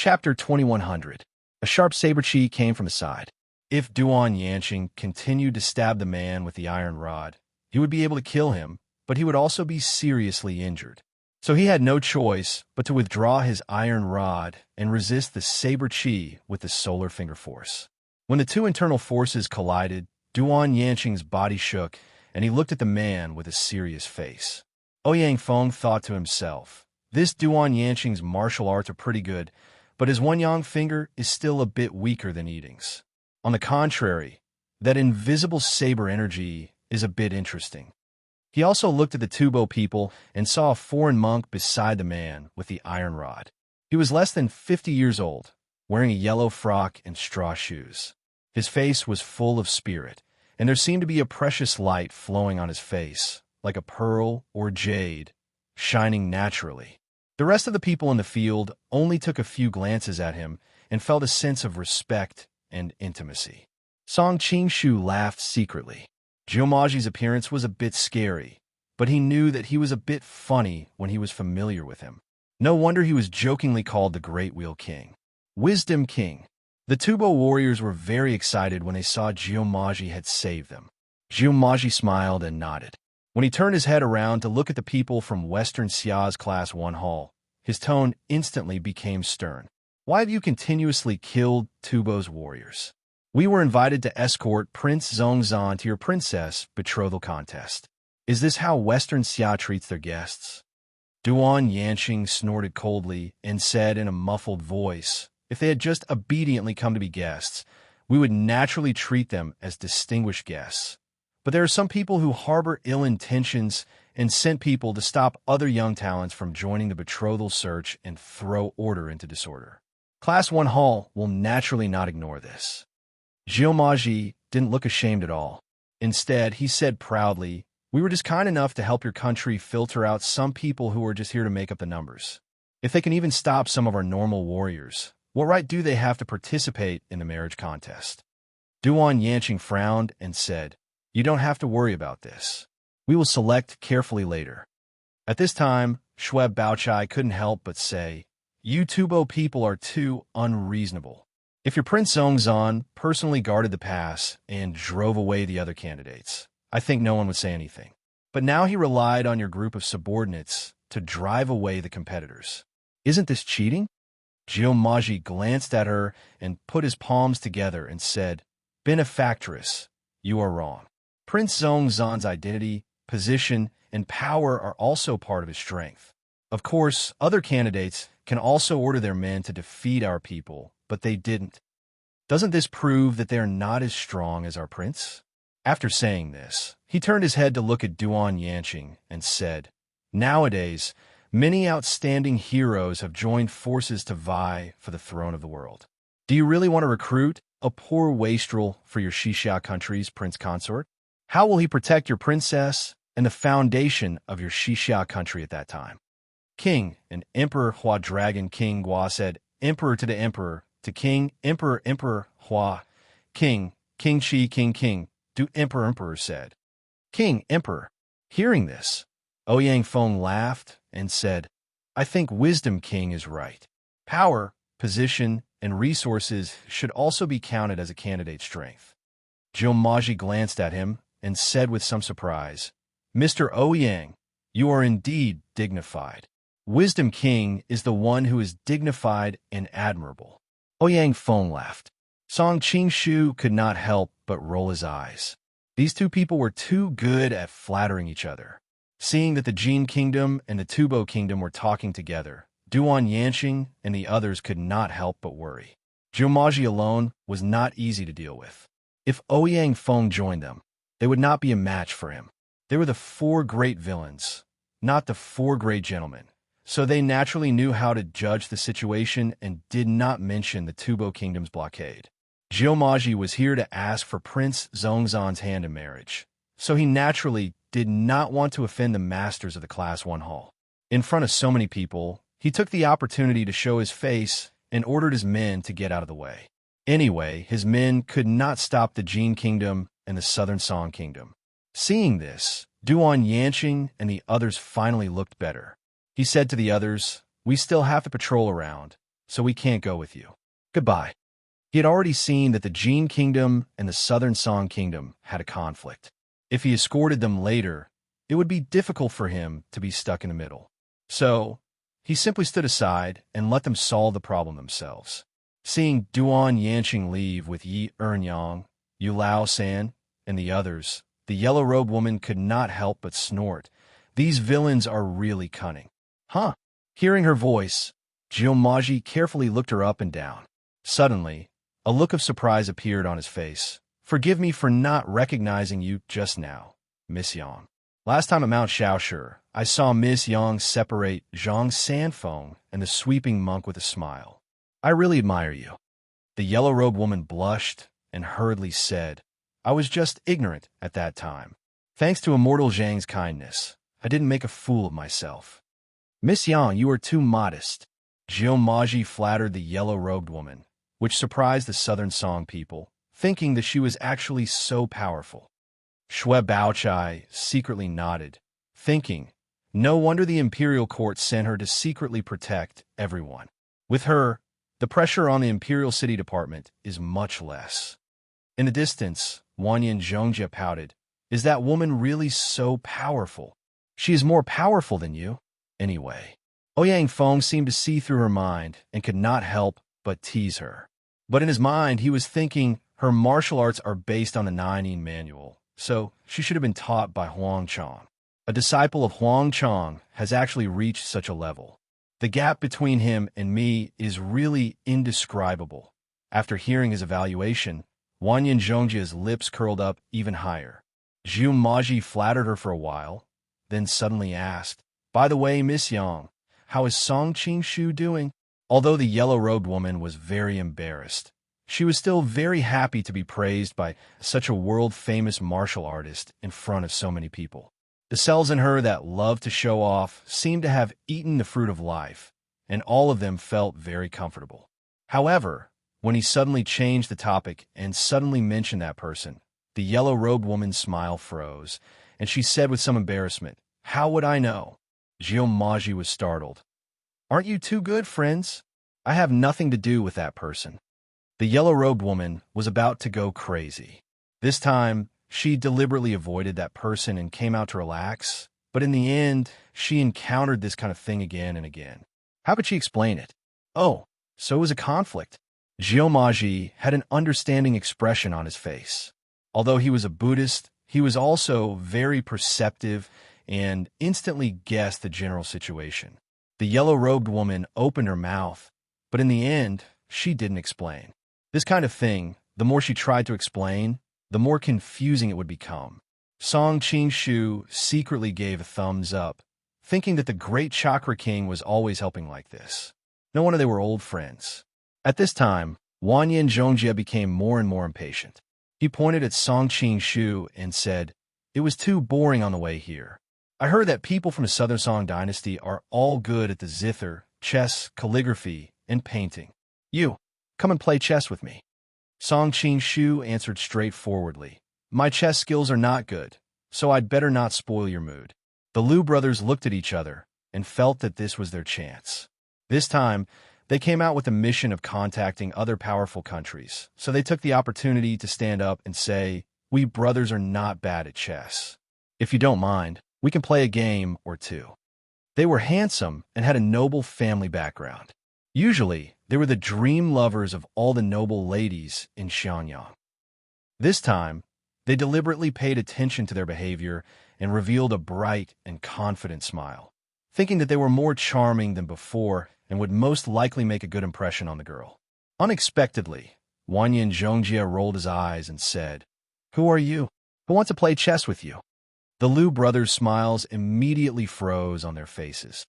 Chapter 2100. A sharp saber-chi came from his side. If Duan Yanqing continued to stab the man with the iron rod, he would be able to kill him, but he would also be seriously injured. So he had no choice but to withdraw his iron rod and resist the saber-chi with the solar finger force. When the two internal forces collided, Duan Yanqing's body shook, and he looked at the man with a serious face. Ouyang Feng thought to himself, this Duan Yanqing's martial arts are pretty good, but his one-yang finger is still a bit weaker than Yiding's. On the contrary, that invisible saber energy is a bit interesting. He also looked at the Tubo people and saw a foreign monk beside the man with the iron rod. He was less than 50 years old, wearing a yellow frock and straw shoes. His face was full of spirit, and there seemed to be a precious light flowing on his face, like a pearl or jade, shining naturally. The rest of the people in the field only took a few glances at him and felt a sense of respect and intimacy. Song Qingshu laughed secretly. Jiumaji's appearance was a bit scary, but he knew that he was a bit funny when he was familiar with him. No wonder he was jokingly called the Great Wheel King. Wisdom King. The Tubo warriors were very excited when they saw Jiumaji had saved them. Jiumaji smiled and nodded. When he turned his head around to look at the people from Western Xia's Class 1 Hall, his tone instantly became stern. Why have you continuously killed Tubo's warriors? We were invited to escort Prince Zongzan to your princess betrothal contest. Is this how Western Xia treats their guests? Duan Yanqing snorted coldly and said in a muffled voice, if they had just obediently come to be guests, we would naturally treat them as distinguished guests. But there are some people who harbor ill intentions and sent people to stop other young talents from joining the betrothal search and throw order into disorder. Class 1 Hall will naturally not ignore this. Jiumaji didn't look ashamed at all. Instead, he said proudly, we were just kind enough to help your country filter out some people who are just here to make up the numbers. If they can even stop some of our normal warriors, what right do they have to participate in the marriage contest? Duan Yanqing frowned and said, you don't have to worry about this. We will select carefully later. At this time, Schweb Baochai couldn't help but say, you Tubo people are too unreasonable. If your Prince Zongzan personally guarded the pass and drove away the other candidates, I think no one would say anything. But now he relied on your group of subordinates to drive away the competitors. Isn't this cheating? Jiumaji glanced at her and put his palms together and said, benefactress, you are wrong. Prince Zongzan's identity, position, and power are also part of his strength. Of course, other candidates can also order their men to defeat our people, but they didn't. Doesn't this prove that they are not as strong as our prince? After saying this, he turned his head to look at Duan Yanqing and said, nowadays, many outstanding heroes have joined forces to vie for the throne of the world. Do you really want to recruit a poor wastrel for your Xixia country's prince consort? How will he protect your princess and the foundation of your Xixia country at that time? King and Emperor Hua Dragon King Hua said, Emperor to the Emperor, to King, Emperor, Emperor Hua, King, King Chi, King, to Emperor said. King, Emperor. Hearing this, Ouyang Feng laughed and said, I think Wisdom King is right. Power, position, and resources should also be counted as a candidate's strength. Jiumaji glanced at him and said with some surprise, Mr. Ouyang, you are indeed dignified. Wisdom King is the one who is dignified and admirable. Ouyang Feng laughed. Song Qingshu could not help but roll his eyes. These two people were too good at flattering each other. Seeing that the Jin Kingdom and the Tubo Kingdom were talking together, Duan Yanqing and the others could not help but worry. Jiumaji alone was not easy to deal with. If Ouyang Feng joined them, they would not be a match for him. They were the four great villains, not the four great gentlemen. So they naturally knew how to judge the situation and did not mention the Tubo Kingdom's blockade. Jiumaji was here to ask for Prince Zongzan's hand in marriage, so he naturally did not want to offend the masters of the Class 1 Hall. In front of so many people, he took the opportunity to show his face and ordered his men to get out of the way. Anyway, his men could not stop the Jin Kingdom and the Southern Song Kingdom. Seeing this, Duan Yanqing and the others finally looked better. He said to the others, we still have to patrol around, so we can't go with you. Goodbye. He had already seen that the Jin Kingdom and the Southern Song Kingdom had a conflict. If he escorted them later, it would be difficult for him to be stuck in the middle. So, he simply stood aside and let them solve the problem themselves. Seeing Duan Yanqing leave with Yi Ernyang, Yu Lao San, and the others, the yellow-robed woman could not help but snort. These villains are really cunning. Huh? Hearing her voice, Jiumaji carefully looked her up and down. Suddenly, a look of surprise appeared on his face. Forgive me for not recognizing you just now, Miss Yang. Last time at Mount Shaoshi, I saw Miss Yang separate Zhang Sanfeng and the sweeping monk with a smile. I really admire you. The yellow-robed woman blushed and hurriedly said, I was just ignorant at that time. Thanks to Immortal Zhang's kindness, I didn't make a fool of myself. Miss Yang, you are too modest. Jiumaji flattered the yellow-robed woman, which surprised the Southern Song people, thinking that she was actually so powerful. Shui Baochai secretly nodded, thinking, no wonder the imperial court sent her to secretly protect everyone. With her, the pressure on the imperial city department is much less. In the distance, Wanyan Zhongjia pouted, is that woman really so powerful? She is more powerful than you, anyway. Ouyang Feng seemed to see through her mind and could not help but tease her. But in his mind, he was thinking her martial arts are based on the Nining Manual, so she should have been taught by Huang Chang. A disciple of Huang Chang has actually reached such a level. The gap between him and me is really indescribable. After hearing his evaluation, Wanyan Zhongjia's lips curled up even higher. Jiumaji flattered her for a while, then suddenly asked, by the way, Miss Yang, how is Song Qingshu doing? Although the yellow-robed woman was very embarrassed, she was still very happy to be praised by such a world-famous martial artist in front of so many people. The cells in her that loved to show off seemed to have eaten the fruit of life, and all of them felt very comfortable. However, when he suddenly changed the topic and suddenly mentioned that person, the yellow-robed woman's smile froze, and she said with some embarrassment, how would I know? Jiumaji was startled. Aren't you too good, friends? I have nothing to do with that person. The yellow-robed woman was about to go crazy. This time, she deliberately avoided that person and came out to relax, but in the end, she encountered this kind of thing again and again. How could she explain it? Oh, so it was a conflict. Jiumaji had an understanding expression on his face. Although he was a Buddhist, he was also very perceptive and instantly guessed the general situation. The yellow-robed woman opened her mouth, but in the end, she didn't explain. This kind of thing, the more she tried to explain, the more confusing it would become. Song Qingshu secretly gave a thumbs up, thinking that the great Chakra King was always helping like this. No wonder they were old friends. At this time, Wanyan Zhongjia became more and more impatient. He pointed at Song Qingshu and said, it was too boring on the way here. I heard that people from the Southern Song dynasty are all good at the zither, chess, calligraphy, and painting. You, come and play chess with me. Song Qingshu answered straightforwardly, my chess skills are not good, so I'd better not spoil your mood. The Liu brothers looked at each other and felt that this was their chance. This time, they came out with a mission of contacting other powerful countries, so they took the opportunity to stand up and say, we brothers are not bad at chess. If you don't mind, we can play a game or two. They were handsome and had a noble family background. Usually, they were the dream lovers of all the noble ladies in Xianyang. This time, they deliberately paid attention to their behavior and revealed a bright and confident smile, thinking that they were more charming than before and would most likely make a good impression on the girl. Unexpectedly, Wanyan Zhongjia rolled his eyes and said, who are you? Who wants to play chess with you? The Liu brothers' smiles immediately froze on their faces.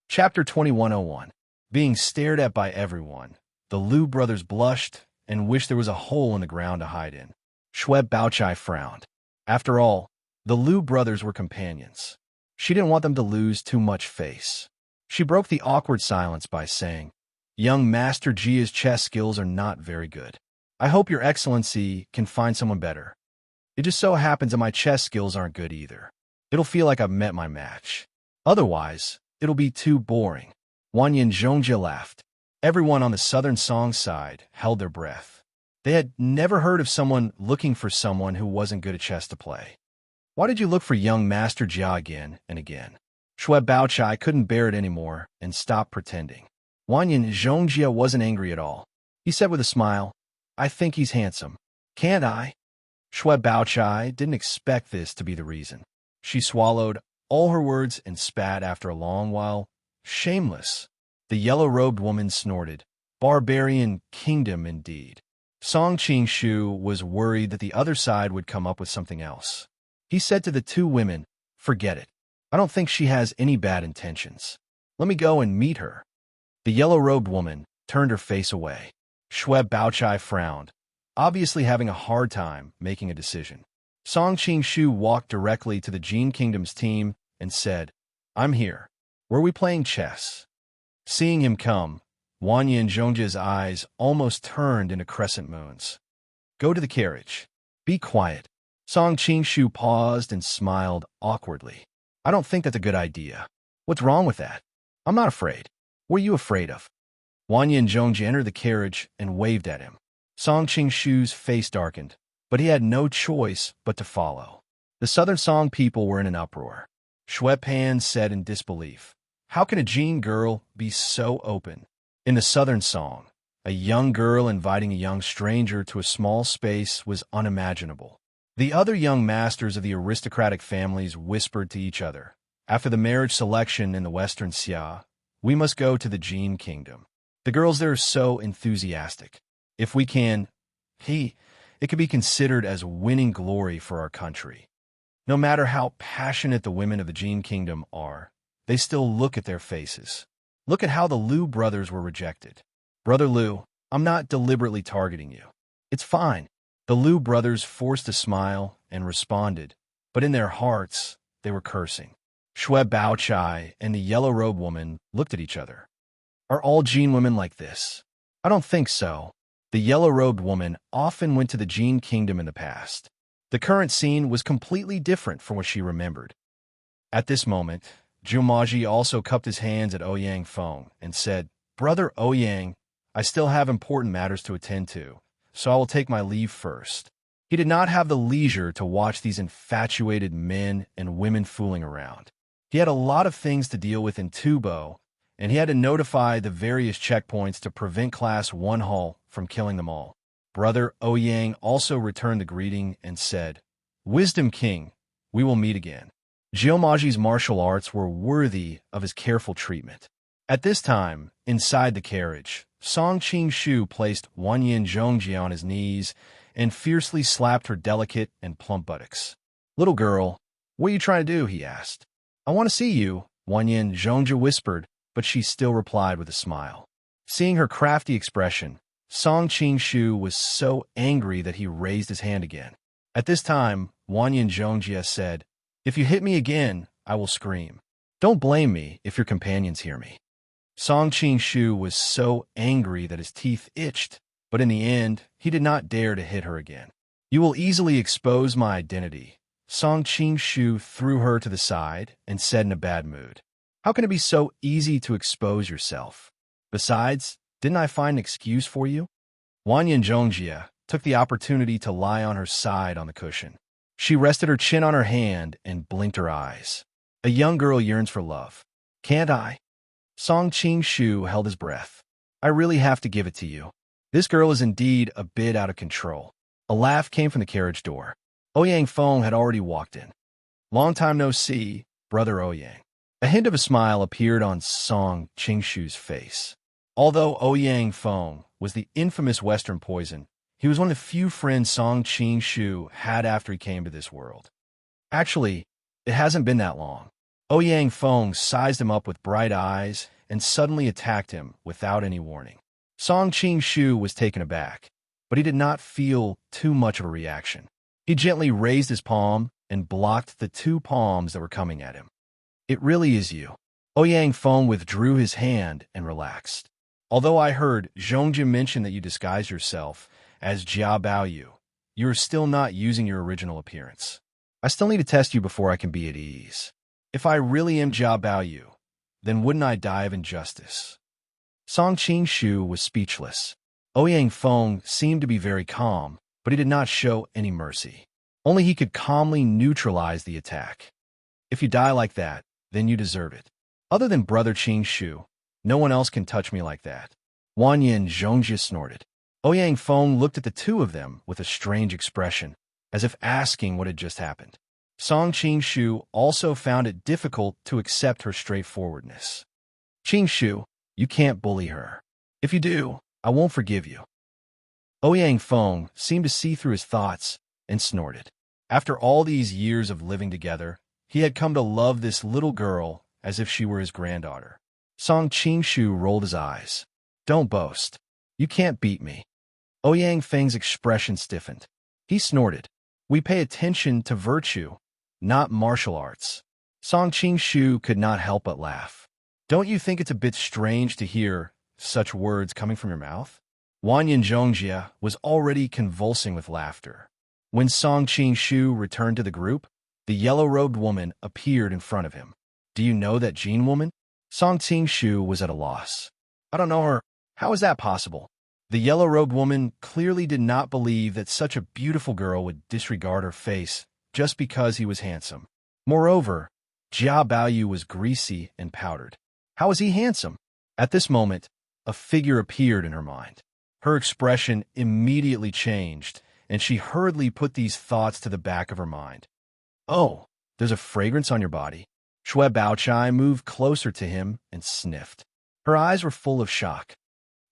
Chapter 2101. Being stared at by everyone, the Liu brothers blushed and wished there was a hole in the ground to hide in. Shui Baochai frowned. After all, the Liu brothers were companions. She didn't want them to lose too much face. She broke the awkward silence by saying, young Master Jia's chess skills are not very good. I hope your excellency can find someone better. It just so happens that my chess skills aren't good either. It'll feel like I've met my match. Otherwise, it'll be too boring. Wanyan Zhongjia laughed. Everyone on the southern song side held their breath. They had never heard of someone looking for someone who wasn't good at chess to play. Why did you look for young Master Jia again and again? Shui Baochai couldn't bear it anymore and stopped pretending. Wanyan Zhongjia wasn't angry at all. He said with a smile, I think he's handsome. Can't I? Shui Baochai didn't expect this to be the reason. She swallowed all her words and spat after a long while. Shameless. The yellow-robed woman snorted. Barbarian kingdom indeed. Song Qingshu was worried that the other side would come up with something else. He said to the two women, forget it. I don't think she has any bad intentions. Let me go and meet her. The yellow-robed woman turned her face away. Shui Baochai frowned, obviously having a hard time making a decision. Song Qingshu walked directly to the Jin Kingdom's team and said, I'm here. Were we playing chess? Seeing him come, Wanyan Zhongjia's eyes almost turned into crescent moons. Go to the carriage. Be quiet. Song Qingshu paused and smiled awkwardly. I don't think that's a good idea. What's wrong with that? I'm not afraid. What are you afraid of? Wanyan Zhongjia entered the carriage and waved at him. Song Qingshu's face darkened, but he had no choice but to follow. The Southern Song people were in an uproar. Shui Pan said in disbelief, how can a Jin girl be so open? In the Southern Song, a young girl inviting a young stranger to a small space was unimaginable. The other young masters of the aristocratic families whispered to each other, after the marriage selection in the Western Xia, we must go to the Jin Kingdom. The girls there are so enthusiastic. If we can, it could be considered as winning glory for our country. No matter how passionate the women of the Jin Kingdom are, they still look at their faces. Look at how the Liu brothers were rejected. Brother Liu, I'm not deliberately targeting you. It's fine. The Liu brothers forced a smile and responded, but in their hearts, they were cursing. Shui Baochai and the yellow-robed woman looked at each other. Are all Jin women like this? I don't think so. The yellow-robed woman often went to the Jin Kingdom in the past. The current scene was completely different from what she remembered. At this moment, Jumaji also cupped his hands at Ouyang Feng and said, Brother Ouyang, I still have important matters to attend to, so I will take my leave first. He did not have the leisure to watch these infatuated men and women fooling around. He had a lot of things to deal with in Tubo, and he had to notify the various checkpoints to prevent Class 1 Hall from killing them all. Brother Ouyang also returned the greeting and said, Wisdom King, we will meet again. Geomaji's martial arts were worthy of his careful treatment. At this time, inside the carriage, Song Qingshu placed Wanyan Zhongjia on his knees and fiercely slapped her delicate and plump buttocks. Little girl, what are you trying to do? He asked. I want to see you, Wanyan Zhongjia whispered, but she still replied with a smile. Seeing her crafty expression, Song Qingshu was so angry that he raised his hand again. At this time, Wanyan Zhongjia said, If you hit me again, I will scream. Don't blame me if your companions hear me. Song Qingshu was so angry that his teeth itched, but in the end, he did not dare to hit her again. You will easily expose my identity. Song Qingshu threw her to the side and said in a bad mood, How can it be so easy to expose yourself? Besides, didn't I find an excuse for you? Wanyan Zhongjia took the opportunity to lie on her side on the cushion. She rested her chin on her hand and blinked her eyes. A young girl yearns for love. Can't I? Song Qingshu held his breath. I really have to give it to you. This girl is indeed a bit out of control. A laugh came from the carriage door. Ouyang Feng had already walked in. Long time no see, Brother Ouyang. A hint of a smile appeared on Song Qingshu's face. Although Ouyang Feng was the infamous Western poison, he was one of the few friends Song Qingshu had after he came to this world. Actually, it hasn't been that long. Ouyang Feng sized him up with bright eyes and suddenly attacked him without any warning. Song Qingshu was taken aback, but he did not feel too much of a reaction. He gently raised his palm and blocked the two palms that were coming at him. It really is you. Ouyang Feng withdrew his hand and relaxed. Although I heard Zhongjia mention that you disguised yourself as Jia Baoyu, you are still not using your original appearance. I still need to test you before I can be at ease. If I really am Jia Baoyu, then wouldn't I die of injustice? Song Qing-shu was speechless. Ouyang Feng seemed to be very calm, but he did not show any mercy. Only he could calmly neutralize the attack. If you die like that, then you deserve it. Other than Brother Qing-shu, no one else can touch me like that. Wanyan Zhongjia snorted. Ouyang Feng looked at the two of them with a strange expression, as if asking what had just happened. Song Qing-shu also found it difficult to accept her straightforwardness. Qing-shu, you can't bully her. If you do, I won't forgive you. Ouyang Feng seemed to see through his thoughts and snorted. After all these years of living together, he had come to love this little girl as if she were his granddaughter. Song Qing-shu rolled his eyes. Don't boast. You can't beat me. Ouyang Feng's expression stiffened. He snorted. We pay attention to virtue, not martial arts. Song Qing-shu could not help but laugh. Don't you think it's a bit strange to hear such words coming from your mouth? Wanyan Zhongjia was already convulsing with laughter. When Song Qing-shu returned to the group, the yellow-robed woman appeared in front of him. Do you know that Jean woman? Song Qing-shu was at a loss. I don't know her. How is that possible? The yellow-robed woman clearly did not believe that such a beautiful girl would disregard her face just because he was handsome. Moreover, Jia Baoyu was greasy and powdered. How is he handsome? At this moment, a figure appeared in her mind. Her expression immediately changed, and she hurriedly put these thoughts to the back of her mind. Oh, there's a fragrance on your body. Shui Baochai moved closer to him and sniffed. Her eyes were full of shock.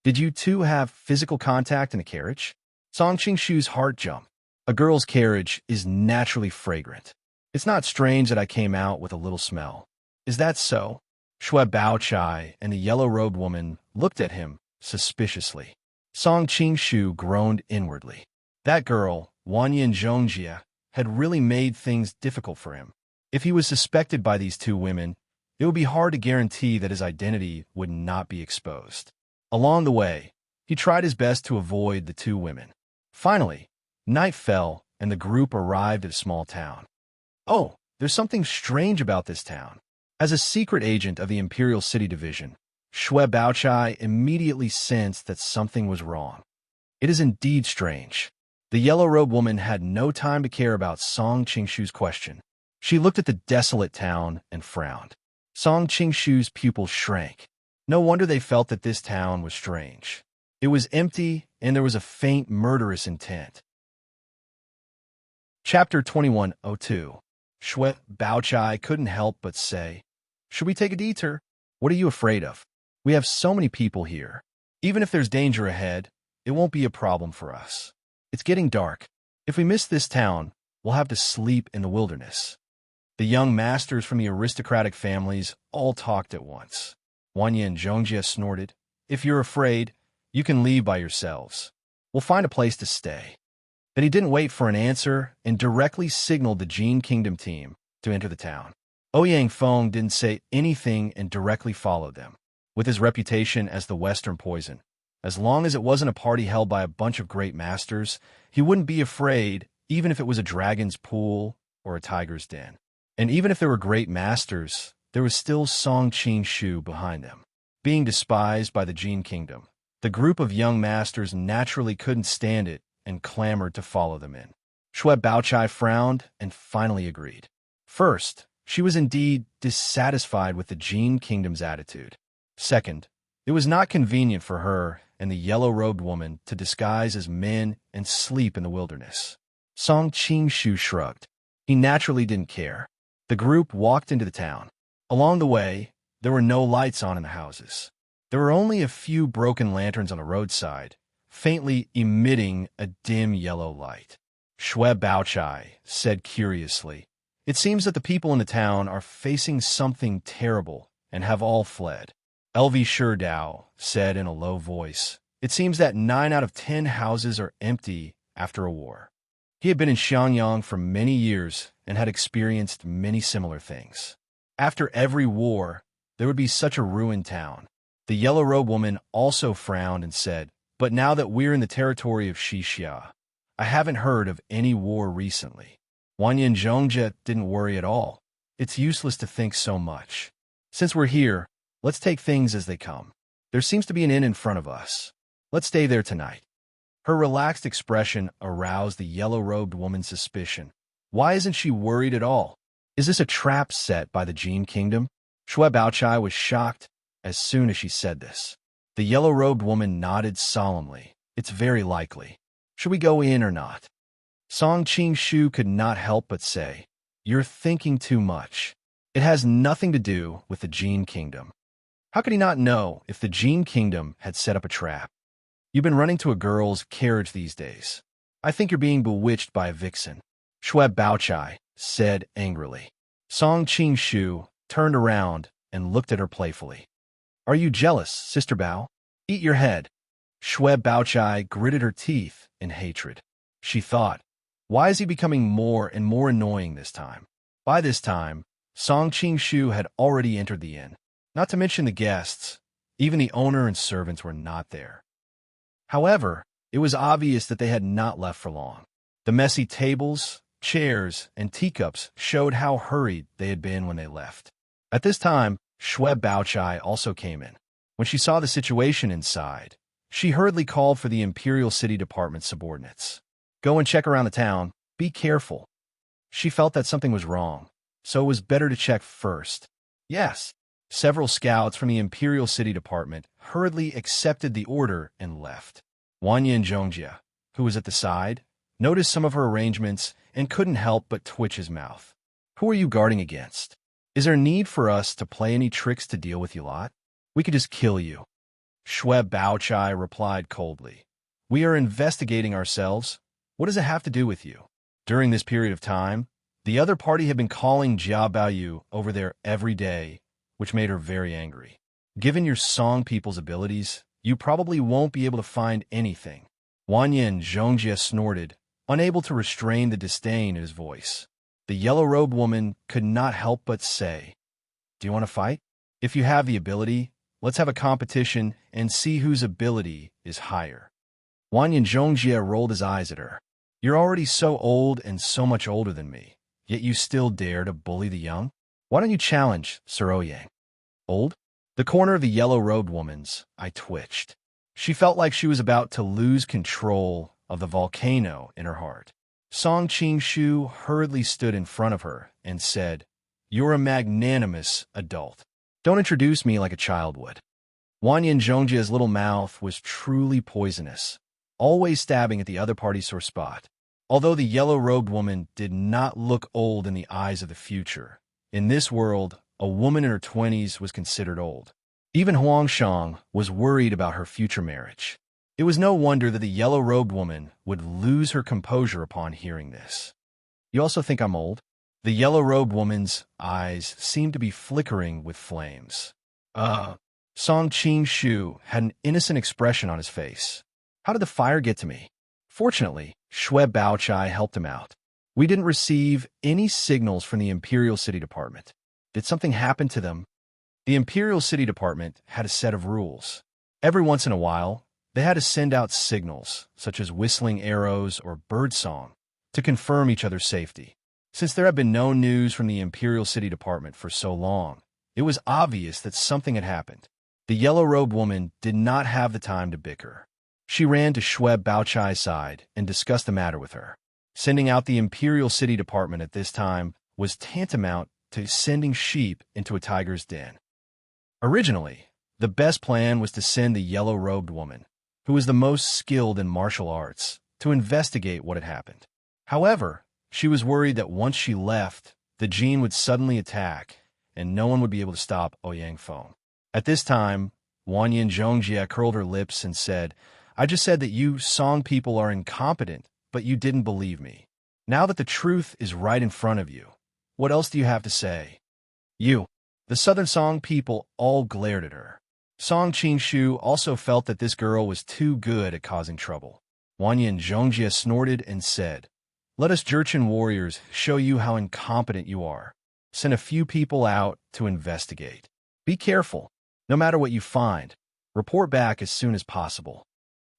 Did you two have physical contact in a carriage? Song Qing-shu's heart jumped. A girl's carriage is naturally fragrant. It's not strange that I came out with a little smell. Is that so? Shui Baochai and the yellow-robed woman looked at him suspiciously. Song Qing-shu groaned inwardly. That girl, Wanyan Zhongjia, had really made things difficult for him. If he was suspected by these two women, it would be hard to guarantee that his identity would not be exposed. Along the way, he tried his best to avoid the two women. Finally, night fell and the group arrived at a small town. Oh, there's something strange about this town. As a secret agent of the Imperial City Division, Shui Baochai immediately sensed that something was wrong. It is indeed strange. The yellow-robed woman had no time to care about Song Qing-shu's question. She looked at the desolate town and frowned. Song Qing-shu's pupils shrank. No wonder they felt that this town was strange. It was empty, and there was a faint murderous intent. Chapter 2102. Shui Baochai couldn't help but say, Should we take a detour? What are you afraid of? We have so many people here. Even if there's danger ahead, it won't be a problem for us. It's getting dark. If we miss this town, we'll have to sleep in the wilderness. The young masters from the aristocratic families all talked at once. Wanyan Zhongjia snorted. If you're afraid, you can leave by yourselves. We'll find a place to stay. Then he didn't wait for an answer and directly signaled the Jin Kingdom team to enter the town. Ouyang Feng didn't say anything and directly followed them. With his reputation as the Western poison, as long as it wasn't a party held by a bunch of great masters, he wouldn't be afraid even if it was a dragon's pool or a tiger's den. And even if there were great masters, there was still Song Qing-shu behind them. Being despised by the Jin Kingdom, the group of young masters naturally couldn't stand it and clamored to follow them in. Shui Baochai frowned and finally agreed. First, she was indeed dissatisfied with the Jin Kingdom's attitude. Second, it was not convenient for her and the yellow-robed woman to disguise as men and sleep in the wilderness. Song Qing-shu shrugged. He naturally didn't care. The group walked into the town. Along the way, there were no lights on in the houses. There were only a few broken lanterns on the roadside, faintly emitting a dim yellow light. Shui Baochai said curiously, It seems that the people in the town are facing something terrible and have all fled. L.V. Sherdao said in a low voice, It seems that 9 out of 10 houses are empty after a war. He had been in Xiangyang for many years and had experienced many similar things. After every war, there would be such a ruined town. The yellow-robed woman also frowned and said, But now that we're in the territory of Xixia, I haven't heard of any war recently. Wanyan Zhongjia didn't worry at all. It's useless to think so much. Since we're here, Let's take things as they come. There seems to be an inn in front of us. Let's stay there tonight. Her relaxed expression aroused the yellow-robed woman's suspicion. Why isn't she worried at all? Is this a trap set by the Jin Kingdom? Shui Baochai was shocked as soon as she said this. The yellow-robed woman nodded solemnly. It's very likely. Should we go in or not? Song Qing-shu could not help but say, You're thinking too much. It has nothing to do with the Jin Kingdom. How could he not know if the Jin Kingdom had set up a trap? You've been running to a girl's carriage these days. I think you're being bewitched by a vixen, Shui Baochai said angrily. Song Qing-shu turned around and looked at her playfully. Are you jealous, Sister Bao? Eat your head. Shui Baochai gritted her teeth in hatred. She thought, why is he becoming more and more annoying this time? By this time, Song Qing-shu had already entered the inn. Not to mention the guests, even the owner and servants were not there. However, it was obvious that they had not left for long. The messy tables, chairs, and teacups showed how hurried they had been when they left. At this time, Shui Baochai also came in. When she saw the situation inside, she hurriedly called for the Imperial City Department subordinates. Go and check around the town. Be careful. She felt that something was wrong, so it was better to check first. Yes. Several scouts from the Imperial City Department hurriedly accepted the order and left. Wanyan Zhongjia, who was at the side, noticed some of her arrangements and couldn't help but twitch his mouth. Who are you guarding against? Is there need for us to play any tricks to deal with you lot? We could just kill you. Shui Baochai replied coldly. We are investigating ourselves. What does it have to do with you? During this period of time, the other party had been calling Jia Baoyu over there every day, which made her very angry. Given your Song people's abilities, you probably won't be able to find anything. Wanyan Zhongjia snorted, unable to restrain the disdain in his voice. The yellow-robed woman could not help but say, Do you want to fight? If you have the ability, let's have a competition and see whose ability is higher. Wanyan Zhongjia rolled his eyes at her. You're already so old and so much older than me, yet you still dare to bully the young? Why don't you challenge Sir Yang? Old? The corner of the yellow-robed woman's eye twitched. She felt like she was about to lose control of the volcano in her heart. Song Qing-shu hurriedly stood in front of her and said, You're a magnanimous adult. Don't introduce me like a child would. Wanyan Zhongjia's little mouth was truly poisonous, always stabbing at the other party's sore spot. Although the yellow-robed woman did not look old in the eyes of the future, in this world, a woman in her 20s was considered old. Even Huangshang was worried about her future marriage. It was no wonder that the yellow-robed woman would lose her composure upon hearing this. You also think I'm old? The yellow-robed woman's eyes seemed to be flickering with flames. Song Qing-shu had an innocent expression on his face. How did the fire get to me? Fortunately, Shui Baochai helped him out. We didn't receive any signals from the Imperial City Department. Did something happen to them? The Imperial City Department had a set of rules. Every once in a while, they had to send out signals, such as whistling arrows or birdsong, to confirm each other's safety. Since there had been no news from the Imperial City Department for so long, it was obvious that something had happened. The yellow-robed woman did not have the time to bicker. She ran to Shui Baochai's side and discussed the matter with her. Sending out the Imperial City Department at this time was tantamount to sending sheep into a tiger's den. Originally, the best plan was to send the yellow-robed woman, who was the most skilled in martial arts, to investigate what had happened. However, she was worried that once she left, the Jin would suddenly attack, and no one would be able to stop Ouyang Feng. At this time, Wanyan Zhongjia curled her lips and said, I just said that you Song people are incompetent, but you didn't believe me. Now that the truth is right in front of you, what else do you have to say? You. The Southern Song people all glared at her. Song Qing-shu also felt that this girl was too good at causing trouble. Wanyan Zhongjia snorted and said, Let us Jurchen warriors show you how incompetent you are. Send a few people out to investigate. Be careful. No matter what you find, report back as soon as possible.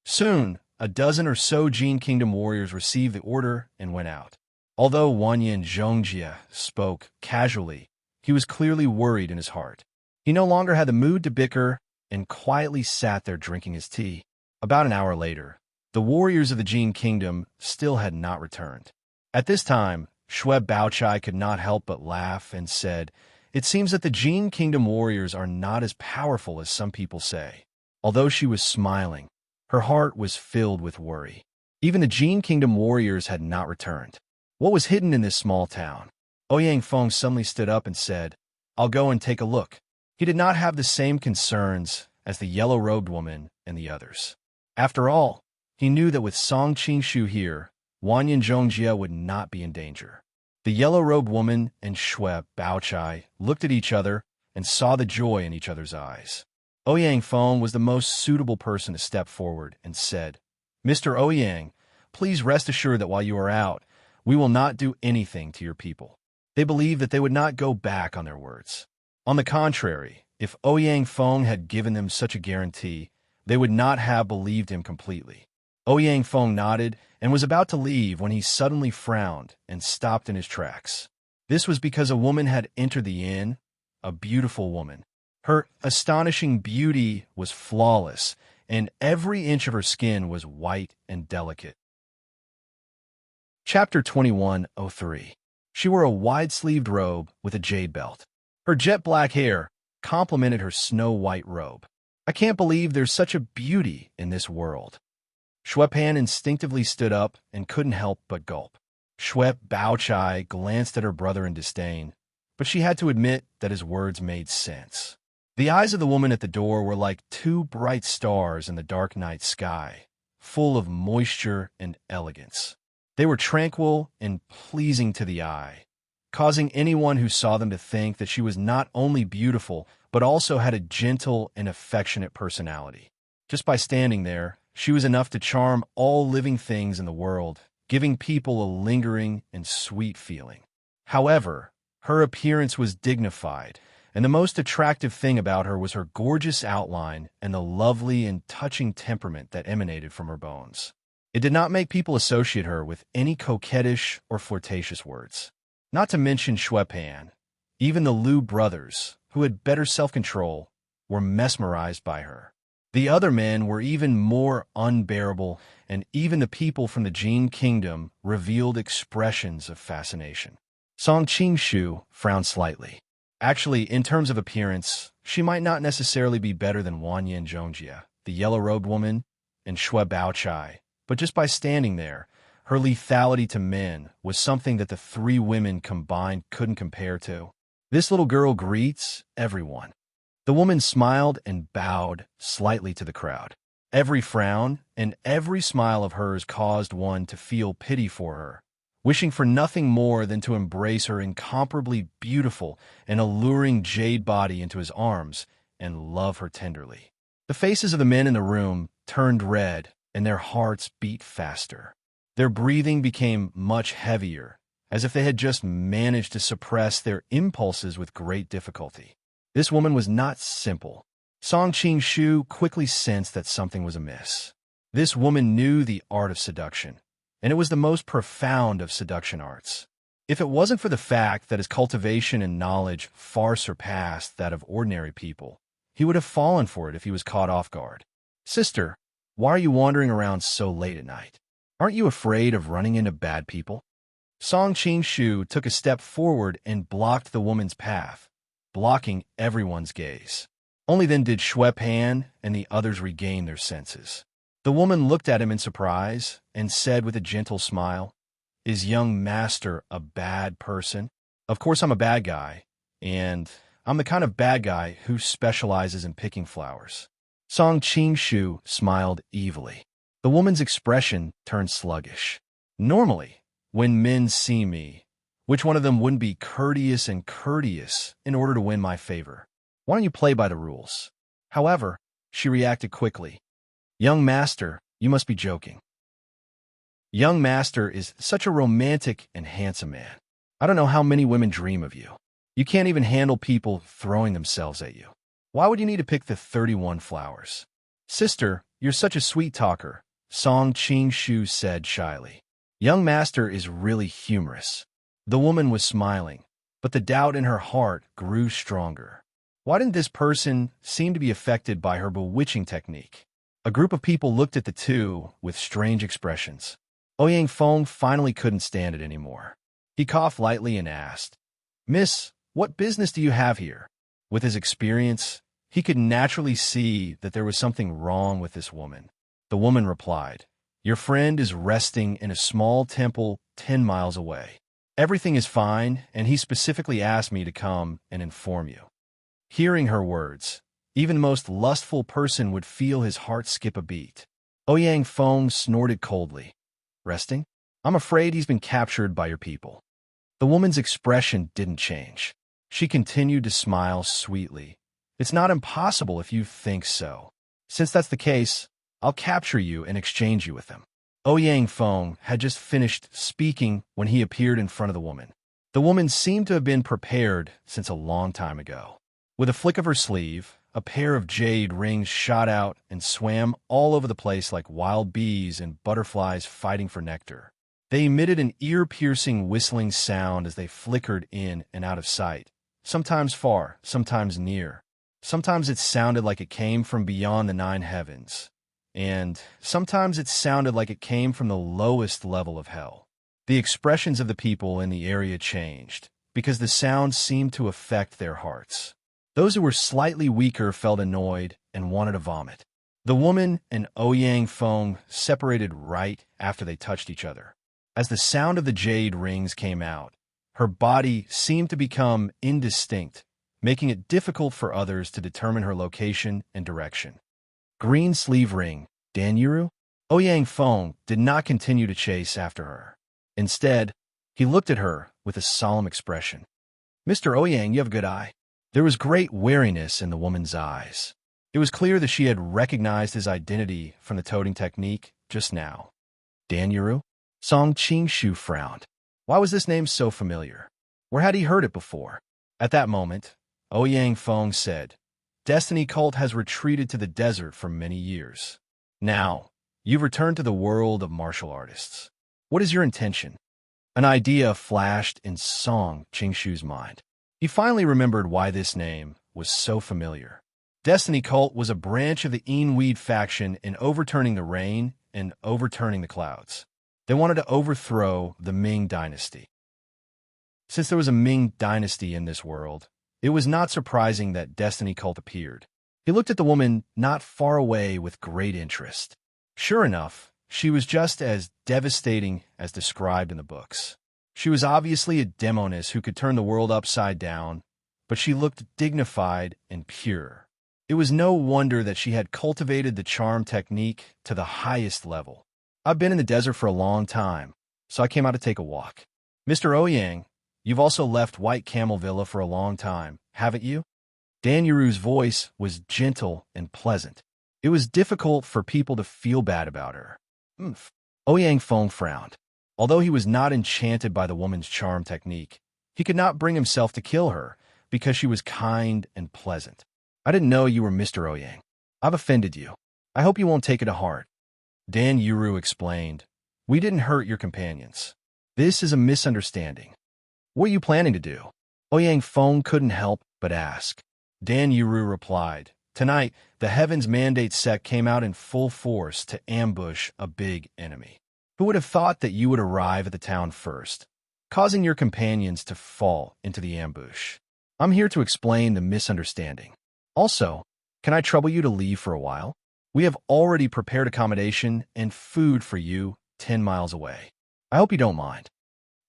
Soon, a dozen or so Jin Kingdom warriors received the order and went out. Although Wanyan Zhongjia spoke casually, he was clearly worried in his heart. He no longer had the mood to bicker and quietly sat there drinking his tea. About an hour later, the warriors of the Jin kingdom still had not returned. At this time, Shue Baochai could not help but laugh and said, "It seems that the Jin kingdom warriors are not as powerful as some people say." Although she was smiling, her heart was filled with worry. Even the Jin kingdom warriors had not returned. What was hidden in this small town? Ouyang Feng suddenly stood up and said, "I'll go and take a look." He did not have the same concerns as the yellow-robed woman and the others. After all, he knew that with Song Qingshu here, Wanyan Zhongjie would not be in danger. The yellow-robed woman and Shue Baochai looked at each other and saw the joy in each other's eyes. Ouyang Feng was the most suitable person to step forward and said, "Mr. Ouyang, please rest assured that while you are out, we will not do anything to your people." They believed that they would not go back on their words. On the contrary, if Ouyang Feng had given them such a guarantee, they would not have believed him completely. Ouyang Feng nodded and was about to leave when he suddenly frowned and stopped in his tracks. This was because a woman had entered the inn, a beautiful woman. Her astonishing beauty was flawless, and every inch of her skin was white and delicate. Chapter 2103. She wore a wide-sleeved robe with a jade belt. Her jet-black hair complemented her snow-white robe. "I can't believe there's such a beauty in this world." Shue Pan instinctively stood up and couldn't help but gulp. Shue Baochai glanced at her brother in disdain, but she had to admit that his words made sense. The eyes of the woman at the door were like two bright stars in the dark night sky, full of moisture and elegance. They were tranquil and pleasing to the eye, causing anyone who saw them to think that she was not only beautiful, but also had a gentle and affectionate personality. Just by standing there, she was enough to charm all living things in the world, giving people a lingering and sweet feeling. However, her appearance was dignified, and the most attractive thing about her was her gorgeous outline and the lovely and touching temperament that emanated from her bones. It did not make people associate her with any coquettish or flirtatious words. Not to mention Shue Pan, even the Liu brothers, who had better self-control, were mesmerized by her. The other men were even more unbearable, and even the people from the Jin kingdom revealed expressions of fascination. Song Qingshu frowned slightly. Actually, in terms of appearance, she might not necessarily be better than Wanyan Zhongjie, the yellow-robed woman, and Shue Baochai, but just by standing there, her lethality to men was something that the three women combined couldn't compare to. "This little girl greets everyone." The woman smiled and bowed slightly to the crowd. Every frown and every smile of hers caused one to feel pity for her, wishing for nothing more than to embrace her incomparably beautiful and alluring jade body into his arms and love her tenderly. The faces of the men in the room turned red and their hearts beat faster. Their breathing became much heavier, as if they had just managed to suppress their impulses with great difficulty. This woman was not simple. Song Qingshu quickly sensed that something was amiss. This woman knew the art of seduction, and it was the most profound of seduction arts. If it wasn't for the fact that his cultivation and knowledge far surpassed that of ordinary people, he would have fallen for it if he was caught off guard. "Sister, why are you wandering around so late at night? Aren't you afraid of running into bad people?" Song Qingshu took a step forward and blocked the woman's path, blocking everyone's gaze. Only then did Shue Pan and the others regain their senses. The woman looked at him in surprise and said with a gentle smile, "Is young master a bad person?" "Of course I'm a bad guy, and I'm the kind of bad guy who specializes in picking flowers." Song Qingshu smiled evilly. The woman's expression turned sluggish. "Normally, when men see me, which one of them wouldn't be courteous and courteous in order to win my favor? Why don't you play by the rules?" However, she reacted quickly. "Young master, you must be joking. Young master is such a romantic and handsome man. I don't know how many women dream of you. You can't even handle people throwing themselves at you. Why would you need to pick the 31 flowers?" "Sister, you're such a sweet talker," Song Qingshu said shyly. "Young master is really humorous." The woman was smiling, but the doubt in her heart grew stronger. Why didn't this person seem to be affected by her bewitching technique? A group of people looked at the two with strange expressions. Ouyang Feng finally couldn't stand it anymore. He coughed lightly and asked, "Miss, what business do you have here?" With his experience, he could naturally see that there was something wrong with this woman. The woman replied, "Your friend is resting in a small temple 10 miles away. Everything is fine, and he specifically asked me to come and inform you." Hearing her words, even the most lustful person would feel his heart skip a beat. Ouyang Feng snorted coldly. "Resting? I'm afraid he's been captured by your people." The woman's expression didn't change. She continued to smile sweetly. "It's not impossible if you think so. Since that's the case, I'll capture you and exchange you with them." Ouyang Feng had just finished speaking when he appeared in front of the woman. The woman seemed to have been prepared since a long time ago. With a flick of her sleeve, a pair of jade rings shot out and swam all over the place like wild bees and butterflies fighting for nectar. They emitted an ear-piercing whistling sound as they flickered in and out of sight, sometimes far, sometimes near. Sometimes it sounded like it came from beyond the 9 heavens, and sometimes it sounded like it came from the lowest level of hell. The expressions of the people in the area changed, because the sound seemed to affect their hearts. Those who were slightly weaker felt annoyed and wanted to vomit. The woman and Ouyang Feng separated right after they touched each other. As the sound of the jade rings came out, her body seemed to become indistinct, making it difficult for others to determine her location and direction. Green sleeve ring, Danyuru? Ouyang Feng did not continue to chase after her. Instead, he looked at her with a solemn expression. "Mr. Ouyang, you have a good eye." There was great wariness in the woman's eyes. It was clear that she had recognized his identity from the toting technique just now. Danyuru? Song Qingshu frowned. Why was this name so familiar? Where had he heard it before? At that moment, Ouyang Feng said, "Destiny Cult has retreated to the desert for many years. Now, you've returned to the world of martial artists. What is your intention?" An idea flashed in Song Qingshu's mind. He finally remembered why this name was so familiar. Destiny Cult was a branch of the Enweed faction in overturning the rain and overturning the clouds. They wanted to overthrow the Ming dynasty. Since there was a Ming dynasty in this world, it was not surprising that Destiny Cult appeared. He looked at the woman not far away with great interest. Sure enough, she was just as devastating as described in the books. She was obviously a demoness who could turn the world upside down, but she looked dignified and pure. It was no wonder that she had cultivated the charm technique to the highest level. "I've been in the desert for a long time, so I came out to take a walk." "Mr. Ouyang, you've also left White Camel Villa for a long time, haven't you?" Danyuru's voice was gentle and pleasant. It was difficult for people to feel bad about her. "Umph." Ouyang Feng frowned. Although he was not enchanted by the woman's charm technique, he could not bring himself to kill her because she was kind and pleasant. "I didn't know you were Mr. Ouyang. I've offended you. I hope you won't take it to heart." Danyuru explained, "We didn't hurt your companions. This is a misunderstanding. What are you planning to do?" Ouyang Feng couldn't help but ask. Danyuru replied, "Tonight, the Heaven's Mandate sect came out in full force to ambush a big enemy. Who would have thought that you would arrive at the town first, causing your companions to fall into the ambush? I'm here to explain the misunderstanding. Also, can I trouble you to leave for a while? We have already prepared accommodation and food for you 10 miles away. I hope you don't mind."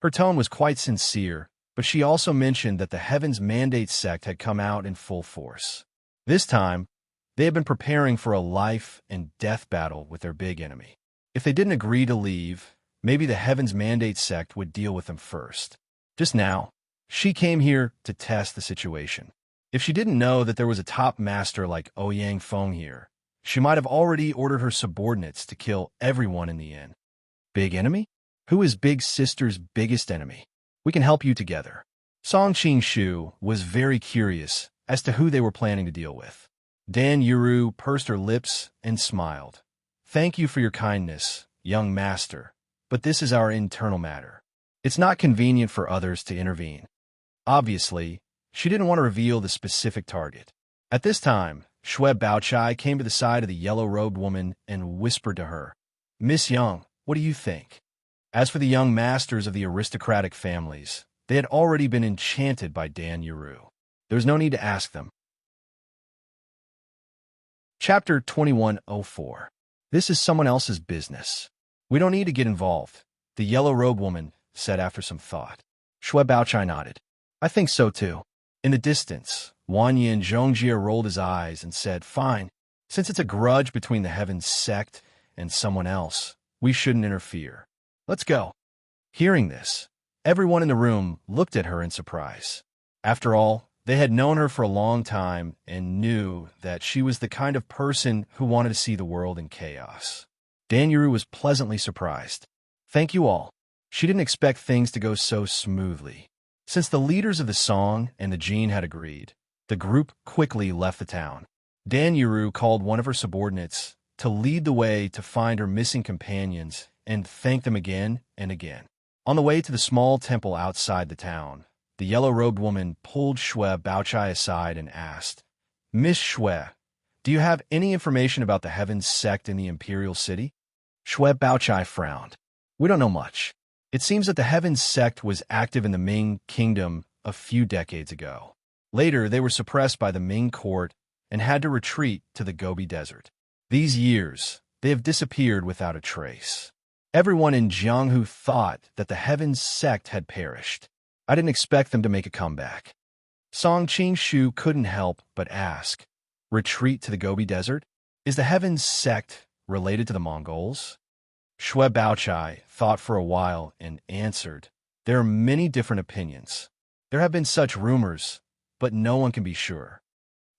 Her tone was quite sincere, but she also mentioned that the Heaven's Mandate sect had come out in full force. This time, they had been preparing for a life and death battle with their big enemy. If they didn't agree to leave, maybe the Heaven's Mandate sect would deal with them first. Just now, she came here to test the situation. If she didn't know that there was a top master like Ouyang Feng here, she might have already ordered her subordinates to kill everyone in the inn. Big enemy? Who is Big Sister's biggest enemy? We can help you together. Song Qingshu was very curious as to who they were planning to deal with. Danyuru pursed her lips and smiled. "Thank you for your kindness, young master, but this is our internal matter. It's not convenient for others to intervene." Obviously, she didn't want to reveal the specific target. At this time, Shue Baochai came to the side of the yellow-robed woman and whispered to her, "Miss Young, what do you think?" As for the young masters of the aristocratic families, they had already been enchanted by Dan Yuru. There was no need to ask them. Chapter 2104. This is someone else's business. We don't need to get involved, the yellow-robed woman said after some thought. Shue Baochai nodded. I think so too. In the distance, Wanyan Zhongjie rolled his eyes and said, Fine, since it's a grudge between the Heavens sect and someone else, we shouldn't interfere. Let's go. Hearing this, everyone in the room looked at her in surprise. After all, they had known her for a long time and knew that she was the kind of person who wanted to see the world in chaos. Dan Yuru was pleasantly surprised. Thank you all. She didn't expect things to go so smoothly. Since the leaders of the song and the Jin had agreed, the group quickly left the town. Dan Yuru called one of her subordinates to lead the way to find her missing companions and thank them again and again. On the way to the small temple outside the town, the yellow-robed woman pulled Shue Baochai aside and asked, Miss Shue, do you have any information about the Heavens sect in the Imperial City? Shue Baochai frowned. We don't know much. It seems that the Heavens sect was active in the Ming Kingdom a few decades ago. Later, they were suppressed by the Ming court and had to retreat to the Gobi Desert. These years, they have disappeared without a trace. Everyone in Jianghu thought that the Heavens sect had perished. I didn't expect them to make a comeback. Song Qingshu couldn't help but ask, retreat to the Gobi Desert? Is the Heavens sect related to the Mongols? Shue Baochai thought for a while and answered, There are many different opinions. There have been such rumors, but no one can be sure.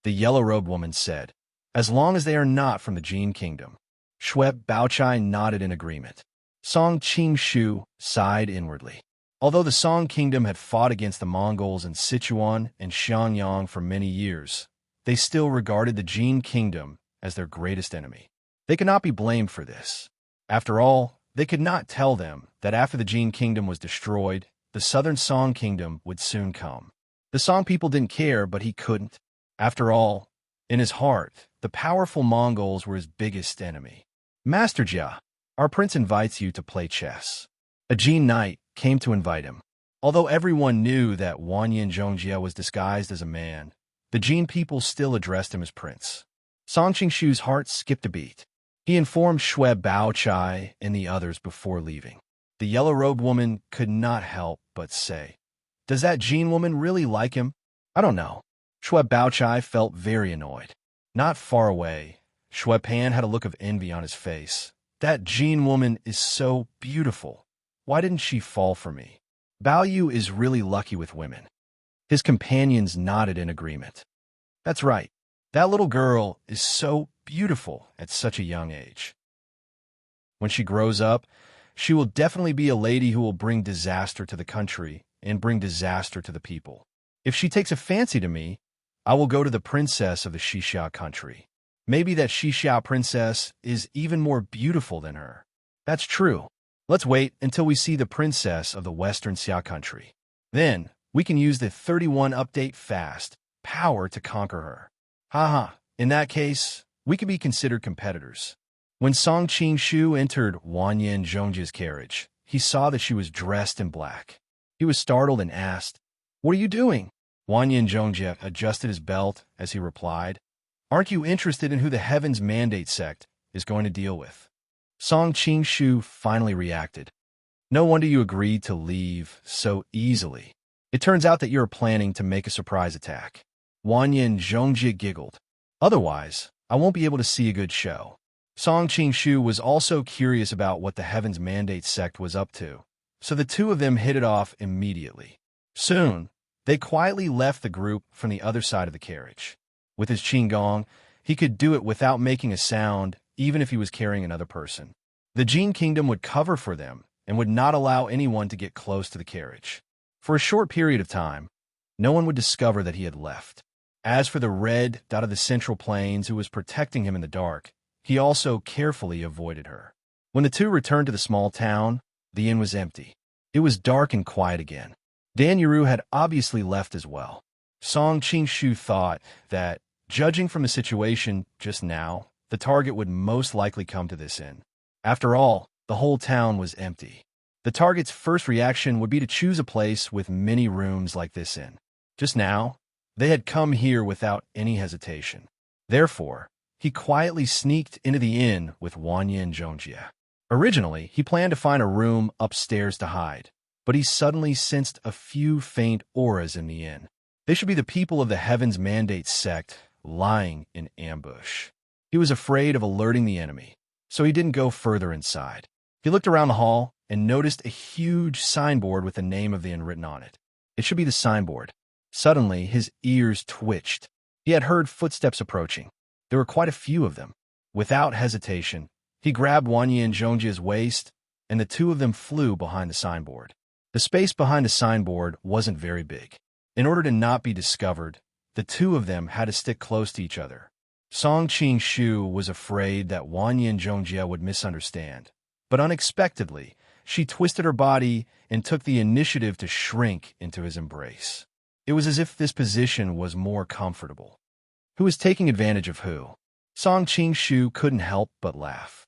The yellow-robed woman said, As long as they are not from the Jin Kingdom. Shue Baochai nodded in agreement. Song Qingshu sighed inwardly. Although the Song Kingdom had fought against the Mongols in Sichuan and Xiangyang for many years, they still regarded the Jin Kingdom as their greatest enemy. They could not be blamed for this. After all, they could not tell them that after the Jin Kingdom was destroyed, the southern Song Kingdom would soon come. The Song people didn't care, but he couldn't. After all, in his heart, the powerful Mongols were his biggest enemy. Master Jia, our prince invites you to play chess. A Jin knight came to invite him. Although everyone knew that Wanyan Zhongjie was disguised as a man, the Jin people still addressed him as prince. Song Qingshu's heart skipped a beat. He informed Shue Baochai and the others before leaving. The yellow-robed woman could not help but say, Does that Jin woman really like him? I don't know. Shue Baochai felt very annoyed. Not far away, Shue Pan had a look of envy on his face. That Jin woman is so beautiful. Why didn't she fall for me? Bao Yu is really lucky with women. His companions nodded in agreement. That's right. That little girl is so beautiful at such a young age. When she grows up, she will definitely be a lady who will bring disaster to the country and bring disaster to the people. If she takes a fancy to me, I will go to the princess of the Xixia country. Maybe that Xixia princess is even more beautiful than her. That's true. Let's wait until we see the princess of the Western Xia country. Then, we can use the 31 update fast power to conquer her. Haha, in that case, we can be considered competitors. When Song Qingshu entered Wanyan Zhongjie's carriage, he saw that she was dressed in black. He was startled and asked, What are you doing? Wanyan Zhongjie adjusted his belt as he replied, Aren't you interested in who the Heavens Mandate sect is going to deal with? Song Qingshu finally reacted. No wonder you agreed to leave so easily. It turns out that you're planning to make a surprise attack. Wanyan Zhongjie giggled. Otherwise, I won't be able to see a good show. Song Qingshu was also curious about what the Heavens Mandate sect was up to, so the two of them hit it off immediately. Soon, they quietly left the group from the other side of the carriage. With his qinggong, he could do it without making a sound, even if he was carrying another person. The Jin Kingdom would cover for them and would not allow anyone to get close to the carriage. For a short period of time, no one would discover that he had left. As for the red dot of the Central Plains who was protecting him in the dark, he also carefully avoided her. When the two returned to the small town, the inn was empty. It was dark and quiet again. Dan Yuru had obviously left as well. Song Qingshu thought that Judging from the situation just now, the target would most likely come to this inn. After all, the whole town was empty. The target's first reaction would be to choose a place with many rooms like this inn. Just now, they had come here without any hesitation. Therefore, he quietly sneaked into the inn with Wanya and Jongjia. Originally, he planned to find a room upstairs to hide, but he suddenly sensed a few faint auras in the inn. They should be the people of the Heaven's Mandate sect lying in ambush. He was afraid of alerting the enemy, so he didn't go further inside. He looked around the hall and noticed a huge signboard with the name of the inn written on it. It should be the signboard. Suddenly, his ears twitched. He had heard footsteps approaching. There were quite a few of them. Without hesitation, he grabbed Wanya and Jongjia's waist, and the two of them flew behind the signboard. The space behind the signboard wasn't very big. In order to not be discovered, the two of them had to stick close to each other. Song Qing-shu was afraid that Wanya and Jongjia would misunderstand, but unexpectedly, she twisted her body and took the initiative to shrink into his embrace. It was as if this position was more comfortable. Who was taking advantage of who? Song Qing-shu couldn't help but laugh.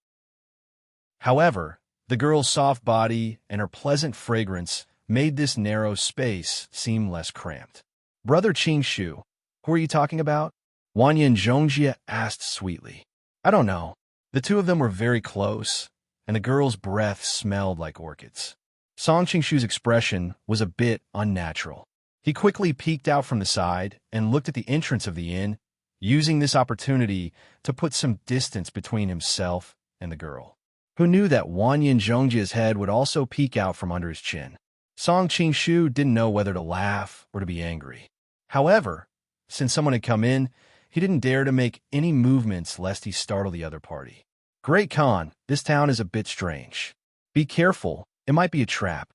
However, the girl's soft body and her pleasant fragrance made this narrow space seem less cramped. Brother Qing-shu, who are you talking about? Wanya and Jongjia asked sweetly. I don't know. The two of them were very close, and the girl's breath smelled like orchids. Song Qing-shu's expression was a bit unnatural. He quickly peeked out from the side and looked at the entrance of the inn, using this opportunity to put some distance between himself and the girl. Who knew that Wanya and Jongjia's head would also peek out from under his chin? Song Qing-shu didn't know whether to laugh or to be angry. However, since someone had come in, he didn't dare to make any movements lest he startle the other party. Great Khan, this town is a bit strange. Be careful, it might be a trap.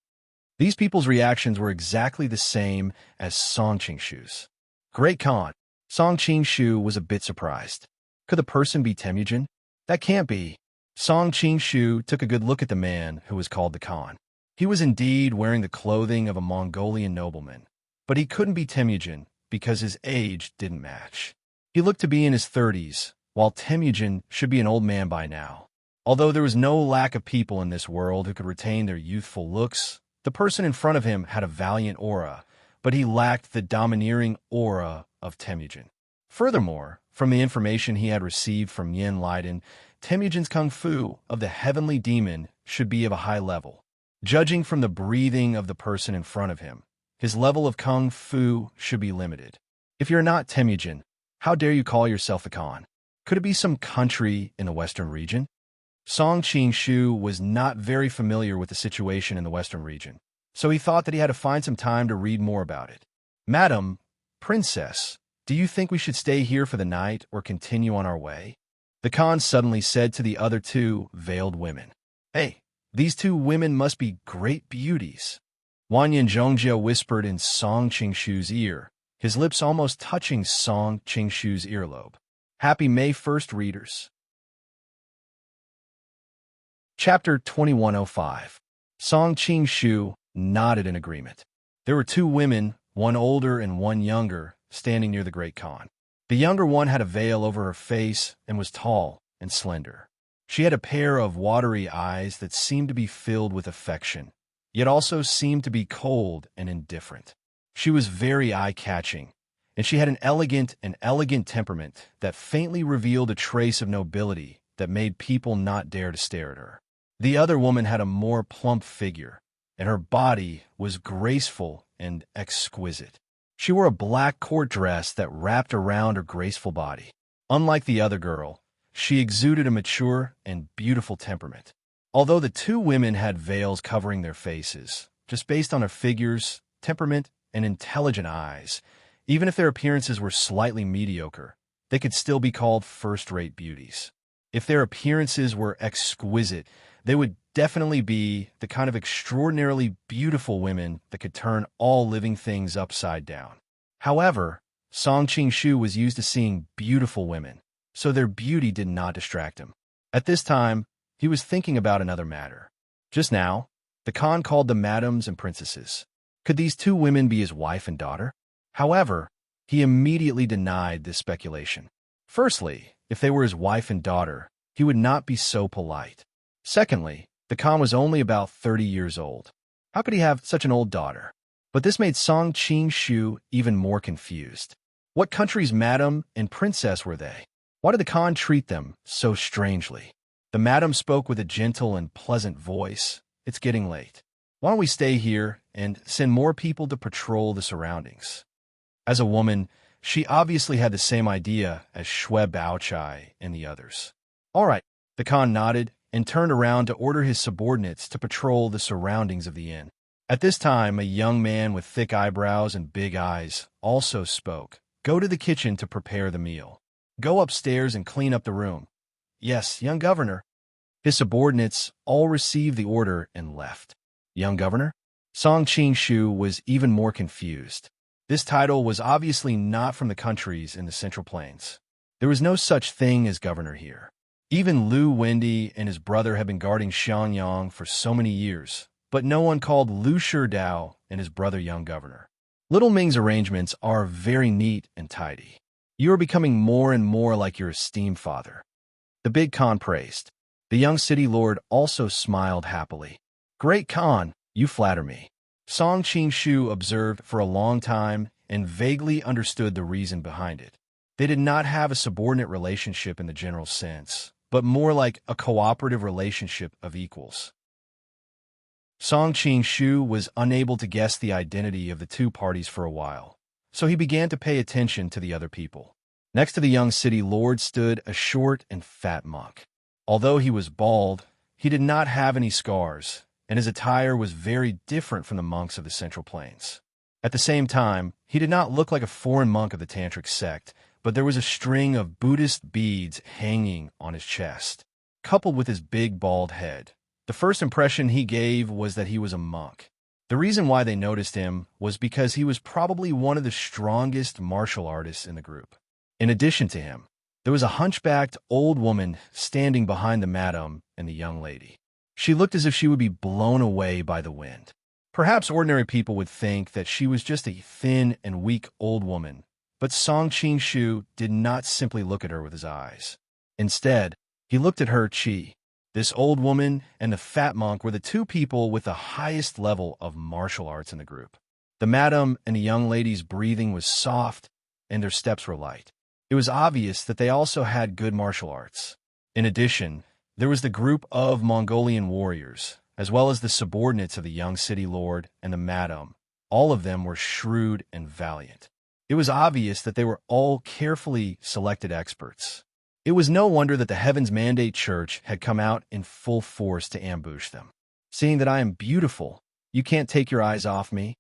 These people's reactions were exactly the same as Song Qing-shu's. Great Khan, Song Qing-shu was a bit surprised. Could the person be Temujin? That can't be. Song Qing-shu took a good look at the man who was called the Khan. He was indeed wearing the clothing of a Mongolian nobleman, but he couldn't be Temujin because his age didn't match. He looked to be in his 30s, while Temujin should be an old man by now. Although there was no lack of people in this world who could retain their youthful looks, the person in front of him had a valiant aura, but he lacked the domineering aura of Temujin. Furthermore, from the information he had received from Yin Leiden, Temujin's kung fu of the heavenly demon should be of a high level. Judging from the breathing of the person in front of him, his level of kung fu should be limited. If you're not Temujin, how dare you call yourself the Khan? Could it be some country in the western region? Song Qing-shu was not very familiar with the situation in the western region, so he thought that he had to find some time to read more about it. Madam, Princess, do you think we should stay here for the night or continue on our way? The Khan suddenly said to the other two veiled women. Hey, these two women must be great beauties. Wanya and Jongjia whispered in Song Qing-shu's ear, his lips almost touching Song Qing-shu's earlobe. Happy May 1st, readers. Chapter 2105. Song Qing-shu nodded in agreement. There were two women, one older and one younger, standing near the Great Khan. The younger one had a veil over her face and was tall and slender. She had a pair of watery eyes that seemed to be filled with affection, yet also seemed to be cold and indifferent. She was very eye-catching, and she had an elegant temperament that faintly revealed a trace of nobility that made people not dare to stare at her. The other woman had a more plump figure, and her body was graceful and exquisite. She wore a black court dress that wrapped around her graceful body. Unlike the other girl, she exuded a mature and beautiful temperament. Although the two women had veils covering their faces, just based on their figures, temperament, and intelligent eyes, even if their appearances were slightly mediocre, they could still be called first-rate beauties. If their appearances were exquisite, they would definitely be the kind of extraordinarily beautiful women that could turn all living things upside down. However, Song Qing-shu was used to seeing beautiful women, so their beauty did not distract him. At this time, he was thinking about another matter. Just now, the Khan called them madams and princesses. Could these two women be his wife and daughter? However, He immediately denied this speculation. Firstly, if they were his wife and daughter, he would not be so polite. Secondly, the Khan was only about 30 years old. How could he have such an old daughter? But this made Song Qing-shu even more confused. What country's madam and princess were they? Why did the Khan treat them so strangely? The madam spoke with a gentle and pleasant voice. It's getting late. Why don't we stay here and send more people to patrol the surroundings? As a woman, she obviously had the same idea as Shue Baochai and the others. All right, the Khan nodded and turned around to order his subordinates to patrol the surroundings of the inn. At this time, a young man with thick eyebrows and big eyes also spoke. Go to the kitchen to prepare the meal. Go upstairs and clean up the room. Yes, young governor. His subordinates all received the order and left. Young governor? Song Qing-shu was even more confused. This title was obviously not from the countries in the Central Plains. There was no such thing as governor here. Even Lu Wendy and his brother had been guarding Xiangyang for so many years, but no one called Lu Shidao and his brother young governor. Little Ming's arrangements are very neat and tidy. You are becoming more and more like your esteemed father. The big Khan praised. The young city lord also smiled happily. Great Khan, you flatter me. Song Qing-shu observed for a long time and vaguely understood the reason behind it. They did not have a subordinate relationship in the general sense, but more like a cooperative relationship of equals. Song Qing-shu was unable to guess the identity of the two parties for a while, so he began to pay attention to the other people. Next to the young city lord stood a short and fat monk. Although he was bald, he did not have any scars, and his attire was very different from the monks of the Central Plains. At the same time, he did not look like a foreign monk of the Tantric sect, but there was a string of Buddhist beads hanging on his chest, coupled with his big bald head. The first impression he gave was that he was a monk. The reason why they noticed him was because he was probably one of the strongest martial artists in the group. In addition to him, there was a hunchbacked old woman standing behind the madam and the young lady. She looked as if she would be blown away by the wind. Perhaps ordinary people would think that she was just a thin and weak old woman, but Song Qing-shu did not simply look at her with his eyes. Instead, he looked at her chi. This old woman and the fat monk were the two people with the highest level of martial arts in the group. The madam and the young lady's breathing was soft, and their steps were light. It was obvious that they also had good martial arts. In addition, there was the group of Mongolian warriors, as well as the subordinates of the young city lord and the madam. All of them were shrewd and valiant. It was obvious that they were all carefully selected experts. It was no wonder that the Heaven's Mandate Church had come out in full force to ambush them. Seeing that I am beautiful, you can't take your eyes off me.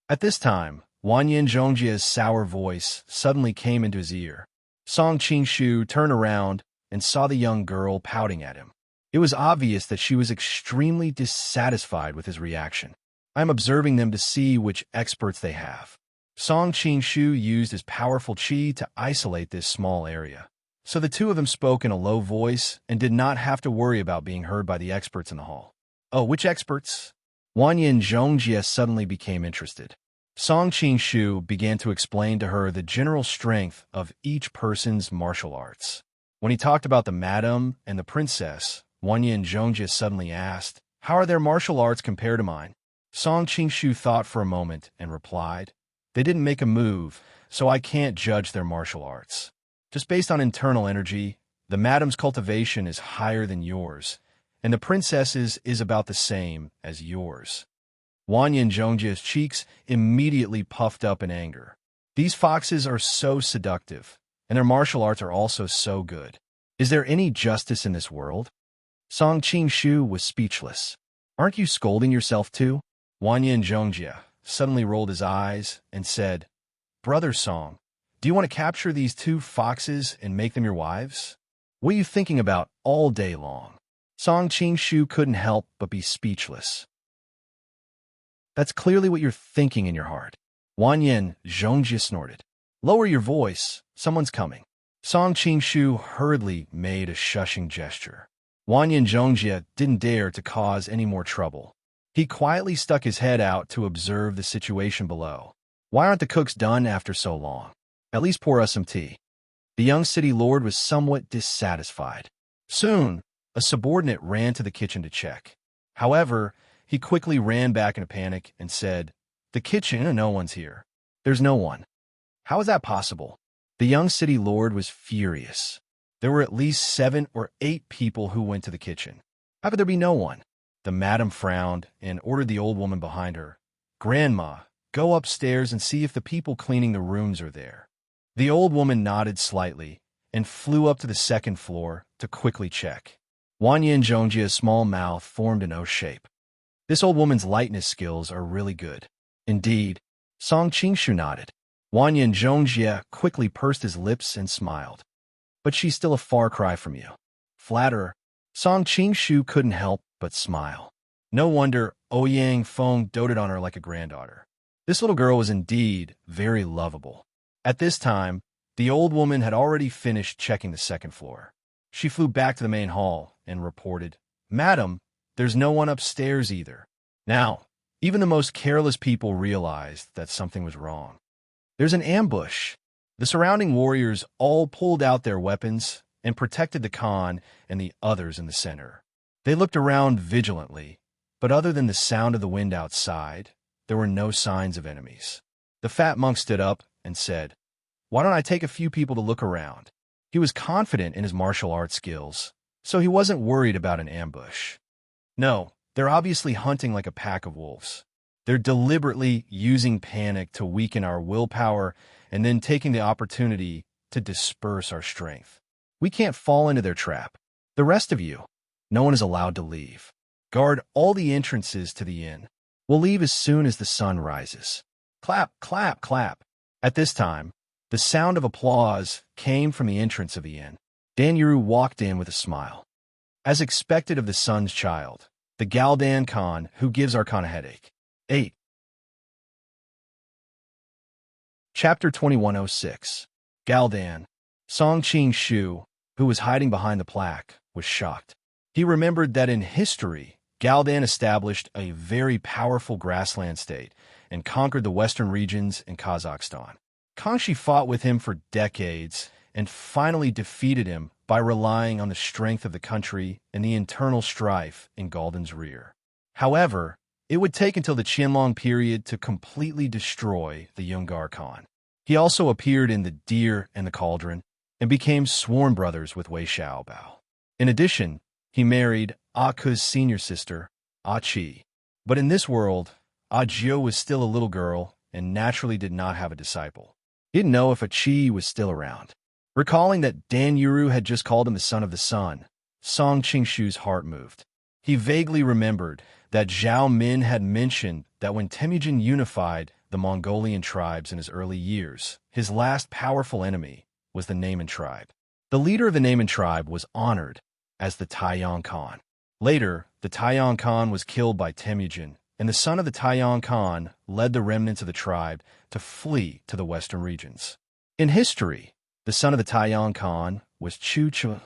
At this time, Wanyan Zhongjia's sour voice suddenly came into his ear. Song Qing-shu turned around and saw the young girl pouting at him. It was obvious that she was extremely dissatisfied with his reaction. I am observing them to see which experts they have. Song Qing-shu used his powerful qi to isolate this small area. So the two of them spoke in a low voice and did not have to worry about being heard by the experts in the hall. Oh, which experts? Wanyan Zhongjie suddenly became interested. Song Qing-shu began to explain to her the general strength of each person's martial arts. When he talked about the madam and the princess, Wanyan Zhongjie suddenly asked, "How are their martial arts compared to mine?" Song Qing-shu thought for a moment and replied, "They didn't make a move, so I can't judge their martial arts. Just based on internal energy, the madam's cultivation is higher than yours, and the princess's is about the same as yours." Wanyan Zhongjie's cheeks immediately puffed up in anger. These foxes are so seductive, and their martial arts are also so good. Is there any justice in this world? Song Qing-shu was speechless. Aren't you scolding yourself too? Wanyan Zhongjie suddenly rolled his eyes and said, "Brother Song, do you want to capture these two foxes and make them your wives? What are you thinking about all day long?" Song Qing-shu couldn't help but be speechless. "That's clearly what you're thinking in your heart." Wanyan Zhongjie snorted. "Lower your voice. Someone's coming." Song Qing-shu hurriedly made a shushing gesture. Wanyan Zhongjie didn't dare to cause any more trouble. He quietly stuck his head out to observe the situation below. Why aren't the cooks done after so long? At least pour us some tea. The young city lord was somewhat dissatisfied. Soon, a subordinate ran to the kitchen to check. However, he quickly ran back in a panic and said, "The kitchen, no one's here. There's no one." How is that possible? The young city lord was furious. There were at least 7 or 8 people who went to the kitchen. How could there be no one? The madam frowned and ordered the old woman behind her, "Grandma, go upstairs and see if the people cleaning the rooms are there." The old woman nodded slightly and flew up to the second floor to quickly check. Wanyan Zhongjia's small mouth formed an O shape. This old woman's lightness skills are really good. Indeed, Song Qingshu nodded. Wanyan Zhongjia quickly pursed his lips and smiled. But she's still a far cry from you. Flatterer, Song Qingshu couldn't help but smile. No wonder Ouyang Feng doted on her like a granddaughter. This little girl was indeed very lovable. At this time, the old woman had already finished checking the second floor. She flew back to the main hall and reported, "Madam, there's no one upstairs either." Now, even the most careless people realized that something was wrong. There's an ambush. The surrounding warriors all pulled out their weapons and protected the Khan and the others in the center. They looked around vigilantly, but other than the sound of the wind outside, there were no signs of enemies. The fat monk stood up and said, "Why don't I take a few people to look around?" He was confident in his martial arts skills, so he wasn't worried about an ambush. No, they're obviously hunting like a pack of wolves. They're deliberately using panic to weaken our willpower and then taking the opportunity to disperse our strength. We can't fall into their trap. The rest of you, no one is allowed to leave. Guard all the entrances to the inn. We'll leave as soon as the sun rises. Clap, clap, clap. At this time, the sound of applause came from the entrance of the inn. Dan Yuru walked in with a smile. As expected of the sun's child, the Galdan Khan who gives our Khan a headache. 8. Chapter 2106. Galdan. Song Qingshu, who was hiding behind the plaque, was shocked. He remembered that in history, Galdan established a very powerful grassland state and conquered the western regions in Kazakhstan. Kangxi fought with him for decades and finally defeated him by relying on the strength of the country and the internal strife in Galdan's rear. However, it would take until the Qianlong period to completely destroy the Yungar Khan. He also appeared in The Deer and the Cauldron and became sworn brothers with Wei Xiaobao. In addition, he married Ah Ke's senior sister, Ah Qi. But in this world, Ah Jiu was still a little girl and naturally did not have a disciple. He didn't know if Ah Qi was still around. Recalling that Dan Yuru had just called him the son of the sun, Song Qingshu's heart moved. He vaguely remembered that Zhao Min had mentioned that when Temujin unified the Mongolian tribes in his early years, his last powerful enemy was the Naiman tribe. The leader of the Naiman tribe was honored as the Taiyang Khan. Later, the Taiyang Khan was killed by Temujin, and the son of the Taiyang Khan led the remnants of the tribe to flee to the western regions. In history, the son of the Taiyang Khan was Chu Chu.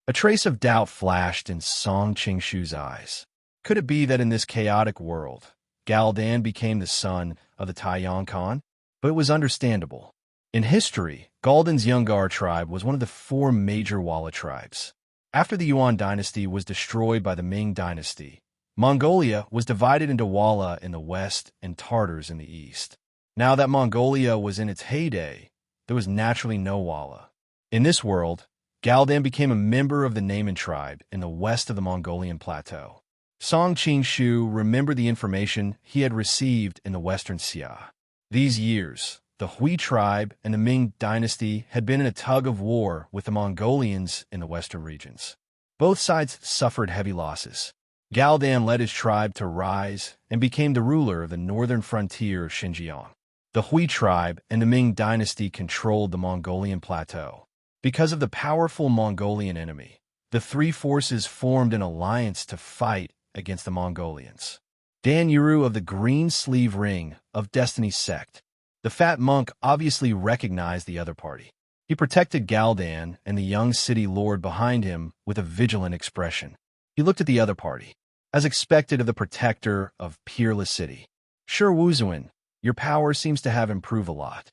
A trace of doubt flashed in Song Qingshu's eyes. Could it be that in this chaotic world, Galdan became the son of the Taiyang Khan? But it was understandable. In history, Galdan's Yungar tribe was one of the 4 major Wala tribes. After the Yuan dynasty was destroyed by the Ming dynasty, Mongolia was divided into Wala in the west and Tartars in the east. Now that Mongolia was in its heyday, there was naturally no Wala. In this world, Galdan became a member of the Naiman tribe in the west of the Mongolian plateau. Song Qingshu remembered the information he had received in the western Xia. These years, the Hui tribe and the Ming dynasty had been in a tug-of-war with the Mongolians in the western regions. Both sides suffered heavy losses. Galdan led his tribe to rise and became the ruler of the northern frontier of Xinjiang. The Hui tribe and the Ming dynasty controlled the Mongolian plateau. Because of the powerful Mongolian enemy, the 3 forces formed an alliance to fight against the Mongolians. Dan Yuru of the Green Sleeve Ring of Destiny sect. The fat monk obviously recognized the other party. He protected Galdan and the young city lord behind him with a vigilant expression. He looked at the other party, as expected of the protector of Peerless City. "Sure, Wuzuan, your power seems to have improved a lot."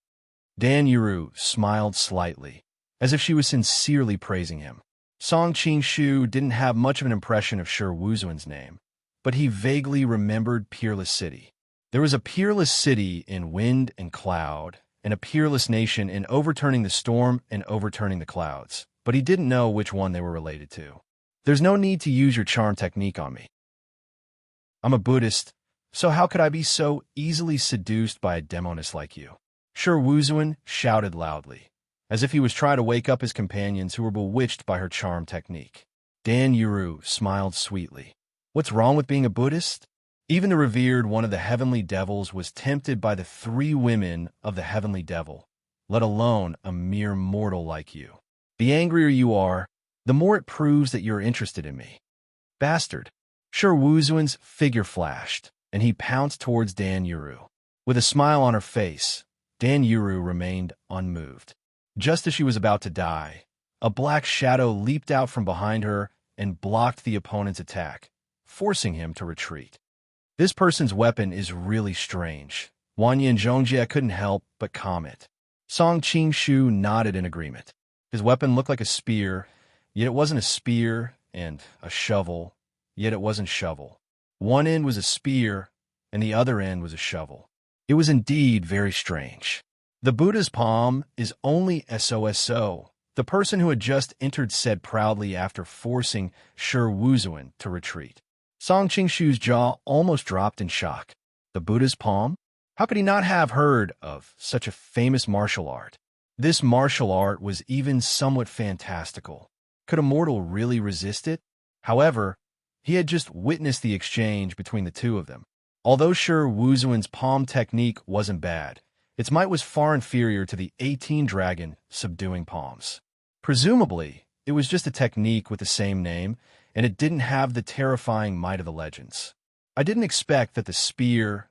Dan Yuru smiled slightly, as if she was sincerely praising him. Song Qing-shu didn't have much of an impression of Shi Wuzuan's name, but he vaguely remembered Peerless City. There was a peerless city in wind and cloud, and a peerless nation in overturning the storm and overturning the clouds, but he didn't know which one they were related to. There's no need to use your charm technique on me. I'm a Buddhist, so how could I be so easily seduced by a demoness like you? Shi Wuzuan shouted loudly, as if he was trying to wake up his companions who were bewitched by her charm technique. Dan Yuru smiled sweetly. What's wrong with being a Buddhist? Even the revered one of the heavenly devils was tempted by the 3 women of the heavenly devil, let alone a mere mortal like you. The angrier you are, the more it proves that you're interested in me. Bastard. Shi Wuzuan's figure flashed, and he pounced towards Dan Yuru. With a smile on her face, Dan Yuru remained unmoved. Just as she was about to die, a black shadow leaped out from behind her and blocked the opponent's attack, forcing him to retreat. This person's weapon is really strange. Wanyan Zhongjie couldn't help but comment. Song Qing-shu nodded in agreement. His weapon looked like a spear, yet it wasn't a spear, and a shovel, yet it wasn't shovel. One end was a spear, and the other end was a shovel. It was indeed very strange. The Buddha's palm is only SOSO, the person who had just entered said proudly after forcing Shi Wuzuan to retreat. Song Qing-shu's jaw almost dropped in shock. The Buddha's palm? How could he not have heard of such a famous martial art? This martial art was even somewhat fantastical. Could a mortal really resist it? However, he had just witnessed the exchange between the two of them. Although Shi Wuzuan's palm technique wasn't bad, its might was far inferior to the 18 dragon subduing palms. Presumably, it was just a technique with the same name, and it didn't have the terrifying might of the legends. I didn't expect that the spear,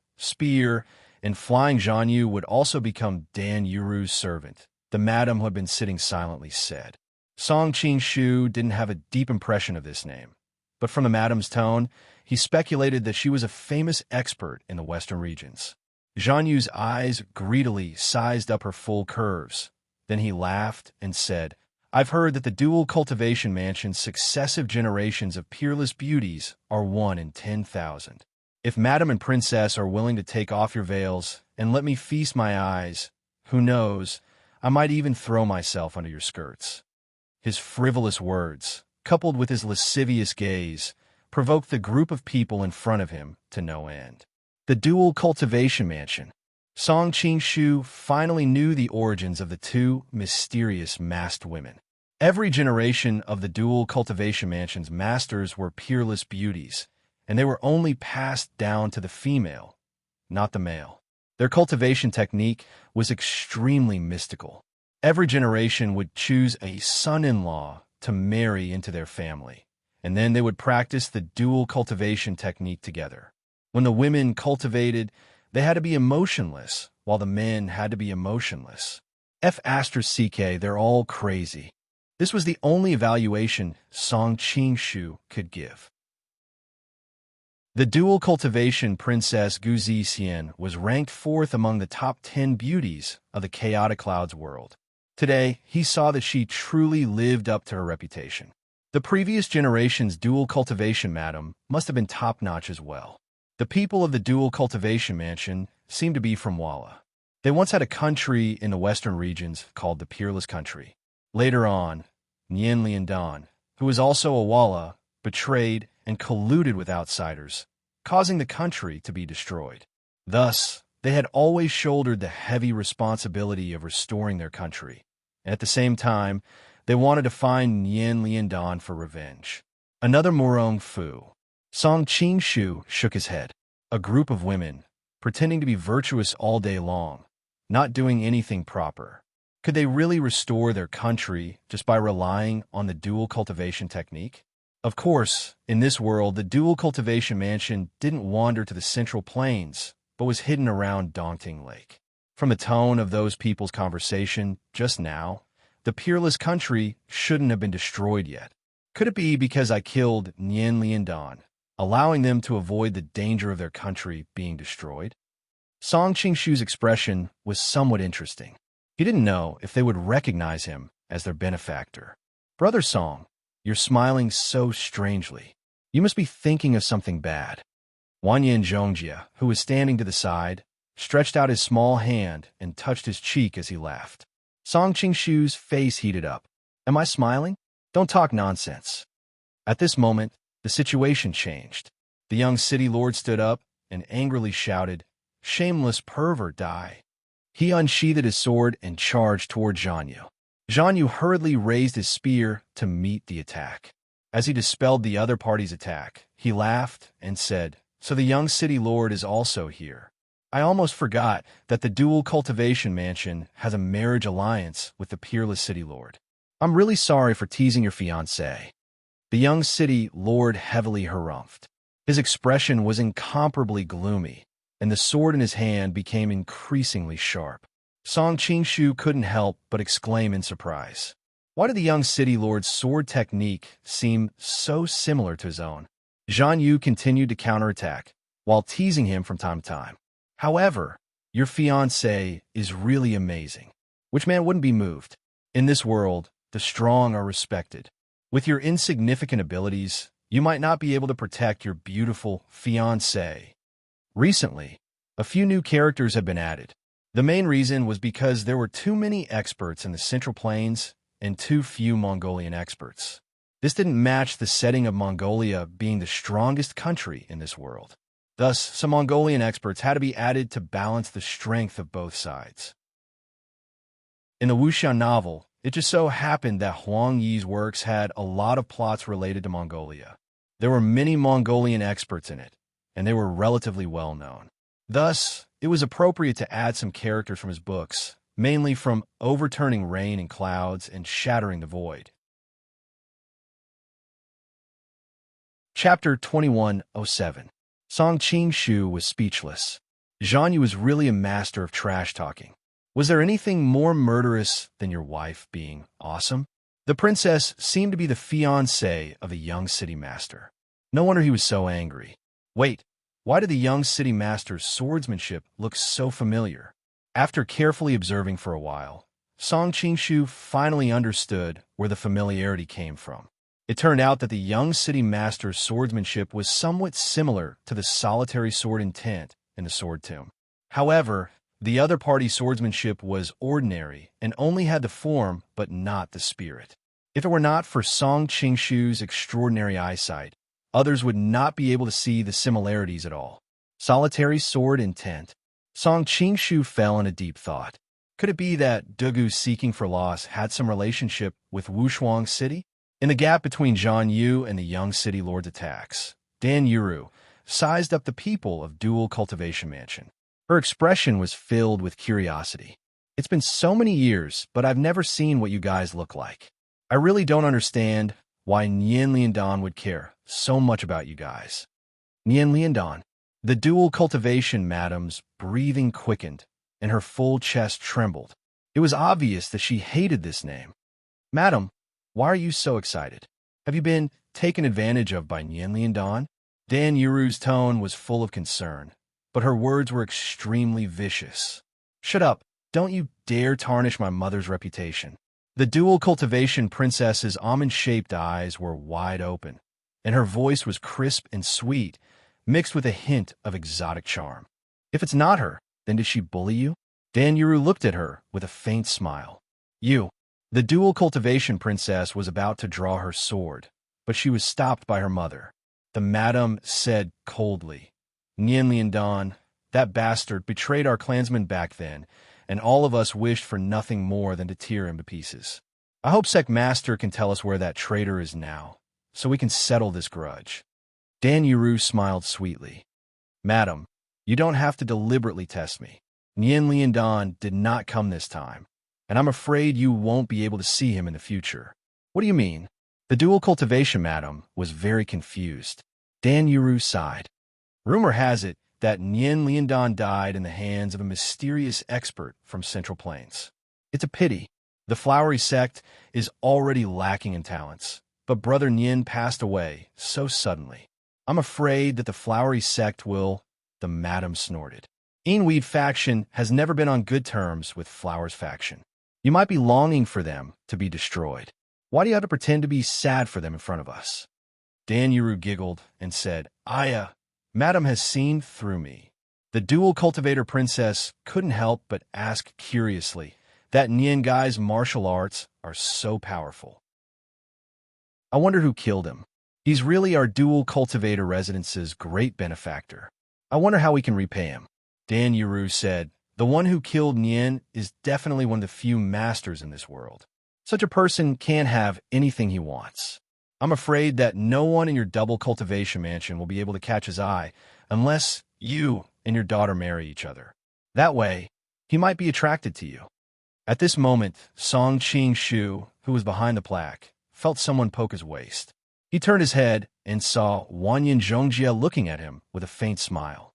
and flying Zhanyu would also become Dan Yuru's servant, the madam who had been sitting silently said. Song Qing-shu didn't have a deep impression of this name, but from the madam's tone, he speculated that she was a famous expert in the western regions. Zhanyu's eyes greedily sized up her full curves. Then he laughed and said, I've heard that the dual cultivation mansion's successive generations of peerless beauties are 1 in 10,000. If Madam and Princess are willing to take off your veils and let me feast my eyes, who knows, I might even throw myself under your skirts. His frivolous words, coupled with his lascivious gaze, provoked the group of people in front of him to no end. The dual cultivation mansion. Song Qing-shu finally knew the origins of the 2 mysterious masked women. Every generation of the dual cultivation mansion's masters were peerless beauties, and they were only passed down to the female, not the male. Their cultivation technique was extremely mystical. Every generation would choose a son-in-law to marry into their family, and then they would practice the dual cultivation technique together. When the women cultivated, they had to be emotionless, while the men had to be emotionless. F***, they're all crazy. This was the only evaluation Song Qing-shu could give. The dual cultivation princess Gu Zixian was ranked 4th among the top 10 beauties of the Chaotic Clouds world. Today, he saw that she truly lived up to her reputation. The previous generation's dual cultivation madam must have been top-notch as well. The people of the dual cultivation mansion seemed to be from Walla. They once had a country in the western regions called the Peerless Country. Later on, Nian Liandan, who was also a Walla, betrayed and colluded with outsiders, causing the country to be destroyed. Thus, they had always shouldered the heavy responsibility of restoring their country, and at the same time, they wanted to find Nian Liandan for revenge. Another Murong Fu. Song Qing-shu shook his head. A group of women, pretending to be virtuous all day long, not doing anything proper. Could they really restore their country just by relying on the dual cultivation technique? Of course, in this world, the dual cultivation mansion didn't wander to the central plains, but was hidden around Dongting Lake. From the tone of those people's conversation just now, the peerless country shouldn't have been destroyed yet. Could it be because I killed Nian Liandan, allowing them to avoid the danger of their country being destroyed? Song Qing-shu's expression was somewhat interesting. He didn't know if they would recognize him as their benefactor. Brother Song, you're smiling so strangely. You must be thinking of something bad. Wanyan Zhongjia, who was standing to the side, stretched out his small hand and touched his cheek as he laughed. Song Qingshu's face heated up. Am I smiling? Don't talk nonsense. At this moment, the situation changed. The young city lord stood up and angrily shouted, "Shameless pervert, die!" He unsheathed his sword and charged toward Zhang Yu. Zhang Yu hurriedly raised his spear to meet the attack. As he dispelled the other party's attack, he laughed and said, "So the young city lord is also here. I almost forgot that the dual cultivation mansion has a marriage alliance with the peerless city lord. I'm really sorry for teasing your fiancé." The young city lord heavily harumphed. His expression was incomparably gloomy, and the sword in his hand became increasingly sharp. Song Qingshu couldn't help but exclaim in surprise. Why did the young city lord's sword technique seem so similar to his own? Zhang Yu continued to counterattack, while teasing him from time to time. However, your fiancé is really amazing. Which man wouldn't be moved? In this world, the strong are respected. With your insignificant abilities, you might not be able to protect your beautiful fiancé. Recently, a few new characters have been added. The main reason was because there were too many experts in the Central Plains and too few Mongolian experts. This didn't match the setting of Mongolia being the strongest country in this world. Thus, some Mongolian experts had to be added to balance the strength of both sides. In the Wuxian novel, it just so happened that Huang Yi's works had a lot of plots related to Mongolia. There were many Mongolian experts in it, and they were relatively well known. Thus, it was appropriate to add some characters from his books, mainly from overturning rain and clouds and shattering the void. Chapter 2107. Song Qingshu was speechless. Zhang Yu was really a master of trash-talking. Was there anything more murderous than your wife being awesome? The princess seemed to be the fiancée of a young city master. No wonder he was so angry. Wait, why did the young city master's swordsmanship look so familiar? After carefully observing for a while, Song Qingshu finally understood where the familiarity came from. It turned out that the young city master's swordsmanship was somewhat similar to the solitary sword intent in the Sword Tomb. However, the other party's swordsmanship was ordinary and only had the form but not the spirit. If it were not for Song Qingshu's extraordinary eyesight, others would not be able to see the similarities at all. Solitary sword intent. Song Qingshu fell in a deep thought. Could it be that Dugu's seeking for loss had some relationship with Wushuang City? In the gap between Zhang Yu and the young city lord's attacks, Dan Yuru sized up the people of Dual Cultivation Mansion. Her expression was filled with curiosity. It's been so many years, but I've never seen what you guys look like. I really don't understand why Nian Liandan would care so much about you guys. Nian Liandan. The Dual Cultivation madam's breathing quickened, and her full chest trembled. It was obvious that she hated this name. Madam, why are you so excited? Have you been taken advantage of by Nian Liandan? Dan Yuru's tone was full of concern, but her words were extremely vicious. Shut up. Don't you dare tarnish my mother's reputation. The Dual Cultivation princess's almond-shaped eyes were wide open, and her voice was crisp and sweet, mixed with a hint of exotic charm. If it's not her, then did she bully you? Dan Yuru looked at her with a faint smile. You. The Dual Cultivation princess was about to draw her sword, but she was stopped by her mother. The madam said coldly, Nian Liandan, that bastard betrayed our clansman back then, and all of us wished for nothing more than to tear him to pieces. I hope Sec Master can tell us where that traitor is now, so we can settle this grudge. Dan Yuru smiled sweetly. Madam, you don't have to deliberately test me. Nian Liandan did not come this time, and I'm afraid you won't be able to see him in the future. What do you mean? The Dual Cultivation madam was very confused. Dan Yuru sighed. Rumor has it that Nian Liandan died in the hands of a mysterious expert from Central Plains. It's a pity. The flowery sect is already lacking in talents, but Brother Nian passed away so suddenly. I'm afraid that the flowery sect will, the madam snorted. Ianweed faction has never been on good terms with Flower's faction. You might be longing for them to be destroyed. Why do you have to pretend to be sad for them in front of us? Dan Yuru giggled and said, Aya, Madam has seen through me. The dual cultivator princess couldn't help but ask curiously, that Nian guy's martial arts are so powerful. I wonder who killed him. He's really our dual cultivator residence's great benefactor. I wonder how we can repay him. Dan Yuru said, the one who killed Nian is definitely one of the few masters in this world. Such a person can't have anything he wants. I'm afraid that no one in your double cultivation mansion will be able to catch his eye unless you and your daughter marry each other. That way, he might be attracted to you. At this moment, Song Qing Shu, who was behind the plaque, felt someone poke his waist. He turned his head and saw Wanyan Zhongjie looking at him with a faint smile.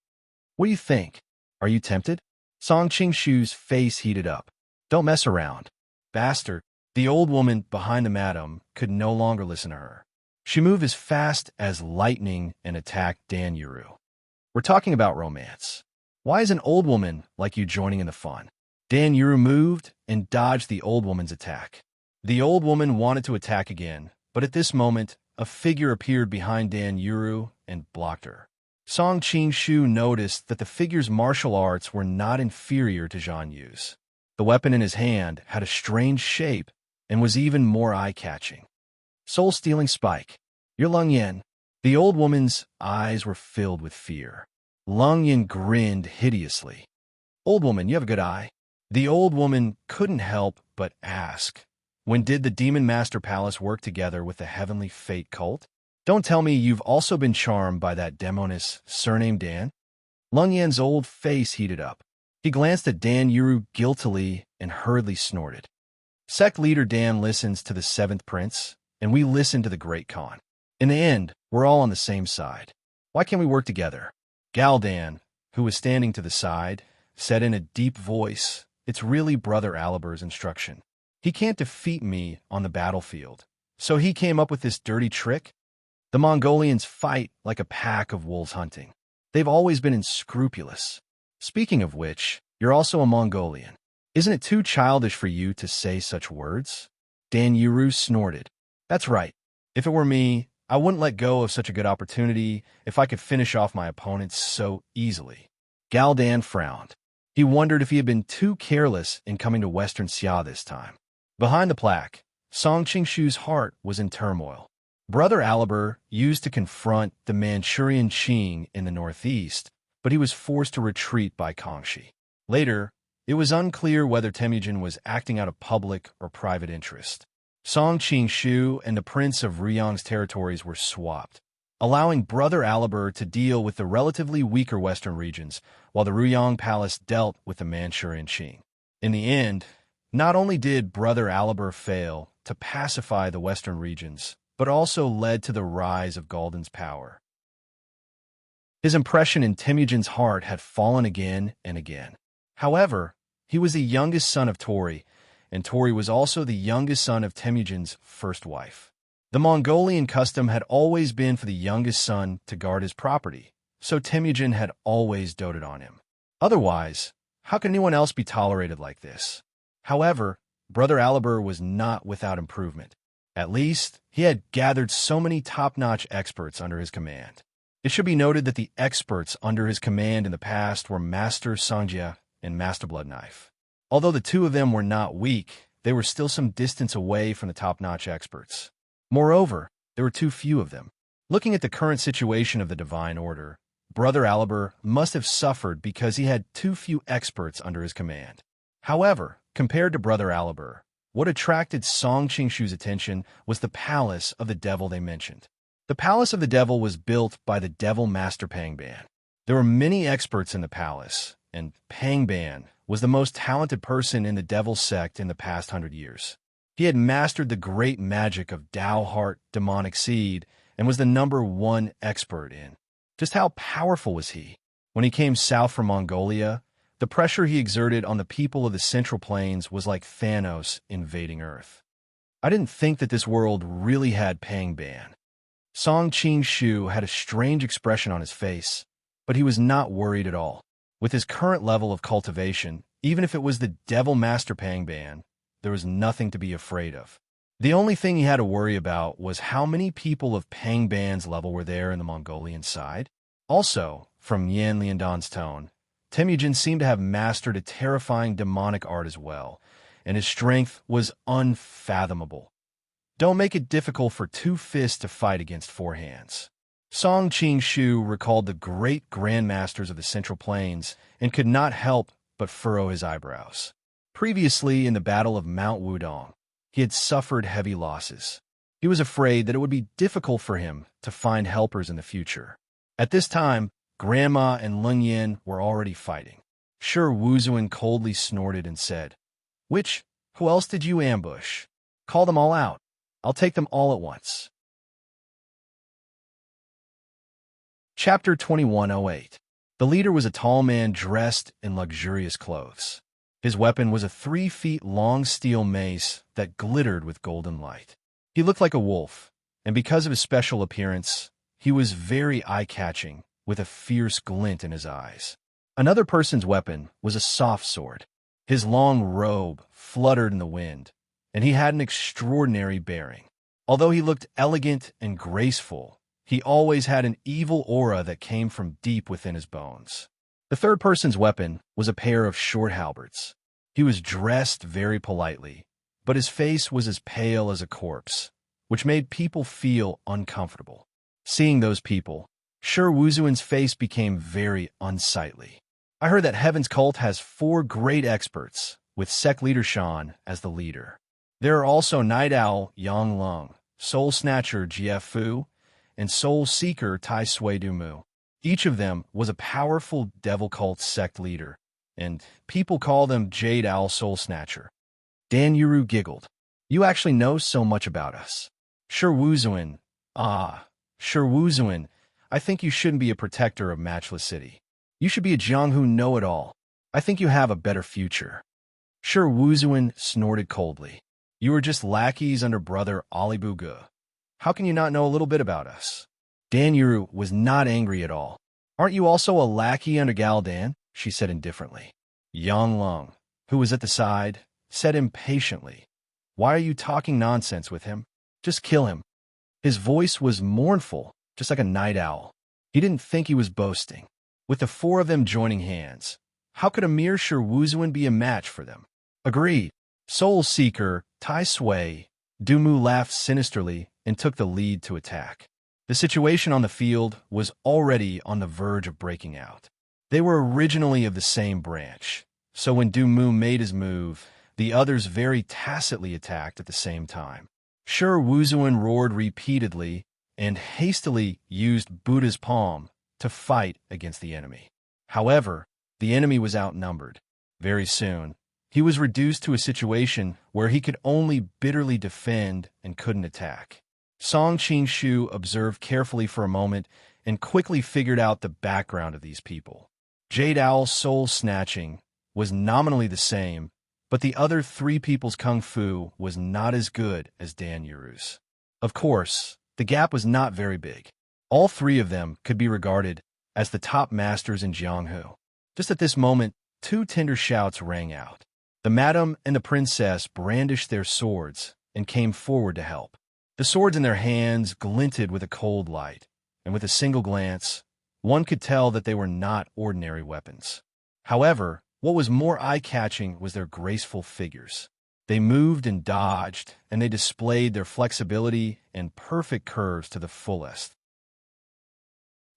What do you think? Are you tempted? Song Qing Shu's face heated up. Don't mess around. Bastard. The old woman behind the madam could no longer listen to her. She moved as fast as lightning and attacked Dan Yuru. We're talking about romance. Why is an old woman like you joining in the fun? Dan Yuru moved and dodged the old woman's attack. The old woman wanted to attack again, but at this moment, a figure appeared behind Dan Yuru and blocked her. Song Qing Shu noticed that the figure's martial arts were not inferior to Zhang Yu's. The weapon in his hand had a strange shape and was even more eye-catching. Soul-stealing spike. You're Lung Yen. The old woman's eyes were filled with fear. Lung Yen grinned hideously. Old woman, you have a good eye. The old woman couldn't help but ask, when did the Demon Master Palace work together with the Heavenly Fate cult? Don't tell me you've also been charmed by that demoness surnamed Dan? Lung Yan's old face heated up. He glanced at Dan Yuru guiltily and hurriedly snorted. Sect leader Dan listens to the seventh prince, and we listen to the great Khan. In the end, we're all on the same side. Why can't we work together? Gal Dan, who was standing to the side, said in a deep voice, it's really Brother Aliber's instruction. He can't defeat me on the battlefield, so he came up with this dirty trick? The Mongolians fight like a pack of wolves hunting. They've always been unscrupulous. Speaking of which, you're also a Mongolian. Isn't it too childish for you to say such words? Dan Yuru snorted. That's right. If it were me, I wouldn't let go of such a good opportunity if I could finish off my opponents so easily. Gal Dan frowned. He wondered if he had been too careless in coming to Western Xia this time. Behind the plaque, Song Qing Shu's heart was in turmoil. Brother Aliber used to confront the Manchurian Qing in the northeast, but he was forced to retreat by Kangxi. Later, it was unclear whether Temujin was acting out of public or private interest. Song Qing Shu and the Prince of Ruyang's territories were swapped, allowing Brother Aliber to deal with the relatively weaker western regions, while the Ruyang Palace dealt with the Manchurian Qing. In the end, not only did Brother Aliber fail to pacify the western regions, but also led to the rise of Gul'dan's power. His impression in Temujin's heart had fallen again and again. However, he was the youngest son of Tori, and Tori was also the youngest son of Temujin's first wife. The Mongolian custom had always been for the youngest son to guard his property, so Temujin had always doted on him. Otherwise, how could anyone else be tolerated like this? However, Brother Aliber was not without improvement. At least, he had gathered so many top-notch experts under his command. It should be noted that the experts under his command in the past were Master Sangjia and Master Bloodknife. Although the two of them were not weak, they were still some distance away from the top-notch experts. Moreover, there were too few of them. Looking at the current situation of the Divine Order, Brother Aliber must have suffered because he had too few experts under his command. However, compared to Brother Aliber, what attracted Song Qing Shu's attention was the palace of the devil they mentioned. The palace of the devil was built by the devil master Pangban. There were many experts in the palace, and Pangban was the most talented person in the devil sect in the past 100 years. He had mastered the great magic of Dao Heart demonic seed and was the #1 expert in. Just how powerful was he? When he came south from Mongolia, the pressure he exerted on the people of the Central Plains was like Thanos invading Earth. I didn't think that this world really had Pangban. Song Qing Shu had a strange expression on his face, but he was not worried at all. With his current level of cultivation, even if it was the Devil Master Pangban, there was nothing to be afraid of. The only thing he had to worry about was how many people of Pang Ban's level were there in the Mongolian side. Also, from Yan Liandon's tone, Temujin seemed to have mastered a terrifying demonic art as well, and his strength was unfathomable. Don't make it difficult for two fists to fight against four hands. Song Qing-shu recalled the great grandmasters of the Central Plains and could not help but furrow his eyebrows. Previously, in the Battle of Mount Wudong, he had suffered heavy losses. He was afraid that it would be difficult for him to find helpers in the future. At this time, Grandma and Lung Yin were already fighting. Sure Wuzuan coldly snorted and said, Who else did you ambush? Call them all out. I'll take them all at once. Chapter 2108. The leader was a tall man dressed in luxurious clothes. His weapon was a 3-feet-long steel mace that glittered with golden light. He looked like a wolf, and because of his special appearance, he was very eye-catching, with a fierce glint in his eyes. Another person's weapon was a soft sword. His long robe fluttered in the wind, and he had an extraordinary bearing. Although he looked elegant and graceful, he always had an evil aura that came from deep within his bones. The third person's weapon was a pair of short halberds. He was dressed very politely, but his face was as pale as a corpse, which made people feel uncomfortable. Seeing those people, Sure Wuzuan's face became very unsightly. I heard that Heaven's Cult has 4 great experts, with sect leader Shan as the leader. There are also Night Owl Yang Lung, Soul Snatcher Jie Fu, and Soul Seeker Tai Sui Dumu. Each of them was a powerful devil cult sect leader, and people call them Jade Owl Soul Snatcher. Dan Yuru giggled. You actually know so much about us. Sure Wuzuan, I think you shouldn't be a protector of Matchless City. You should be a Jianghu know-it-all. I think you have a better future. Sure Wuzuan snorted coldly. You are just lackeys under brother Ali Bugu. How can you not know a little bit about us? Dan Yuru was not angry at all. Aren't you also a lackey under Galdan? She said indifferently. Yang Lung, who was at the side, said impatiently, Why are you talking nonsense with him? Just kill him. His voice was mournful, just like a night owl. He didn't think he was boasting. With the 4 of them joining hands, how could a mere Sure Wuzuan be a match for them? Agreed. Soul Seeker, Tai Sui, Dumu laughed sinisterly and took the lead to attack. The situation on the field was already on the verge of breaking out. They were originally of the same branch, so when Dumu made his move, the others very tacitly attacked at the same time. Sure Wuzuan roared repeatedly and hastily used Buddha's palm to fight against the enemy. However, the enemy was outnumbered. Very soon, he was reduced to a situation where he could only bitterly defend and couldn't attack. Song Qing-shu observed carefully for a moment and quickly figured out the background of these people. Jade Owl's soul snatching was nominally the same, but the other 3 people's kung fu was not as good as Dan Yuru's. Of course, the gap was not very big. All 3 of them could be regarded as the top masters in Jianghu. Just at this moment, 2 tender shouts rang out. The madam and the princess brandished their swords and came forward to help. The swords in their hands glinted with a cold light, and with a single glance, one could tell that they were not ordinary weapons. However, what was more eye-catching was their graceful figures. They moved and dodged, and they displayed their flexibility and perfect curves to the fullest.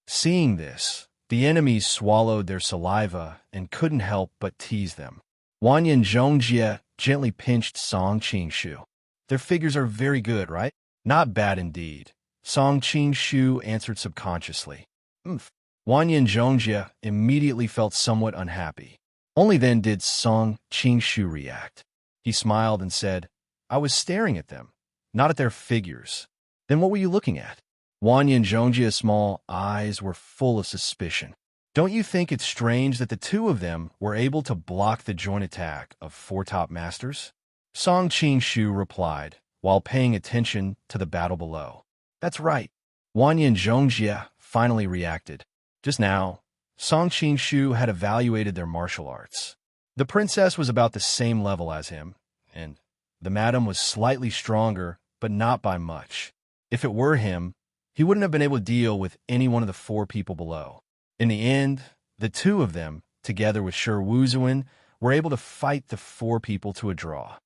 Seeing this, the enemies swallowed their saliva and couldn't help but tease them. Wanyan Zhongjie gently pinched Song Qing-shu. Their figures are very good, right? Not bad indeed. Song Qing-shu answered subconsciously. Wanyan Zhongjie immediately felt somewhat unhappy. Only then did Song Qing-shu react. He smiled and said, I was staring at them, not at their figures. Then what were you looking at? Wanyan Zhongjie's small eyes were full of suspicion. Don't you think it's strange that the 2 of them were able to block the joint attack of 4 top masters? Song Qing-shu replied, while paying attention to the battle below. That's right. Wanyan Zhongjie finally reacted. Just now, Song Qing-shu had evaluated their martial arts. The princess was about the same level as him, and The madam was slightly stronger, but not by much. If it were him, he wouldn't have been able to deal with any one of the 4 people below. In the end, the 2 of them, together with Sher Wuzuan, were able to fight the 4 people to a draw.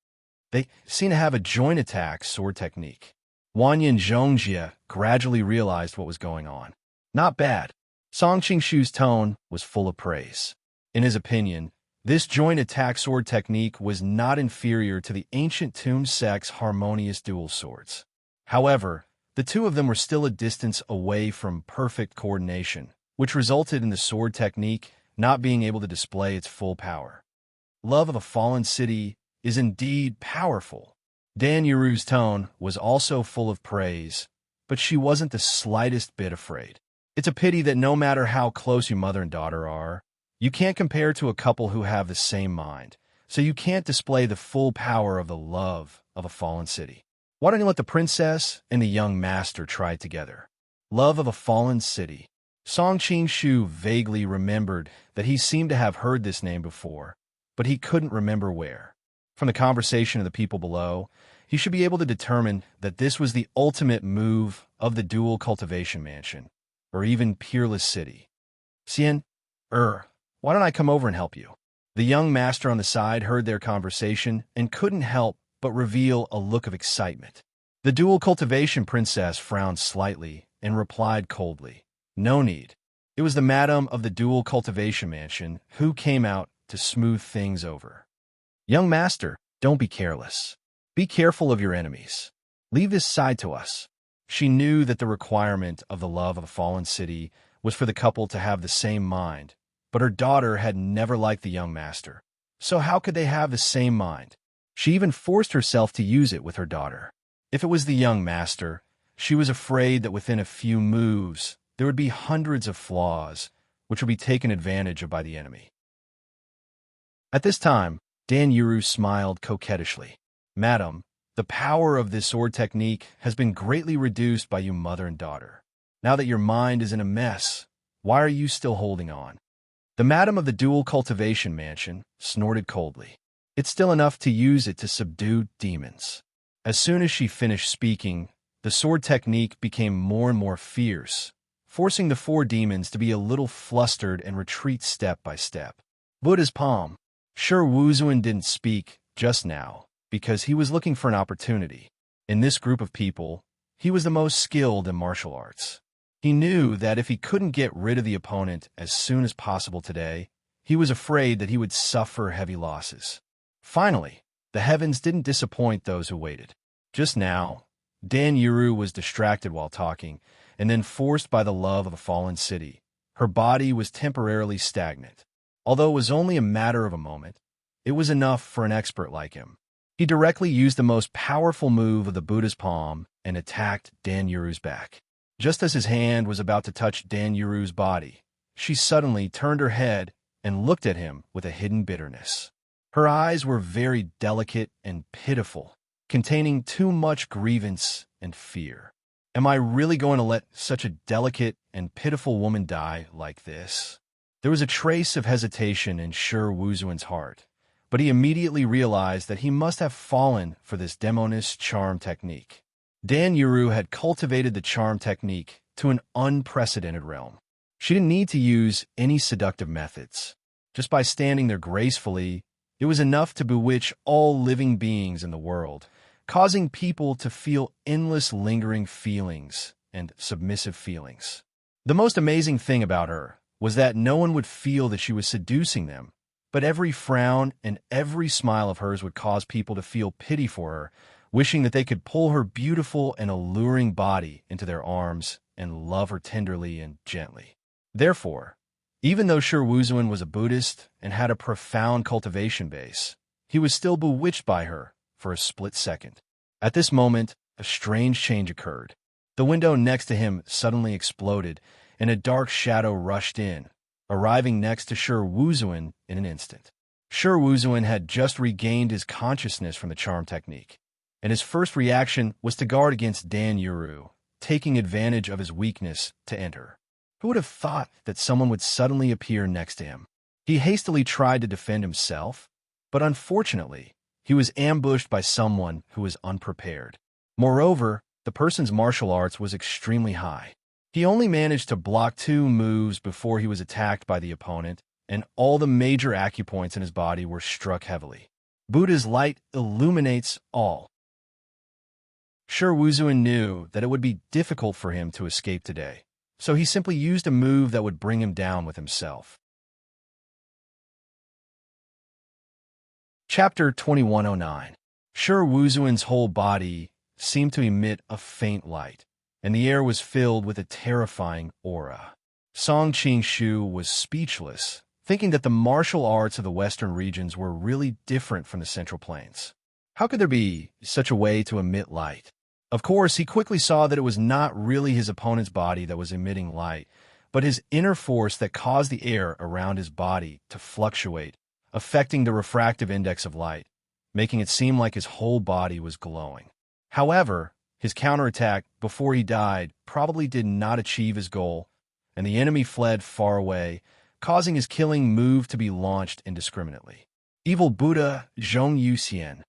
They seemed to have a joint attack sword technique. Wanyan Zhongjie gradually realized what was going on. Not bad. Song Qingshu's tone was full of praise. In his opinion, this joint attack sword technique was not inferior to the ancient Tomb sect's harmonious dual swords. However, the 2 of them were still a distance away from perfect coordination, which resulted in the sword technique not being able to display its full power. Love of a fallen city is indeed powerful. Dan Yuru's tone was also full of praise, but she wasn't the slightest bit afraid. It's a pity that no matter how close your mother and daughter are, you can't compare to a couple who have the same mind, so you can't display the full power of the love of a fallen city. Why don't you let the princess and the young master try it together? Love of a fallen city. Song Qingshu vaguely remembered that he seemed to have heard this name before, but he couldn't remember where. From the conversation of the people below, he should be able to determine that this was the ultimate move of the dual cultivation mansion, or even peerless city. Xian, why don't I come over and help you? The young master on the side heard their conversation and couldn't help but reveal a look of excitement. The dual cultivation princess frowned slightly and replied coldly, "No need." It was the madam of the dual cultivation mansion who came out to smooth things over. "Young master, don't be careless. Be careful of your enemies. Leave this side to us." She knew that the requirement of the love of a fallen city was for the couple to have the same mind, but her daughter had never liked the young master. So how could they have the same mind? She even forced herself to use it with her daughter. If it was the young master, she was afraid that within a few moves, there would be hundreds of flaws, which would be taken advantage of by the enemy. At this time, Dan Yuru smiled coquettishly. "Madam, the power of this sword technique has been greatly reduced by you mother and daughter. Now that your mind is in a mess, why are you still holding on?" The madam of the dual cultivation mansion snorted coldly. "It's still enough to use it to subdue demons." As soon as she finished speaking, the sword technique became more and more fierce, forcing the 4 demons to be a little flustered and retreat step by step. Buddha's palm. Sure, Wuzuan didn't speak just now, because he was looking for an opportunity. In this group of people, he was the most skilled in martial arts. He knew that if he couldn't get rid of the opponent as soon as possible today, he was afraid that he would suffer heavy losses. Finally, the heavens didn't disappoint those who waited. Just now, Dan Yuru was distracted while talking, and then forced by the love of a fallen city. Her body was temporarily stagnant. Although it was only a matter of a moment, it was enough for an expert like him. He directly used the most powerful move of the Buddha's palm and attacked Dan Yuru's back. Just as his hand was about to touch Dan Yuru's body, she suddenly turned her head and looked at him with a hidden bitterness. Her eyes were very delicate and pitiful, containing too much grievance and fear. Am I really going to let such a delicate and pitiful woman die like this? There was a trace of hesitation in Sher Wuzuan's heart, but he immediately realized that he must have fallen for this demonist charm technique. Dan Yuru had cultivated the charm technique to an unprecedented realm. She didn't need to use any seductive methods. Just by standing there gracefully, it was enough to bewitch all living beings in the world, causing people to feel endless lingering feelings and submissive feelings. The most amazing thing about her was that no one would feel that she was seducing them, but every frown and every smile of hers would cause people to feel pity for her, wishing that they could pull her beautiful and alluring body into their arms and love her tenderly and gently. Therefore, even though Sher Wuzuan was a Buddhist and had a profound cultivation base, he was still bewitched by her for a split second. At this moment, a strange change occurred. The window next to him suddenly exploded, and a dark shadow rushed in, arriving next to Sher Wuzuan in an instant. Sher Wuzuan had just regained his consciousness from the charm technique, and his first reaction was to guard against Dan Yuru, taking advantage of his weakness to enter. Who would have thought that someone would suddenly appear next to him? He hastily tried to defend himself, but unfortunately, He was ambushed by someone who was unprepared. Moreover, the person's martial arts was extremely high. He only managed to block 2 moves before he was attacked by the opponent, and all the major acupoints in his body were struck heavily. Buddha's light illuminates all. Sure, Wuzuan knew that it would be difficult for him to escape today, so he simply used a move that would bring him down with himself. Chapter 2109. Sure, Wuzuan's whole body seemed to emit a faint light, and the air was filled with a terrifying aura. Song Qingshu was speechless, thinking that the martial arts of the western regions were really different from the Central Plains. How could there be such a way to emit light? Of course, he quickly saw that it was not really his opponent's body that was emitting light, but his inner force that caused the air around his body to fluctuate, affecting the refractive index of light, making it seem like his whole body was glowing. However, his counterattack before he died probably did not achieve his goal, and the enemy fled far away, causing his killing move to be launched indiscriminately. Evil Buddha Zhong Yuxian.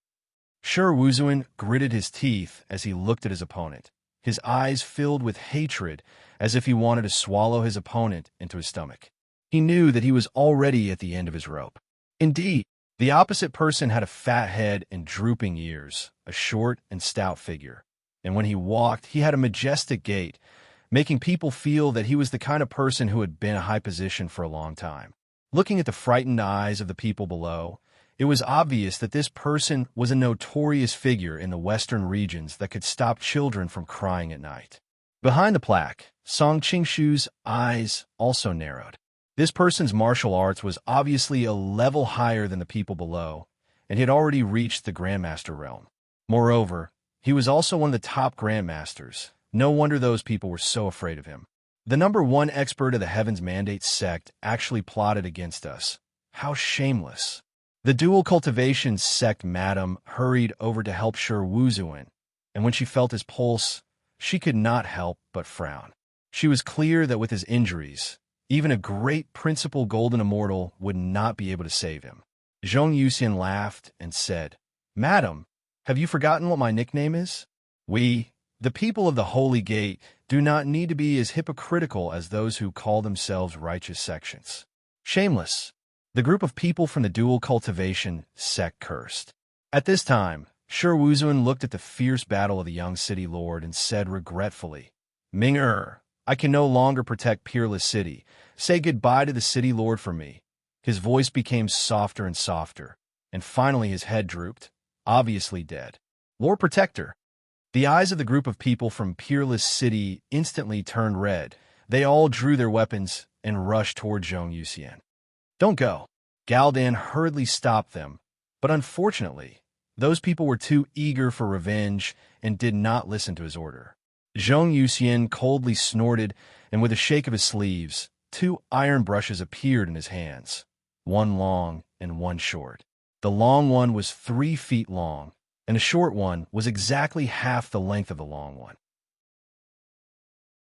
Sure, Wuzuan gritted his teeth as he looked at his opponent, his eyes filled with hatred as if he wanted to swallow his opponent into his stomach. He knew that he was already at the end of his rope. Indeed, the opposite person had a fat head and drooping ears, a short and stout figure, and when he walked, he had a majestic gait, making people feel that he was the kind of person who had been in a high position for a long time. Looking at the frightened eyes of the people below, it was obvious that this person was a notorious figure in the western regions that could stop children from crying at night. Behind the plaque, Song Qingshu's eyes also narrowed. This person's martial arts was obviously a level higher than the people below, and he had already reached the Grandmaster realm. Moreover, he was also one of the top Grandmasters. No wonder those people were so afraid of him. The #1 expert of the Heaven's Mandate sect actually plotted against us. How shameless. The dual cultivation sect madam hurried over to help Sure Wuzuan, and when she felt his pulse, she could not help but frown. She was clear that with his injuries, even a great principal golden immortal would not be able to save him. Zhong Yuxian laughed and said, "Madam, have you forgotten what my nickname is? We, the people of the Holy Gate, do not need to be as hypocritical as those who call themselves righteous sections." Shameless. The group of people from the dual cultivation sect cursed. At this time, Sure Wuzuan looked at the fierce battle of the young city lord and said regretfully, "Ming-Er, I can no longer protect Peerless City. Say goodbye to the city lord for me." His voice became softer and softer, and finally his head drooped, obviously dead. "Lord Protector." The eyes of the group of people from Peerless City instantly turned red. They all drew their weapons and rushed toward Zhong Yuxian. "Don't go." Galdan hurriedly stopped them, but unfortunately, those people were too eager for revenge and did not listen to his order. Zhong Yuxian coldly snorted, and with a shake of his sleeves, 2 iron brushes appeared in his hands, one long and one short. The long one was 3 feet long, and the short one was exactly half the length of the long one.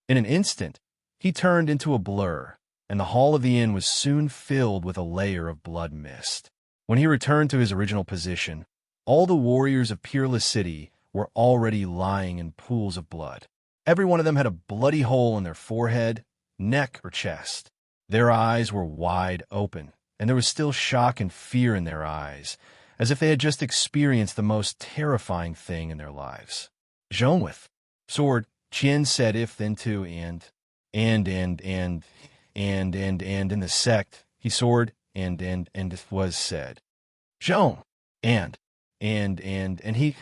In an instant, he turned into a blur, and the hall of the inn was soon filled with a layer of blood mist. When he returned to his original position, all the warriors of Peerless City were already lying in pools of blood. Every one of them had a bloody hole in their forehead, neck, or chest. Their eyes were wide open, and there was still shock and fear in their eyes, as if they had just experienced the most terrifying thing in their lives. "Zhong with sword," Qian said if then to and in the sect, he soared and it was said. "Zhong, and he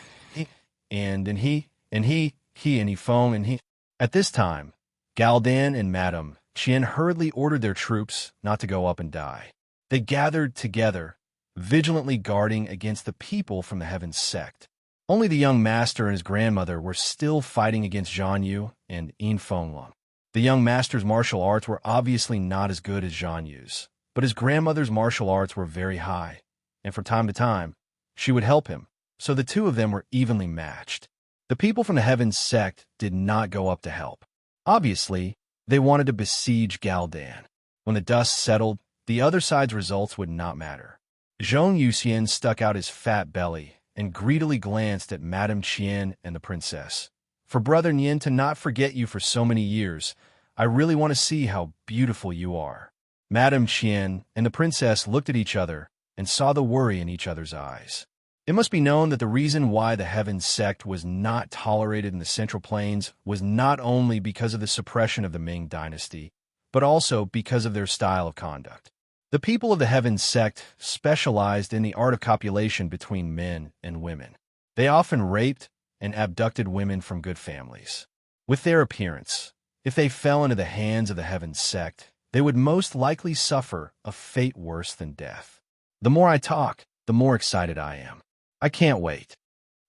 phone and he." At this time, Galdan and Madame Qian hurriedly ordered their troops not to go up and die. They gathered together, vigilantly guarding against the people from the Heaven's sect. Only the young master and his grandmother were still fighting against Zhan Yu and Yin Fenglong. The young master's martial arts were obviously not as good as Zhan Yu's, but his grandmother's martial arts were very high, and from time to time, she would help him, so the 2 of them were evenly matched. The people from the Heaven's sect did not go up to help. Obviously, they wanted to besiege Galdan. When the dust settled, the other side's results would not matter. Zhong Yuxian stuck out his fat belly and greedily glanced at Madame Chien and the princess. For Brother Nien to not forget you for so many years, I really want to see how beautiful you are. Madame Chien and the princess looked at each other and saw the worry in each other's eyes. It must be known that the reason why the Heaven sect was not tolerated in the Central Plains was not only because of the suppression of the Ming dynasty, but also because of their style of conduct. The people of the Heaven sect specialized in the art of copulation between men and women. They often raped and abducted women from good families. With their appearance, if they fell into the hands of the Heaven sect, they would most likely suffer a fate worse than death. The more I talk, the more excited I am. I can't wait.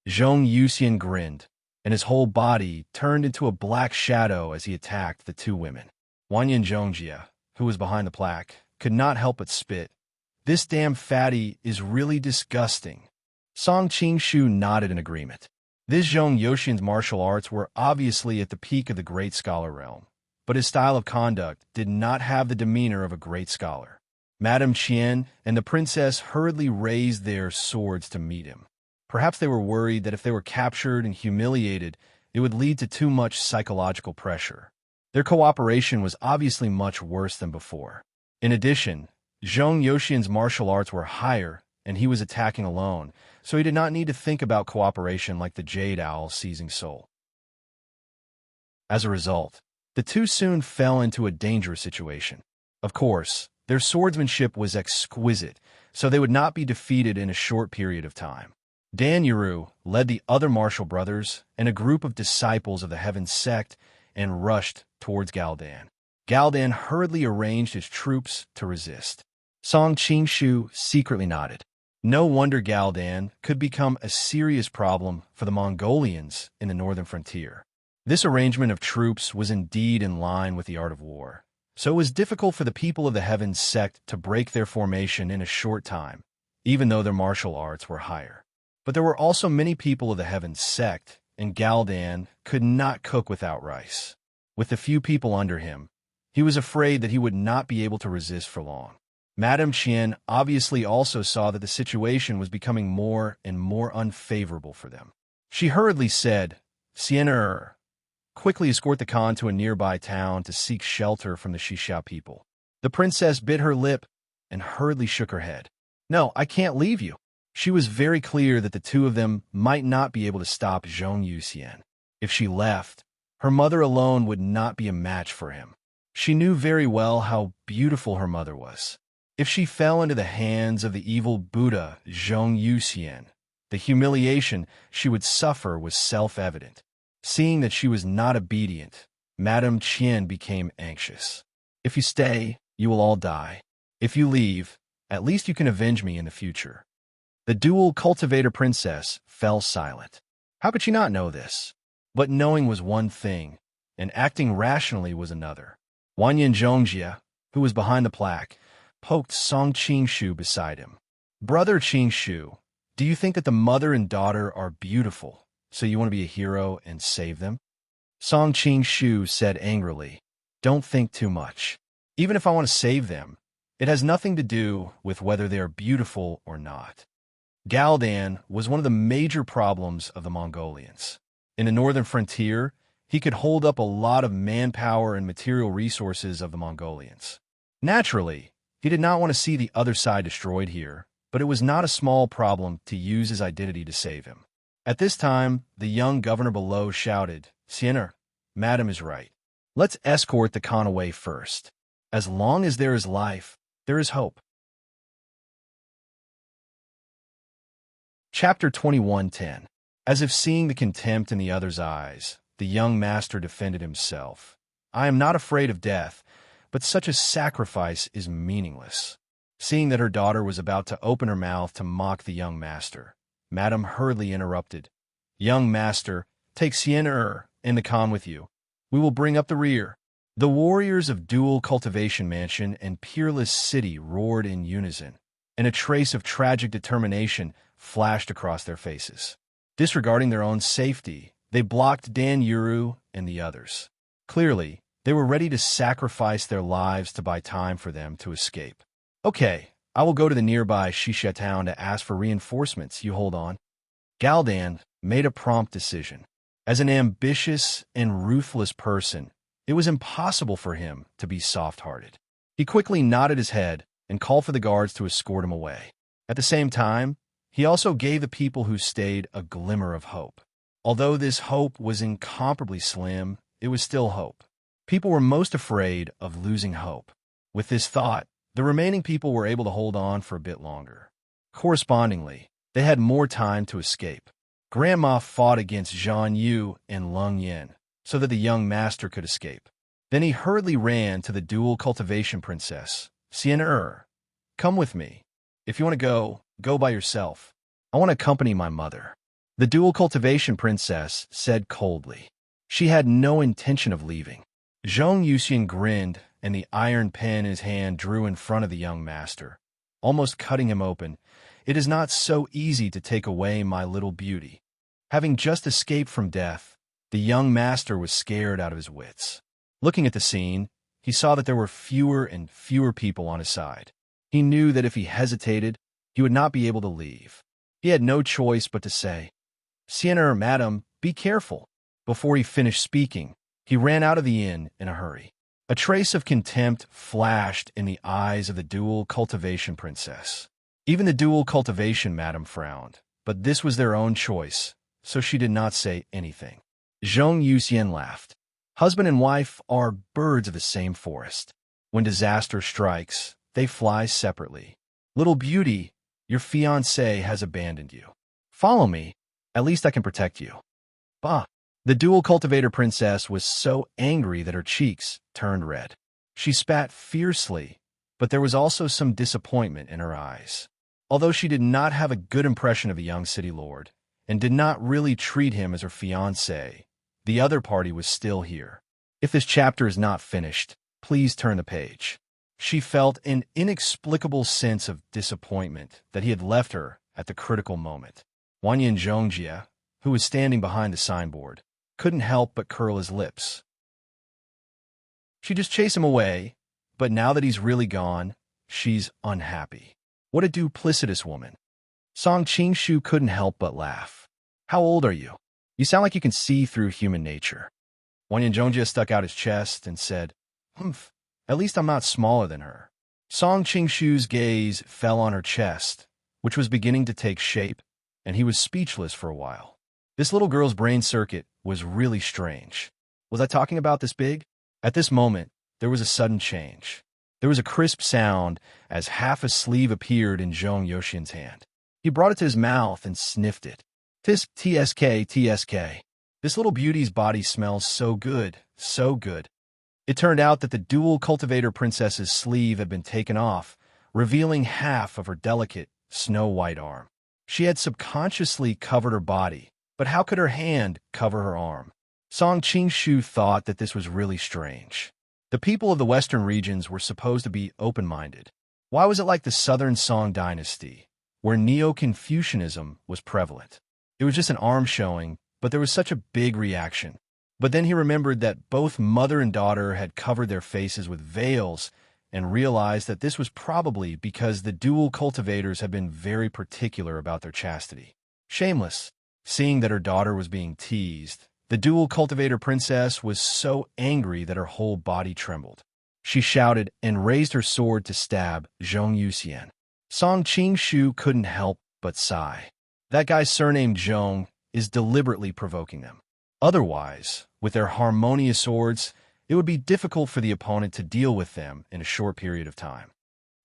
Zhong Yuxian grinned, and his whole body turned into a black shadow as he attacked the two women. Wanyan Zhongjia, who was behind the plaque, could not help but spit. This damn fatty is really disgusting. Song Qingshu nodded in agreement. This Zhong Yuxian's martial arts were obviously at the peak of the great scholar realm, but his style of conduct did not have the demeanor of a great scholar. Madame Chien and the princess hurriedly raised their swords to meet him. Perhaps they were worried that if they were captured and humiliated, it would lead to too much psychological pressure. Their cooperation was obviously much worse than before. In addition, Zhong Yuxian's martial arts were higher, and he was attacking alone, so he did not need to think about cooperation like the Jade Owl seizing Soul. As a result, the two soon fell into a dangerous situation. Of course, their swordsmanship was exquisite, so they would not be defeated in a short period of time. Dan Yuru led the other martial brothers and a group of disciples of the Heaven sect and rushed towards Galdan. Galdan hurriedly arranged his troops to resist. Song Qingshu secretly nodded. No wonder Galdan could become a serious problem for the Mongolians in the northern frontier. This arrangement of troops was indeed in line with the art of war, so it was difficult for the people of the Heaven sect to break their formation in a short time, even though their martial arts were higher. But there were also many people of the Heaven sect, and Galdan could not cook without rice. With the few people under him, he was afraid that he would not be able to resist for long. Madame Chien obviously also saw that the situation was becoming more and more unfavorable for them. She hurriedly said, "Siener, quickly escort the Khan to a nearby town to seek shelter from the Xixia people." The princess bit her lip and hurriedly shook her head. "No, I can't leave you." She was very clear that the two of them might not be able to stop Zhong Yuxian. If she left, her mother alone would not be a match for him. She knew very well how beautiful her mother was. If she fell into the hands of the evil Buddha Zhong Yuxian, the humiliation she would suffer was self-evident. Seeing that she was not obedient, Madame Chien became anxious. "If you stay, you will all die. If you leave, at least you can avenge me in the future." The dual cultivator princess fell silent. How could she not know this? But knowing was one thing, and acting rationally was another. Wanyan Zhongjia, who was behind the plaque, poked Song Qingshu beside him. "Brother Qingshu, do you think that the mother and daughter are beautiful, so you want to be a hero and save them?" Song Qingshu said angrily, "Don't think too much. Even if I want to save them, it has nothing to do with whether they are beautiful or not." Galdan was one of the major problems of the Mongolians. In the northern frontier, he could hold up a lot of manpower and material resources of the Mongolians. Naturally, he did not want to see the other side destroyed here, but it was not a small problem to use his identity to save him. At this time, the young governor below shouted, "Siener, Madam is right. Let's escort the Khan away first. As long as there is life, there is hope." Chapter 21:10. As if seeing the contempt in the other's eyes, the young master defended himself. "I am not afraid of death, but such a sacrifice is meaningless." Seeing that her daughter was about to open her mouth to mock the young master, Madame hurriedly interrupted. "Young master, take Siener and the Khan with you. We will bring up the rear." The warriors of Dual Cultivation Mansion and Peerless City roared in unison, and a trace of tragic determination flashed across their faces. Disregarding their own safety, they blocked Dan Yuru and the others. Clearly, they were ready to sacrifice their lives to buy time for them to escape. "Okay, I will go to the nearby Xixia town to ask for reinforcements. You hold on." Galdan made a prompt decision. As an ambitious and ruthless person, it was impossible for him to be soft-hearted. He quickly nodded his head and called for the guards to escort him away. At the same time, he also gave the people who stayed a glimmer of hope. Although this hope was incomparably slim, it was still hope. People were most afraid of losing hope. With this thought, the remaining people were able to hold on for a bit longer. Correspondingly, they had more time to escape. Grandma fought against Zhang Yu and Lung Yin so that the young master could escape. Then he hurriedly ran to the dual cultivation princess. Sienna, come with me. If you want to go, go by yourself. I want to accompany my mother. The dual cultivation princess said coldly. She had no intention of leaving. Zhong Yuxian grinned, and the iron pen in his hand drew in front of the young master, almost cutting him open. It is not so easy to take away my little beauty. Having just escaped from death, the young master was scared out of his wits. Looking at the scene, he saw that there were fewer and fewer people on his side. He knew that if he hesitated, he would not be able to leave. He had no choice but to say, Sienna, madam, be careful. Before he finished speaking, he ran out of the inn in a hurry. A trace of contempt flashed in the eyes of the dual cultivation princess. Even the dual cultivation madam frowned, but this was their own choice, so she did not say anything. Zhong Yuxian laughed. Husband and wife are birds of the same forest. When disaster strikes, they fly separately. Little beauty, your fiancé has abandoned you. Follow me, at least I can protect you. Bah! The dual cultivator princess was so angry that her cheeks turned red. She spat fiercely, but there was also some disappointment in her eyes. Although she did not have a good impression of a young city lord, and did not really treat him as her fiancé, the other party was still here. If this chapter is not finished, please turn the page. She felt an inexplicable sense of disappointment that he had left her at the critical moment. Wanyan Zhongjia, who was standing behind the signboard, couldn't help but curl his lips. She just chased him away, but now that he's really gone, she's unhappy. What a duplicitous woman. Song Qingshu couldn't help but laugh. How old are you? You sound like you can see through human nature. Wanyan Zhongjia stuck out his chest and said, Humph, at least I'm not smaller than her. Song Qingshu's gaze fell on her chest, which was beginning to take shape, and he was speechless for a while. This little girl's brain circuit was really strange. Was I talking about this big? At this moment, there was a sudden change. There was a crisp sound as half a sleeve appeared in Zhong Yuxian's hand. He brought it to his mouth and sniffed it. TSK, TSK. This little beauty's body smells so good, so good. It turned out that the dual cultivator princess's sleeve had been taken off, revealing half of her delicate, snow-white arm. She had subconsciously covered her body, but how could her hand cover her arm? Song Qingshu thought that this was really strange. The people of the western regions were supposed to be open-minded. Why was it like the southern Song dynasty, where Neo-Confucianism was prevalent? It was just an arm showing, but there was such a big reaction. But then he remembered that both mother and daughter had covered their faces with veils and realized that this was probably because the dual cultivators had been very particular about their chastity. Shameless. Seeing that her daughter was being teased, the dual cultivator princess was so angry that her whole body trembled. She shouted and raised her sword to stab Zhong Yuxian. Song Qingshu couldn't help but sigh. That guy's surname Zhong is deliberately provoking them. Otherwise, with their harmonious swords, it would be difficult for the opponent to deal with them in a short period of time.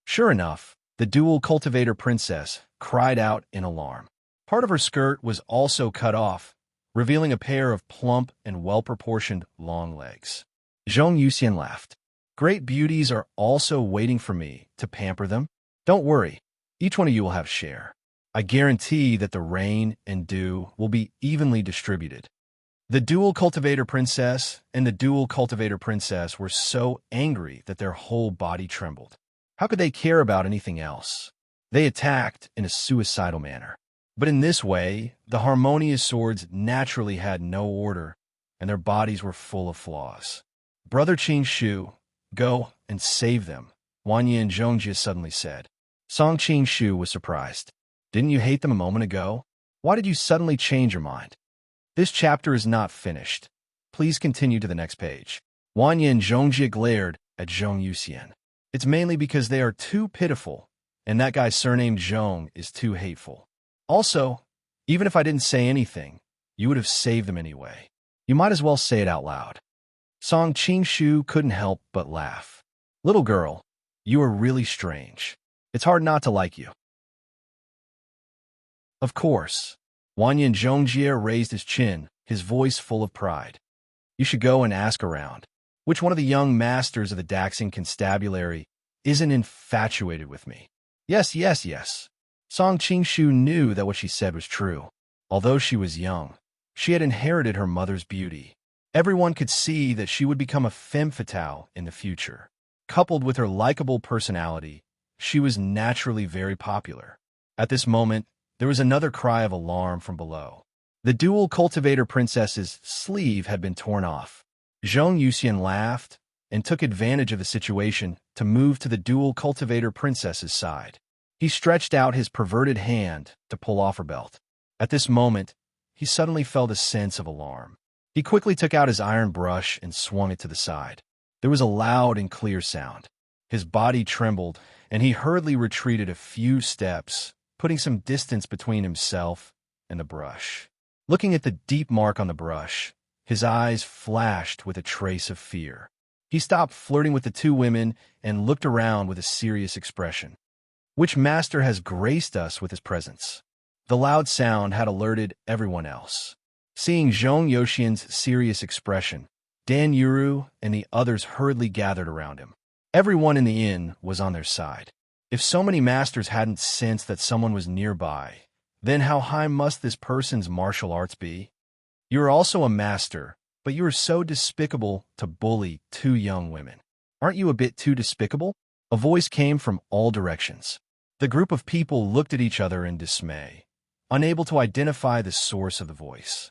Sure enough, the dual cultivator princess cried out in alarm. Part of her skirt was also cut off, revealing a pair of plump and well-proportioned long legs. Zhong Yuxian laughed. Great beauties are also waiting for me to pamper them. Don't worry, each one of you will have a share. I guarantee that the rain and dew will be evenly distributed. The dual cultivator princess and the dual cultivator princess were so angry that their whole body trembled. How could they care about anything else? They attacked in a suicidal manner. But in this way, the harmonious swords naturally had no order, and their bodies were full of flaws. Brother Qingshu, go and save them, Wanyan Zhongjia suddenly said. Song Qingshu was surprised. Didn't you hate them a moment ago? Why did you suddenly change your mind? This chapter is not finished. Please continue to the next page. Wanyan Zhongjie glared at Zhong Yuxian. It's mainly because they are too pitiful, and that guy surnamed Zhong is too hateful. Also, even if I didn't say anything, you would have saved them anyway. You might as well say it out loud. Song Qingshu couldn't help but laugh. Little girl, you are really strange. It's hard not to like you. Of course. Wanyan Zhongjie raised his chin, his voice full of pride. You should go and ask around. Which one of the young masters of the Daxing Constabulary isn't infatuated with me? Yes, yes, yes. Song Qingshu knew that what she said was true. Although she was young, she had inherited her mother's beauty. Everyone could see that she would become a femme fatale in the future. Coupled with her likable personality, she was naturally very popular. At this moment, there was another cry of alarm from below. The dual cultivator princess's sleeve had been torn off. Zhong Yuxian laughed and took advantage of the situation to move to the dual cultivator princess's side. He stretched out his perverted hand to pull off her belt. At this moment, he suddenly felt a sense of alarm. He quickly took out his iron brush and swung it to the side. There was a loud and clear sound. His body trembled, and he hurriedly retreated a few steps, putting some distance between himself and the brush. Looking at the deep mark on the brush, his eyes flashed with a trace of fear. He stopped flirting with the two women and looked around with a serious expression. Which master has graced us with his presence? The loud sound had alerted everyone else. Seeing Zhong Yuxian's serious expression, Dan Yuru and the others hurriedly gathered around him. Everyone in the inn was on their side. If so many masters hadn't sensed that someone was nearby, then how high must this person's martial arts be? You are also a master, but you are so despicable to bully two young women. Aren't you a bit too despicable? A voice came from all directions. The group of people looked at each other in dismay, unable to identify the source of the voice.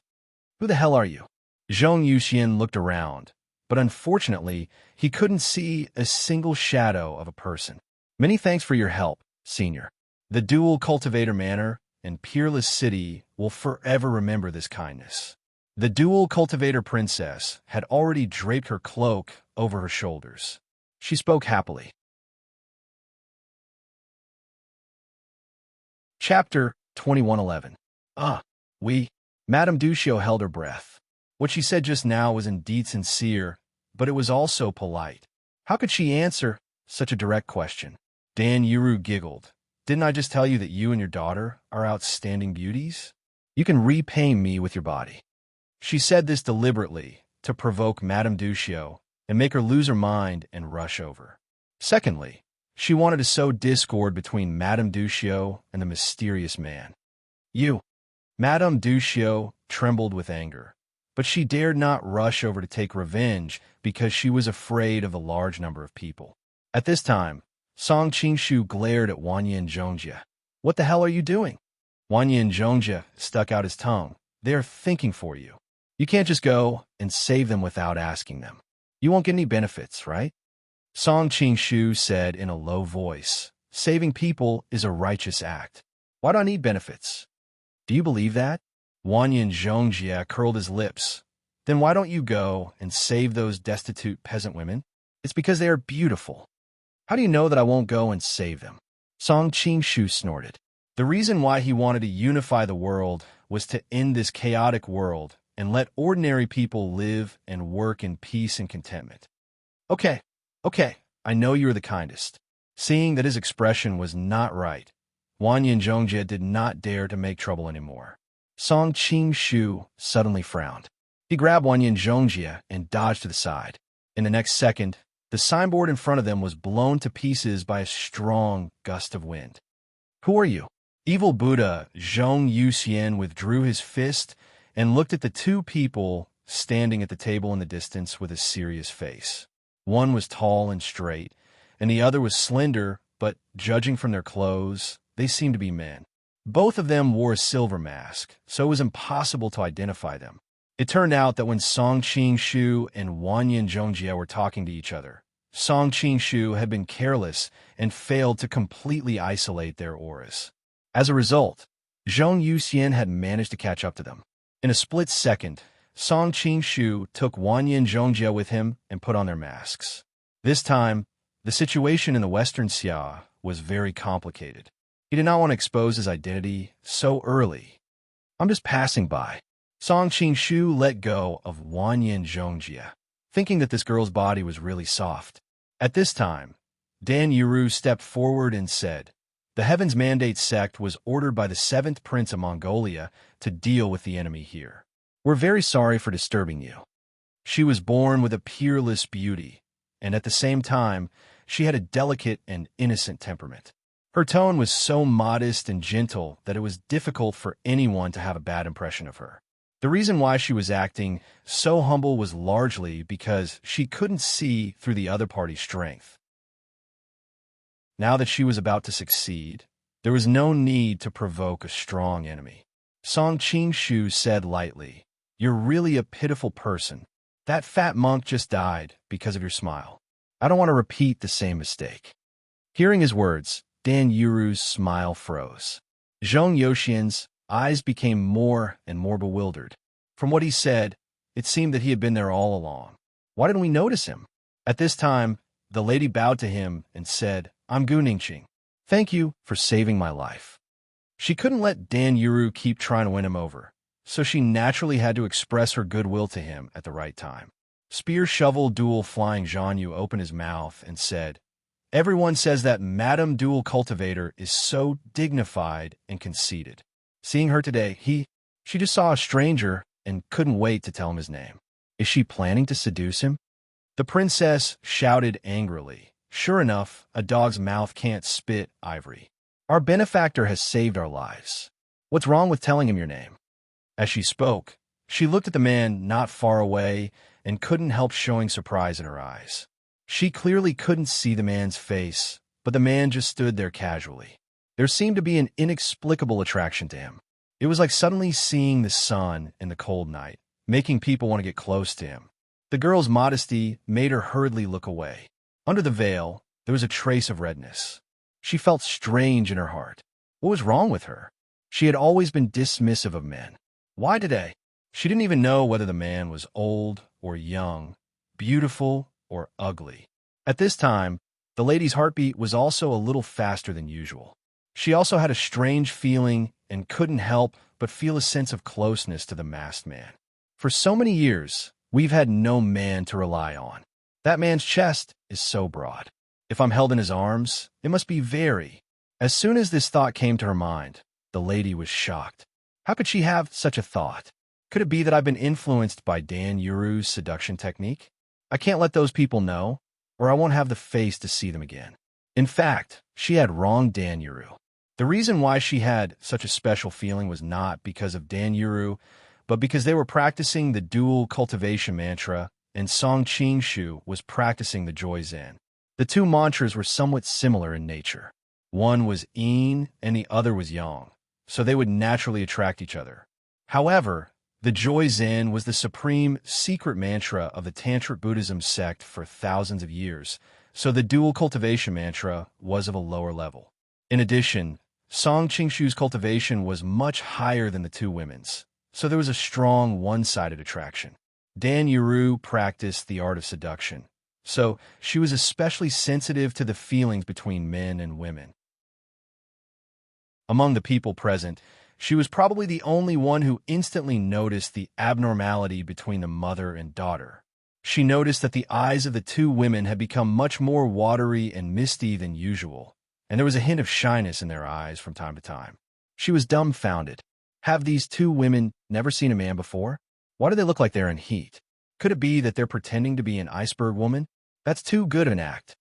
Who the hell are you? Zhong Yuxian looked around, but unfortunately, he couldn't see a single shadow of a person. Many thanks for your help, Senior. The dual cultivator manor and peerless city will forever remember this kindness. The dual cultivator princess had already draped her cloak over her shoulders. She spoke happily. Chapter 2111. Madame Duccio held her breath. What she said just now was indeed sincere, but it was also polite. How could she answer such a direct question? Dan Yuru giggled. Didn't I just tell you that you and your daughter are outstanding beauties? You can repay me with your body. She said this deliberately to provoke Madame Duccio and make her lose her mind and rush over. Secondly, she wanted to sow discord between Madame Duccio and the mysterious man. You. Madame Duccio trembled with anger, but she dared not rush over to take revenge because she was afraid of the large number of people. At this time, Song Qingshu glared at Wanyan Zhongjie. What the hell are you doing? Wanyan Zhongjie stuck out his tongue. They are thinking for you. You can't just go and save them without asking them. You won't get any benefits, right? Song Qingshu said in a low voice, saving people is a righteous act. Why do I need benefits? Do you believe that? Wanyan Zhongjie curled his lips. Then why don't you go and save those destitute peasant women? It's because they are beautiful. How do you know that I won't go and save them? Song Qingshu snorted. The reason why he wanted to unify the world was to end this chaotic world and let ordinary people live and work in peace and contentment. Okay, I know you're the kindest. Seeing that his expression was not right, Wanyan Zhongjie did not dare to make trouble anymore. Song Qingshu suddenly frowned. He grabbed Wanyan Zhongjie and dodged to the side. In the next second, the signboard in front of them was blown to pieces by a strong gust of wind. Who are you? Evil Buddha Zhong Yuxian withdrew his fist and looked at the two people standing at the table in the distance with a serious face. One was tall and straight, and the other was slender, but judging from their clothes, they seemed to be men. Both of them wore a silver mask, so it was impossible to identify them. It turned out that when Song Qingshu and Wanyan Zhongjie were talking to each other, Song Qingshu had been careless and failed to completely isolate their auras. As a result, Zhong Yuxian had managed to catch up to them. In a split second, Song Qingshu took Wanyan Zhongjie with him and put on their masks. This time, the situation in the western Xia was very complicated. He did not want to expose his identity so early. "I'm just passing by." Song Qingshu let go of Wanyan Zhongjie, thinking that this girl's body was really soft. At this time, Dan Yuru stepped forward and said, "The Heaven's Mandate sect was ordered by the 7th Prince of Mongolia to deal with the enemy here. We're very sorry for disturbing you." She was born with a peerless beauty, and at the same time, she had a delicate and innocent temperament. Her tone was so modest and gentle that it was difficult for anyone to have a bad impression of her. The reason why she was acting so humble was largely because she couldn't see through the other party's strength. Now that she was about to succeed, there was no need to provoke a strong enemy. Song Qingshu said lightly, "You're really a pitiful person. That fat monk just died because of your smile. I don't want to repeat the same mistake." Hearing his words, Dan Yuru's smile froze. Zhong Yuxian's eyes became more and more bewildered. From what he said, it seemed that he had been there all along. Why didn't we notice him? At this time, the lady bowed to him and said, "I'm Gu Ningqing. Thank you for saving my life." She couldn't let Dan Yuru keep trying to win him over, so she naturally had to express her goodwill to him at the right time. Spear Shovel Dual Flying Zhanyu opened his mouth and said, "Everyone says that Madame Dual Cultivator is so dignified and conceited. Seeing her today, she just saw a stranger and couldn't wait to tell him his name. Is she planning to seduce him?" The princess shouted angrily, "Sure enough, a dog's mouth can't spit ivory. Our benefactor has saved our lives. What's wrong with telling him your name?" As she spoke, she looked at the man not far away and couldn't help showing surprise in her eyes. She clearly couldn't see the man's face, but the man just stood there casually. There seemed to be an inexplicable attraction to him. It was like suddenly seeing the sun in the cold night, making people want to get close to him. The girl's modesty made her hurriedly look away. Under the veil, there was a trace of redness. She felt strange in her heart. What was wrong with her? She had always been dismissive of men. Why today? She didn't even know whether the man was old or young, beautiful or ugly. At this time, the lady's heartbeat was also a little faster than usual. She also had a strange feeling and couldn't help but feel a sense of closeness to the masked man. For so many years, we've had no man to rely on. That man's chest is so broad. If I'm held in his arms, it must be very. As soon as this thought came to her mind, the lady was shocked. How could she have such a thought? Could it be that I've been influenced by Dan Yuru's seduction technique? I can't let those people know, or I won't have the face to see them again. In fact, she had wronged Dan Yuru. The reason why she had such a special feeling was not because of Dan Yuru, but because they were practicing the dual cultivation mantra and Song Qingshu was practicing the Joy Zen. The two mantras were somewhat similar in nature. One was yin and the other was yang, so they would naturally attract each other. However, the Joy Zen was the supreme secret mantra of the Tantric Buddhism sect for thousands of years, so the dual cultivation mantra was of a lower level. In addition, Song Qingshu's cultivation was much higher than the two women's, so there was a strong one-sided attraction. Dan Yuru practiced the art of seduction, so she was especially sensitive to the feelings between men and women. Among the people present, she was probably the only one who instantly noticed the abnormality between the mother and daughter. She noticed that the eyes of the two women had become much more watery and misty than usual, and there was a hint of shyness in their eyes from time to time. She was dumbfounded. Have these two women never seen a man before? Why do they look like they're in heat? Could it be that they're pretending to be an iceberg woman? That's too good of an act.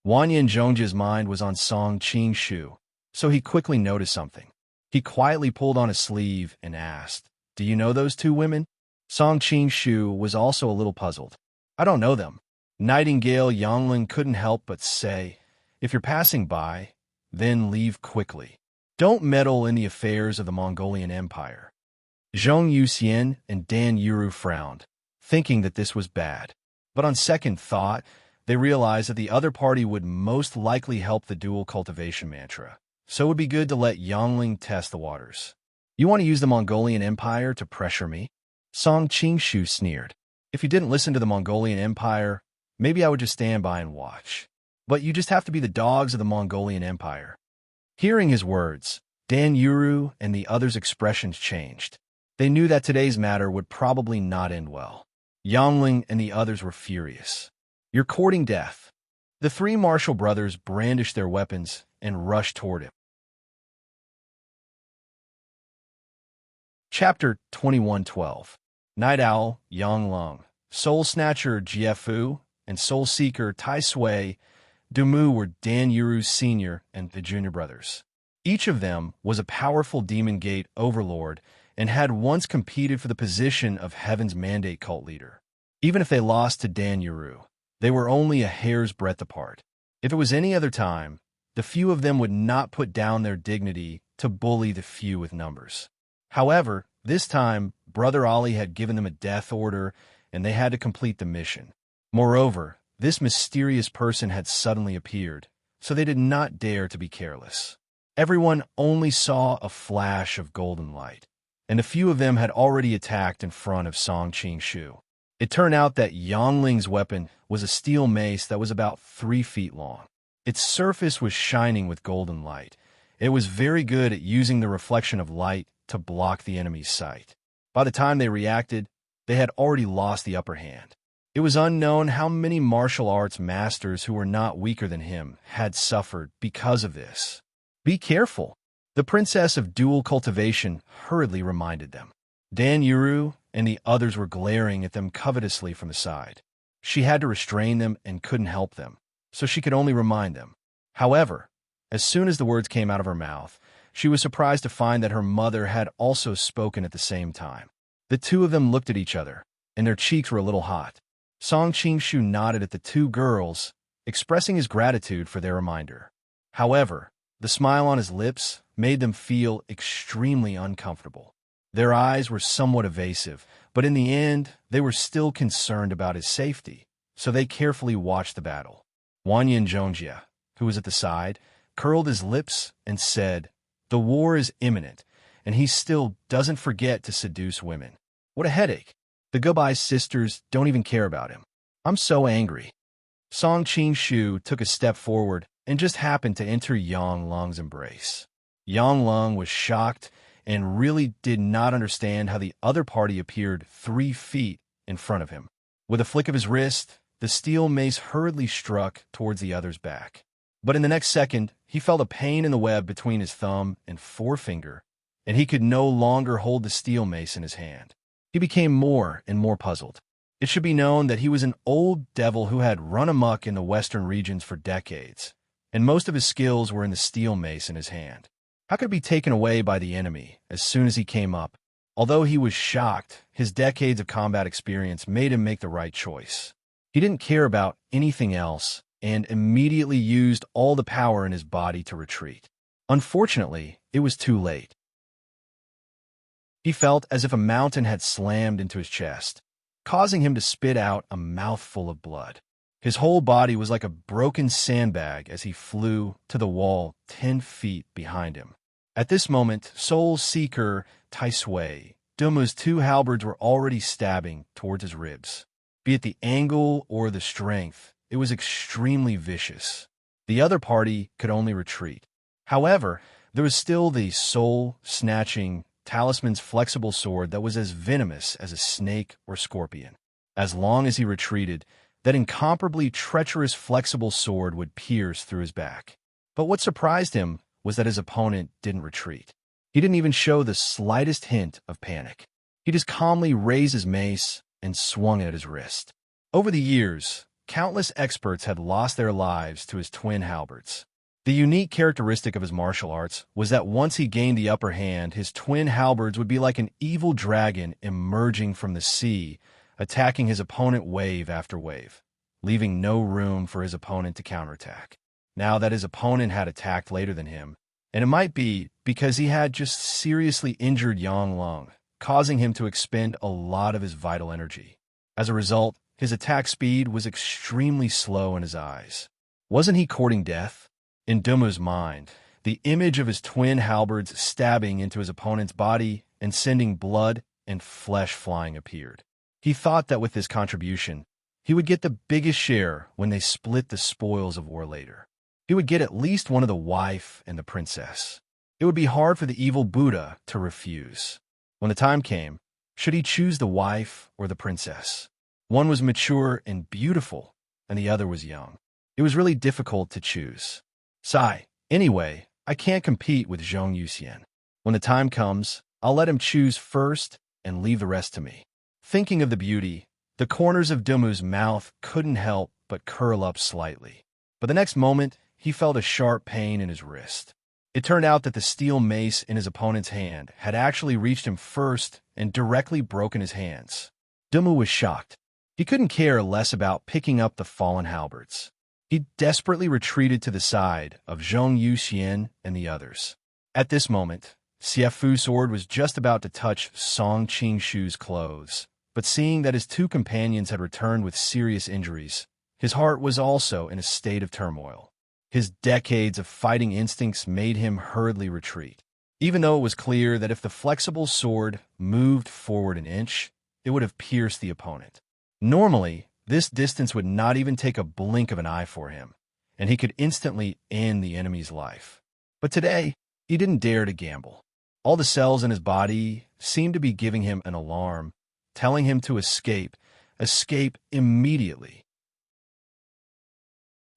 Wanyan Zhongjie's mind was on Song Qingshu, so he quickly noticed something. He quietly pulled on his sleeve and asked, "Do you know those two women?" Song Qingshu was also a little puzzled. "I don't know them." Nightingale Yangling couldn't help but say, "If you're passing by, then leave quickly. Don't meddle in the affairs of the Mongolian Empire." Zhong Yuxian and Dan Yuru frowned, thinking that this was bad. But on second thought, they realized that the other party would most likely help the dual cultivation mantra, so it would be good to let Yangling test the waters. You want to use the Mongolian Empire to pressure me? Song Qingshu sneered. If you didn't listen to the Mongolian Empire, maybe I would just stand by and watch. But you just have to be the dogs of the Mongolian Empire. Hearing his words, Dan Yuru and the others' expressions changed. They knew that today's matter would probably not end well. Yangling and the others were furious. You're courting death. The three martial brothers brandished their weapons and rushed toward him. Chapter 2112. Night Owl Yang Lung, Soul Snatcher Jiefu, and Soul Seeker Tai Sui Dumu were Dan Yuru's senior and the junior brothers. Each of them was a powerful Demon Gate overlord and had once competed for the position of Heaven's Mandate cult leader. Even if they lost to Dan Yuru, they were only a hair's breadth apart. If it was any other time, the few of them would not put down their dignity to bully the few with numbers. However, this time, Brother Ali had given them a death order, and they had to complete the mission. Moreover, this mysterious person had suddenly appeared, so they did not dare to be careless. Everyone only saw a flash of golden light, and a few of them had already attacked in front of Song Qingshu. It turned out that Yangling's weapon was a steel mace that was about 3 feet long. Its surface was shining with golden light. It was very good at using the reflection of light to block the enemy's sight. By the time they reacted, they had already lost the upper hand. It was unknown how many martial arts masters who were not weaker than him had suffered because of this. Be careful, the princess of dual cultivation hurriedly reminded them. Dan Yuru and the others were glaring at them covetously from the side. She had to restrain them and couldn't help them, so she could only remind them. However, as soon as the words came out of her mouth, she was surprised to find that her mother had also spoken at the same time. The two of them looked at each other, and their cheeks were a little hot. Song Qingshu nodded at the two girls, expressing his gratitude for their reminder. However, the smile on his lips made them feel extremely uncomfortable. Their eyes were somewhat evasive, but in the end, they were still concerned about his safety, so they carefully watched the battle. Wanyan Zhongjia, who was at the side, curled his lips and said, "The war is imminent, and he still doesn't forget to seduce women. What a headache. The Gobai sisters don't even care about him. I'm so angry." Song Qingshu took a step forward and just happened to enter Yang Lung's embrace. Yang Lung was shocked and really did not understand how the other party appeared 3 feet in front of him. With a flick of his wrist, the steel mace hurriedly struck towards the other's back. But in the next second, he felt a pain in the web between his thumb and forefinger, and he could no longer hold the steel mace in his hand. He became more and more puzzled. It should be known that he was an old devil who had run amok in the western regions for decades, and most of his skills were in the steel mace in his hand. How could it be taken away by the enemy as soon as he came up? Although he was shocked, his decades of combat experience made him make the right choice. He didn't care about anything else and immediately used all the power in his body to retreat. Unfortunately, it was too late. He felt as if a mountain had slammed into his chest, causing him to spit out a mouthful of blood. His whole body was like a broken sandbag as he flew to the wall 10 feet behind him. At this moment, Soul Seeker Tai Sui Dumu's 2 halberds were already stabbing towards his ribs. Be it the angle or the strength, it was extremely vicious. The other party could only retreat. However, there was still the soul-snatching talisman's flexible sword that was as venomous as a snake or scorpion. As long as he retreated, that incomparably treacherous flexible sword would pierce through his back. But what surprised him was that his opponent didn't retreat. He didn't even show the slightest hint of panic. He just calmly raised his mace and swung it at his wrist. Over the years, countless experts had lost their lives to his twin halberds. The unique characteristic of his martial arts was that once he gained the upper hand, his twin halberds would be like an evil dragon emerging from the sea, attacking his opponent wave after wave, leaving no room for his opponent to counterattack. Now that his opponent had attacked later than him, and it might be because he had just seriously injured Yang Lung, causing him to expend a lot of his vital energy. As a result, his attack speed was extremely slow in his eyes. Wasn't he courting death? In Dumu's mind, The image of his twin halberds stabbing into his opponent's body and sending blood and flesh flying appeared. He thought that with this contribution, he would get the biggest share when they split the spoils of war later. He would get at least one of the wife and the princess. It would be hard for the evil Buddha to refuse. When the time came, should he choose the wife or the princess? One was mature and beautiful, and the other was young. It was really difficult to choose. Sigh, anyway, I can't compete with Zhong Yuxian. When the time comes, I'll let him choose first and leave the rest to me. Thinking of the beauty, the corners of Dumu's mouth couldn't help but curl up slightly. But the next moment, he felt a sharp pain in his wrist. It turned out that the steel mace in his opponent's hand had actually reached him first and directly broken his hands. Dumu was shocked. He couldn't care less about picking up the fallen halberds. He desperately retreated to the side of Zhong Yuxian and the others. At this moment, Xiefu's sword was just about to touch Song Qingshu's clothes, but seeing that his two companions had returned with serious injuries, his heart was also in a state of turmoil. His decades of fighting instincts made him hurriedly retreat, even though it was clear that if the flexible sword moved forward an inch, it would have pierced the opponent. Normally, this distance would not even take a blink of an eye for him, and he could instantly end the enemy's life. But today, he didn't dare to gamble. All the cells in his body seemed to be giving him an alarm, telling him to escape immediately.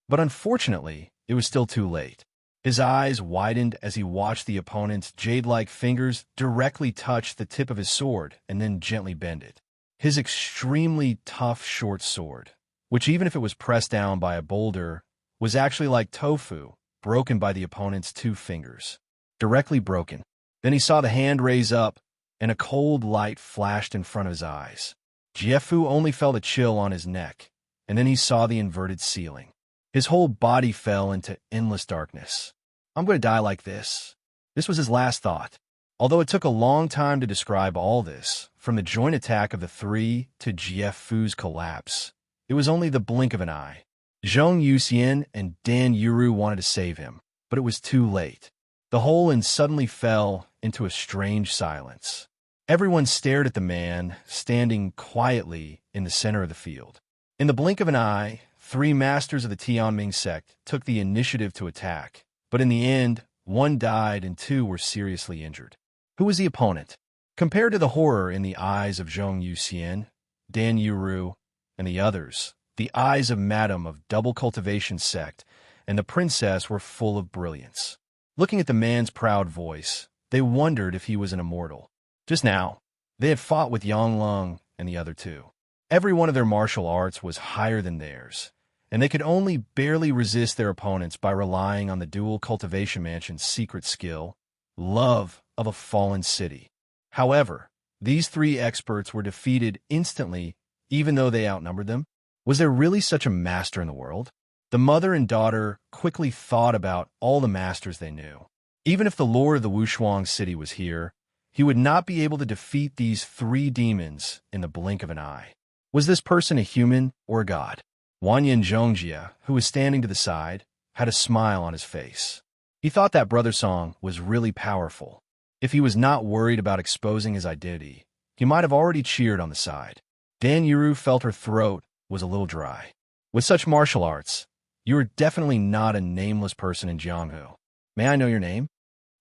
But unfortunately, it was still too late. His eyes widened as he watched the opponent's jade-like fingers directly touch the tip of his sword and then gently bend it. His extremely tough short sword, which even if it was pressed down by a boulder, was actually like tofu, broken by the opponent's two fingers. Directly broken. Then he saw the hand raise up, and a cold light flashed in front of his eyes. Xiefu only felt a chill on his neck, and then he saw the inverted ceiling. His whole body fell into endless darkness. I'm going to die like this. This was his last thought. Although it took a long time to describe all this, from the joint attack of the three to Xiefu's collapse, it was only the blink of an eye. Zhong Yuxian and Dan Yuru wanted to save him, but it was too late. The whole inn suddenly fell into a strange silence. Everyone stared at the man standing quietly in the center of the field. In the blink of an eye, three masters of the Tianming sect took the initiative to attack, but in the end, one died and two were seriously injured. Who was the opponent? Compared to the horror in the eyes of Zhong Yuxian, Dan Yuru, and the others, the eyes of Madame of Double Cultivation sect and the princess were full of brilliance. Looking at the man's proud voice, they wondered if he was an immortal. Just now, they had fought with Yang Lung and the other two. Every one of their martial arts was higher than theirs, and they could only barely resist their opponents by relying on the dual cultivation mansion's secret skill, love of a fallen city. However, these three experts were defeated instantly, even though they outnumbered them. Was there really such a master in the world? The mother and daughter quickly thought about all the masters they knew. Even if the lord of the Wushuang city was here, he would not be able to defeat these three demons in the blink of an eye. Was this person a human or a god? Wanyan Zhongjia, who was standing to the side, had a smile on his face. He thought that Brother Song was really powerful. If he was not worried about exposing his identity, he might have already cheered on the side. Dan Yuru felt her throat was a little dry. With such martial arts, you are definitely not a nameless person in Jianghu. May I know your name?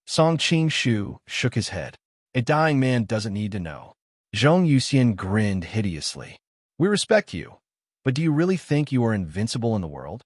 Song Qingshu shook his head. A dying man doesn't need to know. Zhong Yuxian grinned hideously. We respect you, but do you really think you are invincible in the world?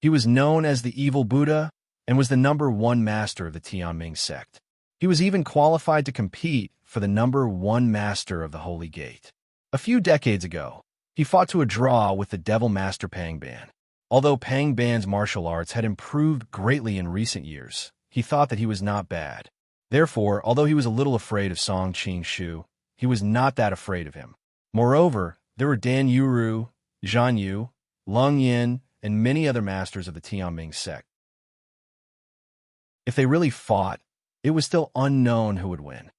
He was known as the evil Buddha and was the #1 master of the Tianming sect. He was even qualified to compete for the #1 master of the Holy Gate. A few decades ago, he fought to a draw with the Devil Master Pang Ban. Although Pang Ban's martial arts had improved greatly in recent years, he thought that he was not bad. Therefore, although he was a little afraid of Song Qingshu, he was not that afraid of him. Moreover, there were Dan Yuru, Zhan Yu, Lung Yin, and many other masters of the Tianming sect. If they really fought, it was still unknown who would win.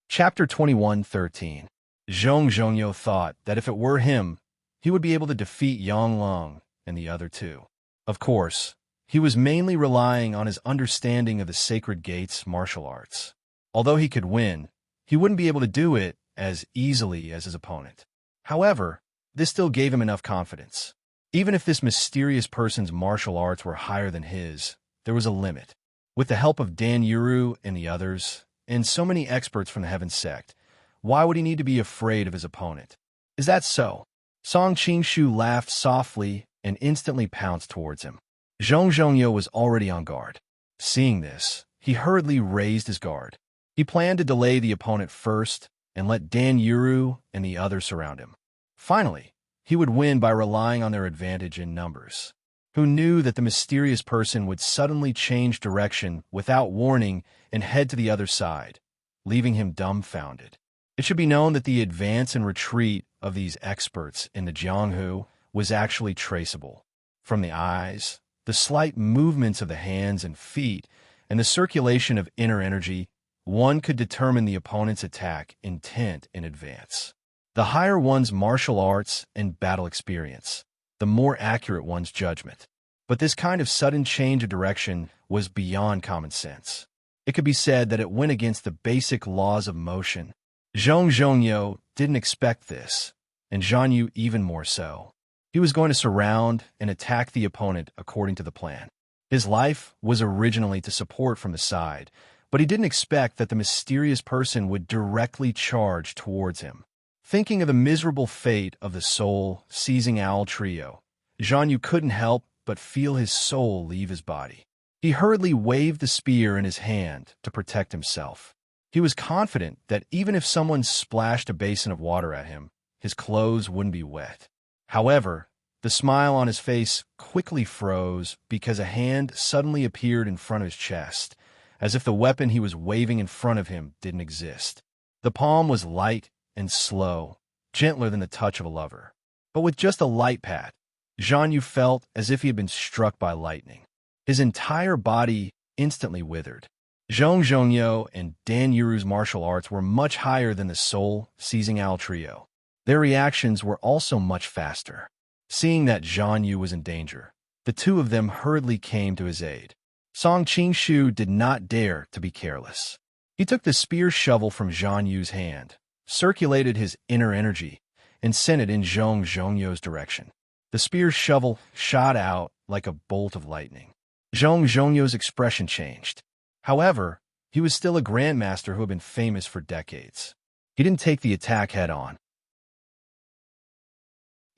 Chapter 21:13. Zhong Zhongyo thought that if it were him, he would be able to defeat Yang Lung and the other two. Of course, he was mainly relying on his understanding of the sacred gates martial arts. Although he could win, he wouldn't be able to do it as easily as his opponent. However, this still gave him enough confidence. Even if this mysterious person's martial arts were higher than his, there was a limit. With the help of Dan Yuru and the others, and so many experts from the Heaven Sect, why would he need to be afraid of his opponent? Is that so? Song Qingshu laughed softly and instantly pounced towards him. Zhong Zhongyo was already on guard. Seeing this, he hurriedly raised his guard. He planned to delay the opponent first and let Dan Yuru and the others surround him. Finally, he would win by relying on their advantage in numbers. Who knew that the mysterious person would suddenly change direction without warning and head to the other side, leaving him dumbfounded? It should be known that the advance and retreat of these experts in the Jianghu was actually traceable. From the eyes, the slight movements of the hands and feet, and the circulation of inner energy, one could determine the opponent's attack intent in advance. The higher one's martial arts and battle experience, the more accurate one's judgment. But this kind of sudden change of direction was beyond common sense. It could be said that it went against the basic laws of motion. Zhong Zhongyo didn't expect this, and Zhan Yu even more so. He was going to surround and attack the opponent according to the plan. His life was originally to support from the side, but he didn't expect that the mysterious person would directly charge towards him. Thinking of the miserable fate of the soul seizing owl trio, Zhan Yu couldn't help but feel his soul leave his body. He hurriedly waved the spear in his hand to protect himself. He was confident that even if someone splashed a basin of water at him, his clothes wouldn't be wet. However, the smile on his face quickly froze because a hand suddenly appeared in front of his chest, as if the weapon he was waving in front of him didn't exist. The palm was light and slow, gentler than the touch of a lover. But with just a light pat, Zhan Yu felt as if he had been struck by lightning. His entire body instantly withered. Zhong Zhongyo and Dan Yuru's martial arts were much higher than the soul seizing owl trio. Their reactions were also much faster. Seeing that Zhan Yu was in danger, the two of them hurriedly came to his aid. Song Qingshu did not dare to be careless. He took the spear shovel from Zhan Yu's hand, circulated his inner energy, and sent it in Zhong Zhongyo's direction. The spear shovel shot out like a bolt of lightning. Zhong Zhongyo's expression changed. However, he was still a grandmaster who had been famous for decades. He didn't take the attack head-on.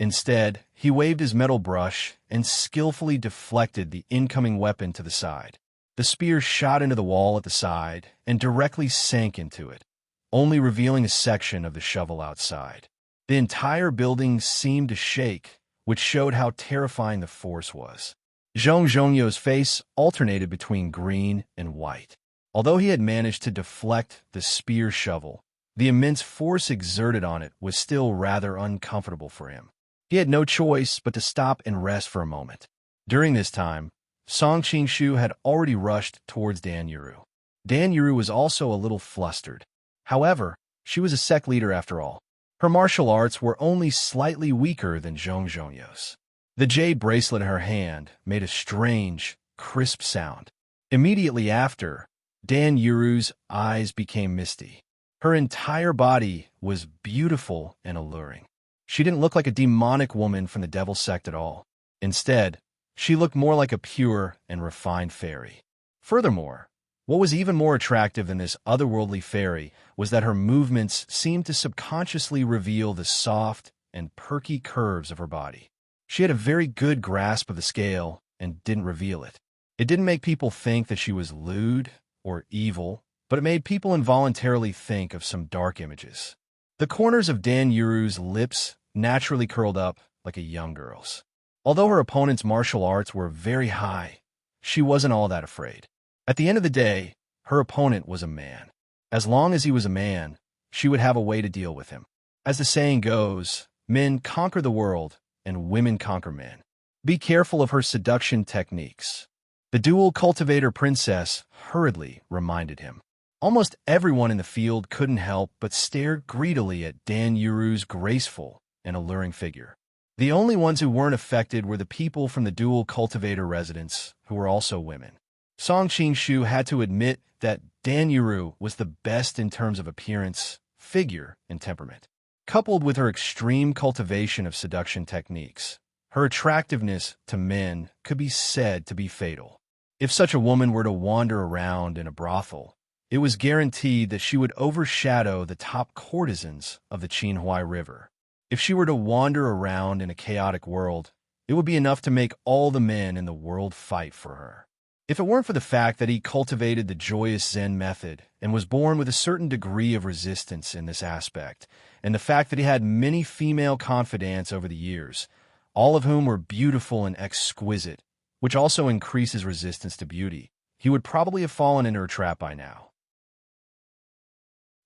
Instead, he waved his metal brush and skillfully deflected the incoming weapon to the side. The spear shot into the wall at the side and directly sank into it, only revealing a section of the shovel outside. The entire building seemed to shake, which showed how terrifying the force was. Zhong Zhongyo's face alternated between green and white. Although he had managed to deflect the spear shovel, the immense force exerted on it was still rather uncomfortable for him. He had no choice but to stop and rest for a moment. During this time, Song Qingshu had already rushed towards Dan Yuru. Dan Yuru was also a little flustered. However, she was a sect leader after all. Her martial arts were only slightly weaker than Zhong Zhongyo's. The jade bracelet in her hand made a strange, crisp sound. Immediately after, Dan Yuru's eyes became misty. Her entire body was beautiful and alluring. She didn't look like a demonic woman from the devil sect at all. Instead, she looked more like a pure and refined fairy. Furthermore, what was even more attractive than this otherworldly fairy was that her movements seemed to subconsciously reveal the soft and perky curves of her body. She had a very good grasp of the scale and didn't reveal it. It didn't make people think that she was lewd or evil, but it made people involuntarily think of some dark images. The corners of Dan Yuru's lips naturally curled up like a young girl's. Although her opponent's martial arts were very high, she wasn't all that afraid. At the end of the day, her opponent was a man. As long as he was a man, she would have a way to deal with him. As the saying goes, men conquer the world and women conquer men. Be careful of her seduction techniques. The dual cultivator princess hurriedly reminded him. Almost everyone in the field couldn't help but stare greedily at Dan Yuru's graceful and alluring figure. The only ones who weren't affected were the people from the dual cultivator residence, who were also women. Song Qing-shu had to admit that Dan Yuru was the best in terms of appearance, figure, and temperament. Coupled with her extreme cultivation of seduction techniques, her attractiveness to men could be said to be fatal. If such a woman were to wander around in a brothel, it was guaranteed that she would overshadow the top courtesans of the Qinhuai River. If she were to wander around in a chaotic world, it would be enough to make all the men in the world fight for her. If it weren't for the fact that he cultivated the joyous Zen method and was born with a certain degree of resistance in this aspect, and the fact that he had many female confidants over the years, all of whom were beautiful and exquisite, which also increases resistance to beauty, he would probably have fallen into her trap by now.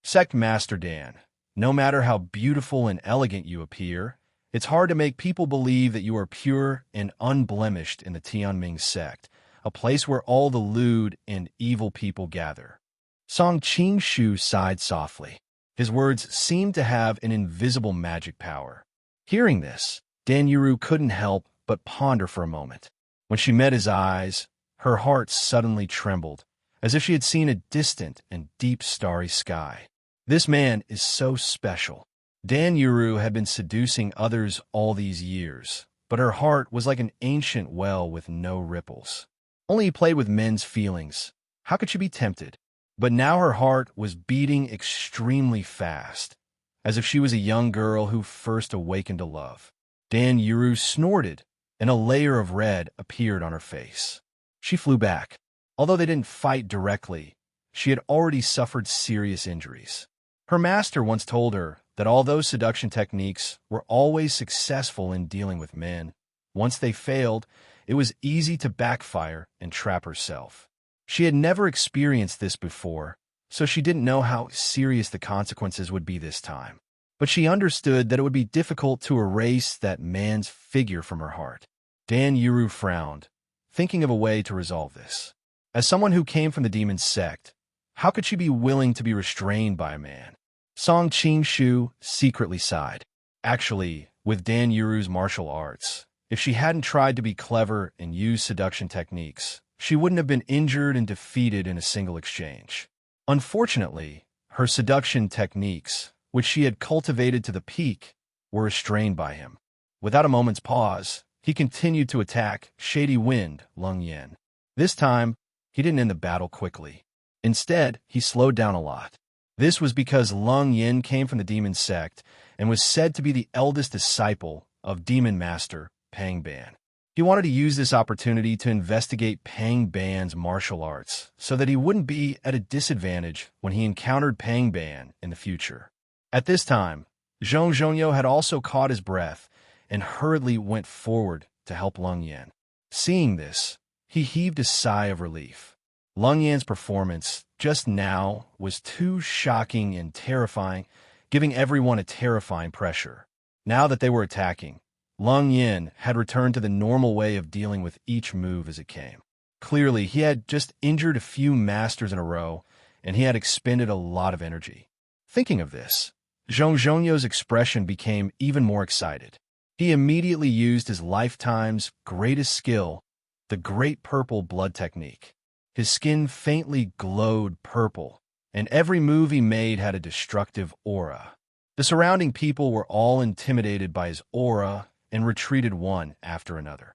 Sect Master Dan. No matter how beautiful and elegant you appear, it's hard to make people believe that you are pure and unblemished in the Tianming sect, a place where all the lewd and evil people gather. Song Qing-shu sighed softly. His words seemed to have an invisible magic power. Hearing this, Dan Yuru couldn't help but ponder for a moment. When she met his eyes, her heart suddenly trembled, as if she had seen a distant and deep starry sky. This man is so special. Dan Yuru had been seducing others all these years, but her heart was like an ancient well with no ripples. Only he played with men's feelings. How could she be tempted? But now her heart was beating extremely fast, as if she was a young girl who first awakened to love. Dan Yuru snorted, and a layer of red appeared on her face. She flew back. Although they didn't fight directly, she had already suffered serious injuries. Her master once told her that although seduction techniques were always successful in dealing with men, once they failed, it was easy to backfire and trap herself. She had never experienced this before, so she didn't know how serious the consequences would be this time. But she understood that it would be difficult to erase that man's figure from her heart. Dan Yuru frowned, thinking of a way to resolve this. As someone who came from the demon sect, how could she be willing to be restrained by a man? Song Qing-shu secretly sighed. Actually, with Dan Yuru's martial arts, if she hadn't tried to be clever and use seduction techniques, she wouldn't have been injured and defeated in a single exchange. Unfortunately, her seduction techniques, which she had cultivated to the peak, were restrained by him. Without a moment's pause, he continued to attack Shady Wind Lung Yen. This time, he didn't end the battle quickly. Instead, he slowed down a lot. This was because Lung Yin came from the demon sect and was said to be the eldest disciple of demon master Pang Ban. He wanted to use this opportunity to investigate Pang Ban's martial arts so that he wouldn't be at a disadvantage when he encountered Pang Ban in the future. At this time, Zhong Zhongyo had also caught his breath and hurriedly went forward to help Lung Yan. Seeing this, he heaved a sigh of relief. Lung Yan's performance just now was too shocking and terrifying, giving everyone a terrifying pressure. Now that they were attacking, Lung Yan had returned to the normal way of dealing with each move as it came. Clearly, he had just injured a few masters in a row, and he had expended a lot of energy. Thinking of this, Zhong Zhongyo's expression became even more excited. He immediately used his lifetime's greatest skill, the Great Purple Blood Technique. His skin faintly glowed purple, and every move he made had a destructive aura. The surrounding people were all intimidated by his aura and retreated one after another.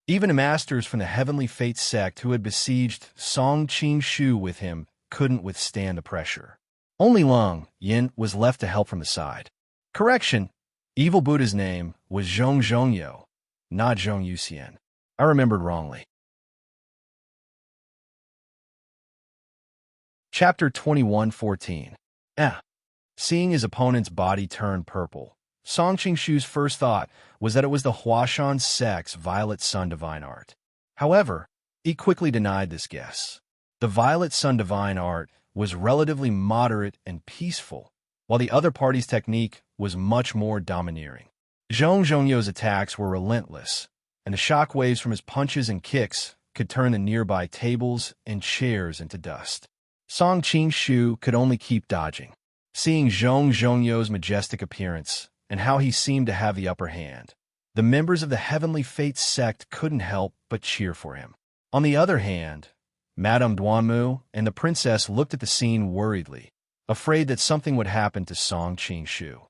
Even the masters from the Heavenly Fate sect who had besieged Song Qing-shu with him couldn't withstand the pressure. Only Lung Yin was left to help from the side. Correction, Evil Buddha's name was Zhong Zhongyo, not Zhong Yuxian. I remembered wrongly. Chapter 21:14. Seeing his opponent's body turn purple, Song Qing-shu's first thought was that it was the Huashan sect's Violet Sun Divine Art. However, he quickly denied this guess. The Violet Sun Divine Art was relatively moderate and peaceful, while the other party's technique was much more domineering. Zhong Zhongyo's attacks were relentless, and the shock waves from his punches and kicks could turn the nearby tables and chairs into dust. Song Qing-shu could only keep dodging. Seeing Zhong Zhongyo's majestic appearance, and how he seemed to have the upper hand. The members of the Heavenly Fates sect couldn't help but cheer for him. On the other hand, Madame Duanmu and the princess looked at the scene worriedly, afraid that something would happen to Song Qing-shu.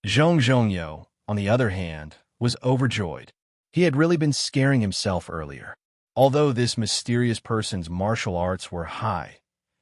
Zhong Zhongyo, on the other hand, was overjoyed. He had really been scaring himself earlier. Although this mysterious person's martial arts were high,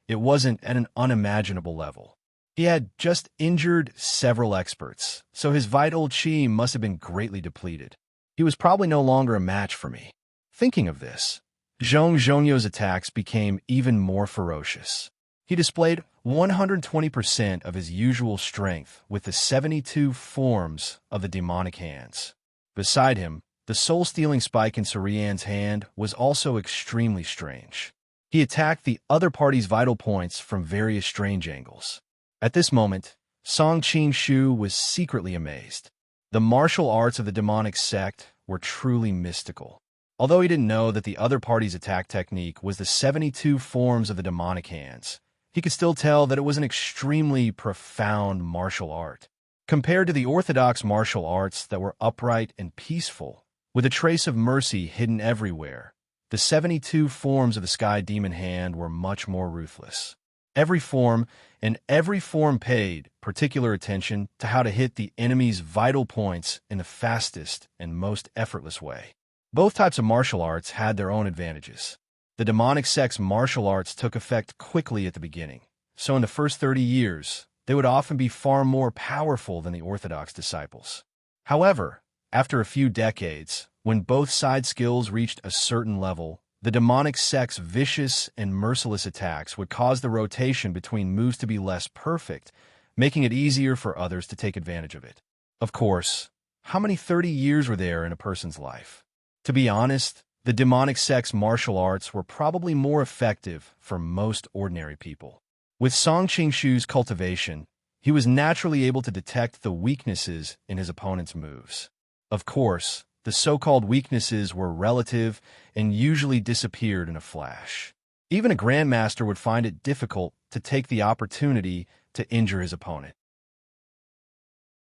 it wasn't at an unimaginable level. He had just injured several experts, so his vital qi must have been greatly depleted. He was probably no longer a match for me. Thinking of this, Zhong Zhongyo's attacks became even more ferocious. He displayed 120% of his usual strength with the 72 forms of the demonic hands. Beside him, the soul-stealing spike in Surian's hand was also extremely strange. He attacked the other party's vital points from various strange angles. At this moment, Song Qing-shu was secretly amazed. The martial arts of the demonic sect were truly mystical. Although he didn't know that the other party's attack technique was the 72 forms of the demonic hands, he could still tell that it was an extremely profound martial art. Compared to the orthodox martial arts that were upright and peaceful, with a trace of mercy hidden everywhere, the 72 forms of the Sky Demon Hand were much more ruthless. Every form paid particular attention to how to hit the enemy's vital points in the fastest and most effortless way. Both types of martial arts had their own advantages. The demonic sect's martial arts took effect quickly at the beginning, so in the first 30 years, they would often be far more powerful than the orthodox disciples. However, after a few decades, when both side skills reached a certain level, the demonic sect's vicious and merciless attacks would cause the rotation between moves to be less perfect, making it easier for others to take advantage of it. Of course, how many 30 years were there in a person's life? To be honest, the demonic sect's martial arts were probably more effective for most ordinary people. With Song Qing-shu's cultivation, he was naturally able to detect the weaknesses in his opponent's moves. Of course, the so-called weaknesses were relative and usually disappeared in a flash. Even a grandmaster would find it difficult to take the opportunity to injure his opponent.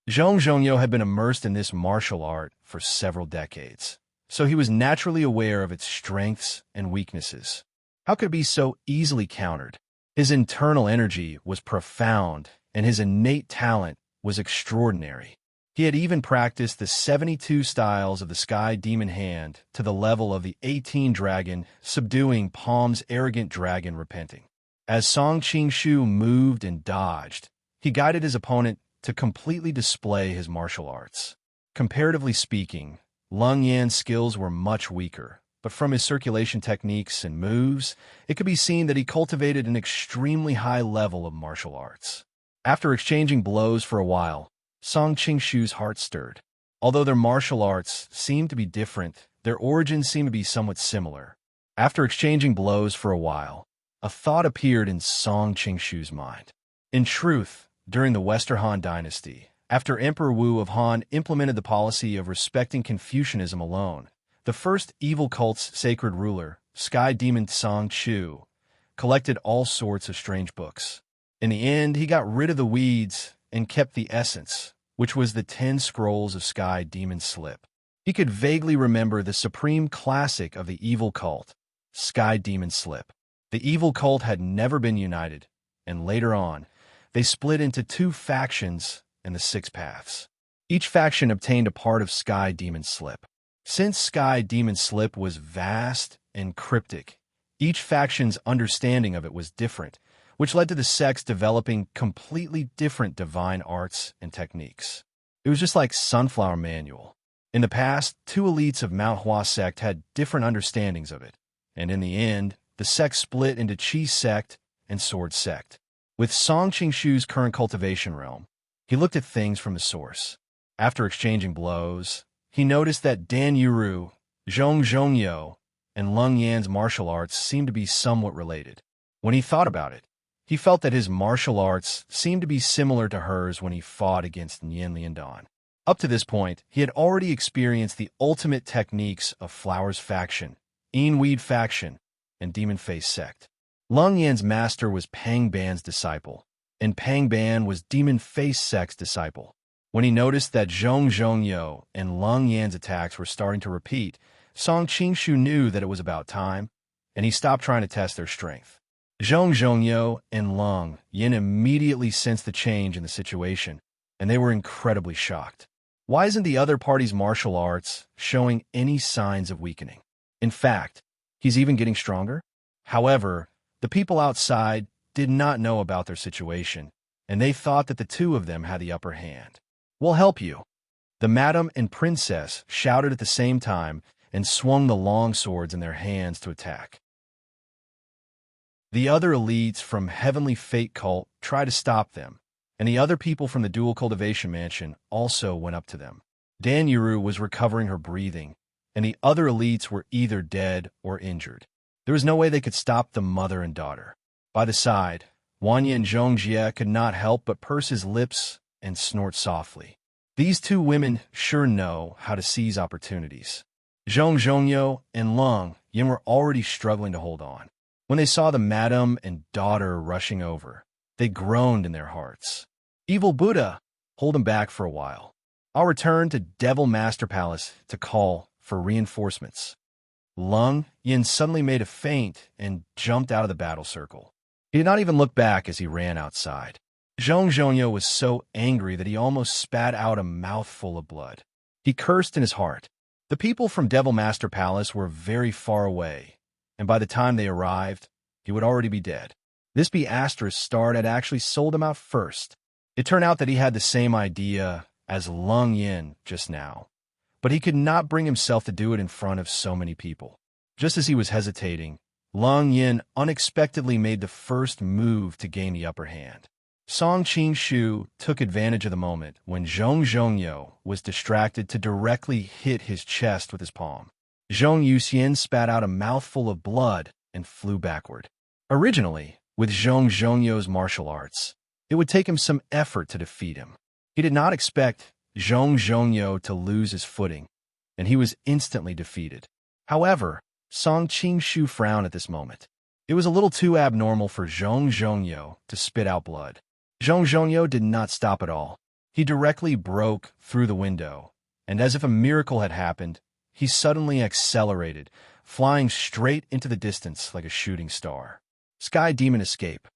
Zhong Zhongyo had been immersed in this martial art for several decades, so he was naturally aware of its strengths and weaknesses. How could it be so easily countered? His internal energy was profound, and his innate talent was extraordinary. He had even practiced the 72 styles of the Sky Demon Hand to the level of the 18 dragon, subduing Palm's arrogant dragon repenting. As Song Qing-shu moved and dodged, he guided his opponent to completely display his martial arts. Comparatively speaking, Lung Yan's skills were much weaker, but from his circulation techniques and moves, it could be seen that he cultivated an extremely high level of martial arts. After exchanging blows for a while, Song Qing-shu's heart stirred. Although their martial arts seemed to be different, their origins seemed to be somewhat similar. After exchanging blows for a while, a thought appeared in Song Qing-shu's mind. In truth, during the Western Han dynasty, after Emperor Wu of Han implemented the policy of respecting Confucianism alone, the first evil cult's sacred ruler, Sky Demon Song Chu, collected all sorts of strange books. In the end, he got rid of the weeds and kept the essence, which was the 10 scrolls of Sky Demon Slip. He could vaguely remember the supreme classic of the evil cult, Sky Demon Slip. The evil cult had never been united, and later on, they split into 2 factions and the 6 paths. Each faction obtained a part of Sky Demon Slip. Since Sky Demon Slip was vast and cryptic, each faction's understanding of it was different, which led to the sects developing completely different divine arts and techniques. It was just like Sunflower Manual. In the past, 2 elites of Mount Hua sect had different understandings of it, and in the end, the sect split into Qi sect and Sword sect. With Song Qing-shu's current cultivation realm, he looked at things from the source. After exchanging blows, he noticed that Dan Yuru, Zhong Zhongyo, and Lung Yan's martial arts seemed to be somewhat related. When he thought about it, he felt that his martial arts seemed to be similar to hers when he fought against Nian Liandan. Up to this point, he had already experienced the ultimate techniques of Flower's faction, Weed faction, and Demon Face sect. Lung Yan's master was Pang Ban's disciple, and Pang Ban was Demon Face sect's disciple. When he noticed that Zhong Zhongyo and Leng Yan's attacks were starting to repeat, Song Qingshu knew that it was about time, and he stopped trying to test their strength. Zhong Zhongyo and Leng Yan immediately sensed the change in the situation, and they were incredibly shocked. Why isn't the other party's martial arts showing any signs of weakening? In fact, he's even getting stronger? However, the people outside did not know about their situation, and they thought that the two of them had the upper hand. "We'll help you," the madam and princess shouted at the same time and swung the long swords in their hands to attack. The other elites from Heavenly Fate Cult tried to stop them, and the other people from the Dual Cultivation Mansion also went up to them. Dan Yuru was recovering her breathing, and the other elites were either dead or injured. There was no way they could stop the mother and daughter. By the side, Wanyan Zhongjie could not help but purse his lips and snort softly. These two women sure know how to seize opportunities. Zhong Zhongyo and Leng Yan were already struggling to hold on. When they saw the madam and daughter rushing over, they groaned in their hearts. "Evil Buddha, hold him back for a while. I'll return to Devil Master Palace to call for reinforcements." Leng Yan suddenly made a feint and jumped out of the battle circle. He did not even look back as he ran outside. Zhong Zhongyo was so angry that he almost spat out a mouthful of blood. He cursed in his heart. The people from Devil Master Palace were very far away, and by the time they arrived, he would already be dead. This Asterisk Star had actually sold him out first. It turned out that he had the same idea as Leng Yan just now, but he could not bring himself to do it in front of so many people. Just as he was hesitating, Leng Yan unexpectedly made the first move to gain the upper hand. Song Qingshu took advantage of the moment when Zhong Zhongyo was distracted to directly hit his chest with his palm. Zhong Yuxian spat out a mouthful of blood and flew backward. Originally, with Zhong Zhongyo's martial arts, it would take him some effort to defeat him. He did not expect Zhong Zhongyo to lose his footing, and he was instantly defeated. However, Song Qingshu frowned at this moment. It was a little too abnormal for Zhong Zhongyo to spit out blood. Zhong Zhongyo did not stop at all. He directly broke through the window, and as if a miracle had happened, he suddenly accelerated, flying straight into the distance like a shooting star. Sky Demon escape.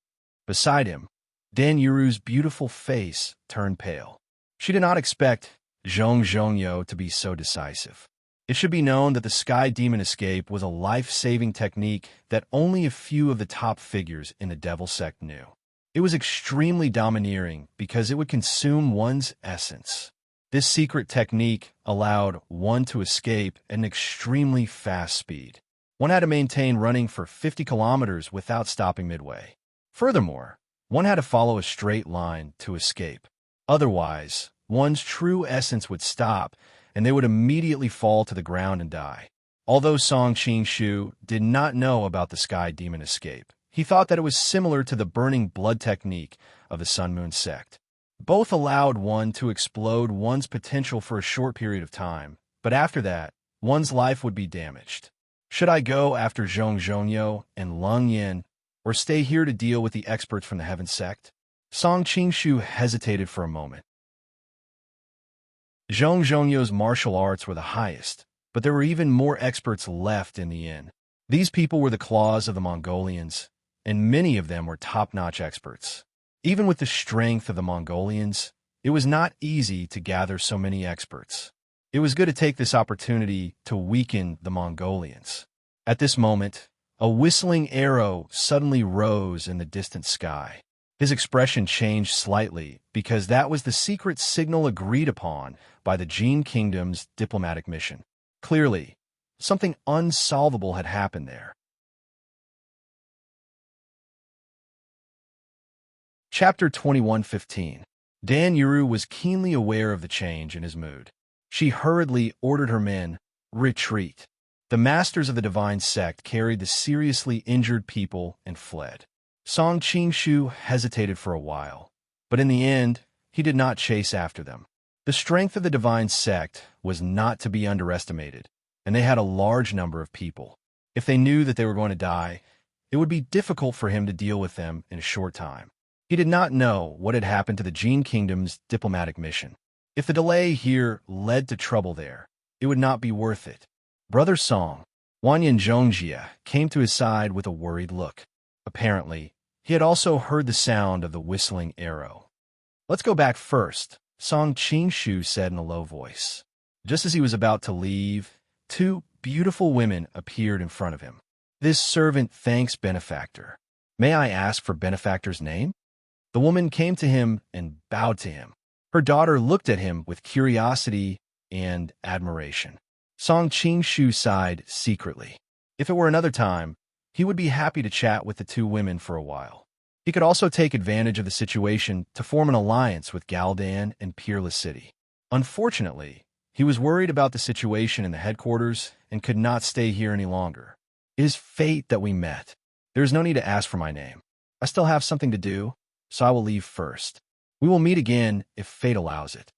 Beside him, Dan Yuru's beautiful face turned pale. She did not expect Zhong Zhongyo to be so decisive. It should be known that the Sky Demon escape was a life-saving technique that only a few of the top figures in the Devil Sect knew. It was extremely domineering because it would consume one's essence. This secret technique allowed one to escape at an extremely fast speed. One had to maintain running for 50 kilometers without stopping midway. Furthermore, one had to follow a straight line to escape. Otherwise, one's true essence would stop, and they would immediately fall to the ground and die. Although Song Qingshu did not know about the Sky Demon escape, he thought that it was similar to the burning blood technique of the Sun Moon sect. Both allowed one to explode one's potential for a short period of time, but after that, one's life would be damaged. Should I go after Zhong Zhongyo and Leng Yan, or stay here to deal with the experts from the Heaven sect? Song Qingshu hesitated for a moment. Zhong Zhongyo's martial arts were the highest, but there were even more experts left in the inn. These people were the claws of the Mongolians, and many of them were top-notch experts. Even with the strength of the Mongolians, it was not easy to gather so many experts. It was good to take this opportunity to weaken the Mongolians. At this moment, a whistling arrow suddenly rose in the distant sky. His expression changed slightly because that was the secret signal agreed upon by the Jin Kingdom's diplomatic mission. Clearly, something unsolvable had happened there. Chapter 21:15. Dan Yuru was keenly aware of the change in his mood. She hurriedly ordered her men, retreat. The masters of the divine sect carried the seriously injured people and fled. Song Qingshu hesitated for a while, but in the end, he did not chase after them. The strength of the divine sect was not to be underestimated, and they had a large number of people. If they knew that they were going to die, it would be difficult for him to deal with them in a short time. He did not know what had happened to the Jin Kingdom's diplomatic mission. If the delay here led to trouble there, it would not be worth it. Brother Song, Wanyan Zhongjia, came to his side with a worried look. Apparently, he had also heard the sound of the whistling arrow. Let's go back first, Song Qingshu said in a low voice. Just as he was about to leave, two beautiful women appeared in front of him. This servant thanks benefactor. May I ask for benefactor's name? The woman came to him and bowed to him. Her daughter looked at him with curiosity and admiration. Song Qingshu sighed secretly. If it were another time, he would be happy to chat with the two women for a while. He could also take advantage of the situation to form an alliance with Galdan and Peerless City. Unfortunately, he was worried about the situation in the headquarters and could not stay here any longer. It is fate that we met. There is no need to ask for my name. I still have something to do, so I will leave first. We will meet again if fate allows it.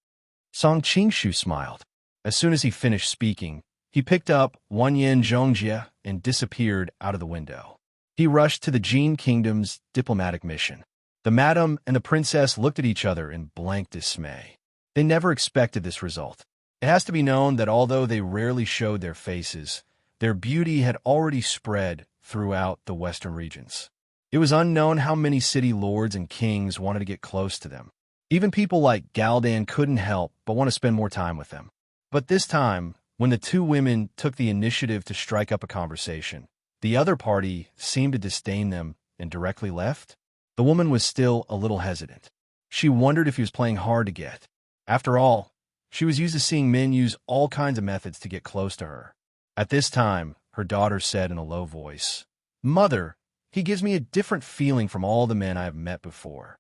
Song Qingshu smiled. As soon as he finished speaking, he picked up Wanyan Zhongjia and disappeared out of the window. He rushed to the Jin Kingdom's diplomatic mission. The madam and the princess looked at each other in blank dismay. They never expected this result. It has to be known that although they rarely showed their faces, their beauty had already spread throughout the western regions. It was unknown how many city lords and kings wanted to get close to them. Even people like Galdan couldn't help but want to spend more time with them. But this time, when the two women took the initiative to strike up a conversation, the other party seemed to disdain them and directly left. The woman was still a little hesitant. She wondered if he was playing hard to get. After all, she was used to seeing men use all kinds of methods to get close to her. At this time, her daughter said in a low voice, "Mother, he gives me a different feeling from all the men I have met before."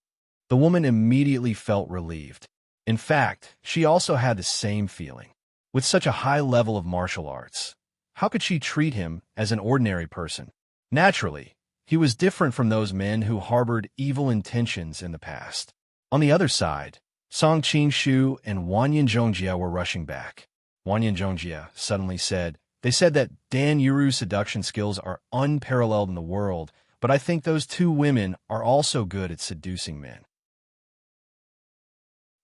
The woman immediately felt relieved. In fact, she also had the same feeling. With such a high level of martial arts, how could she treat him as an ordinary person? Naturally, he was different from those men who harbored evil intentions in the past. On the other side, Song Qingshu and Wanyan Zhongjia were rushing back. Wanyan Zhongjia suddenly said, "They said that Dan Yuru's seduction skills are unparalleled in the world, but I think those two women are also good at seducing men."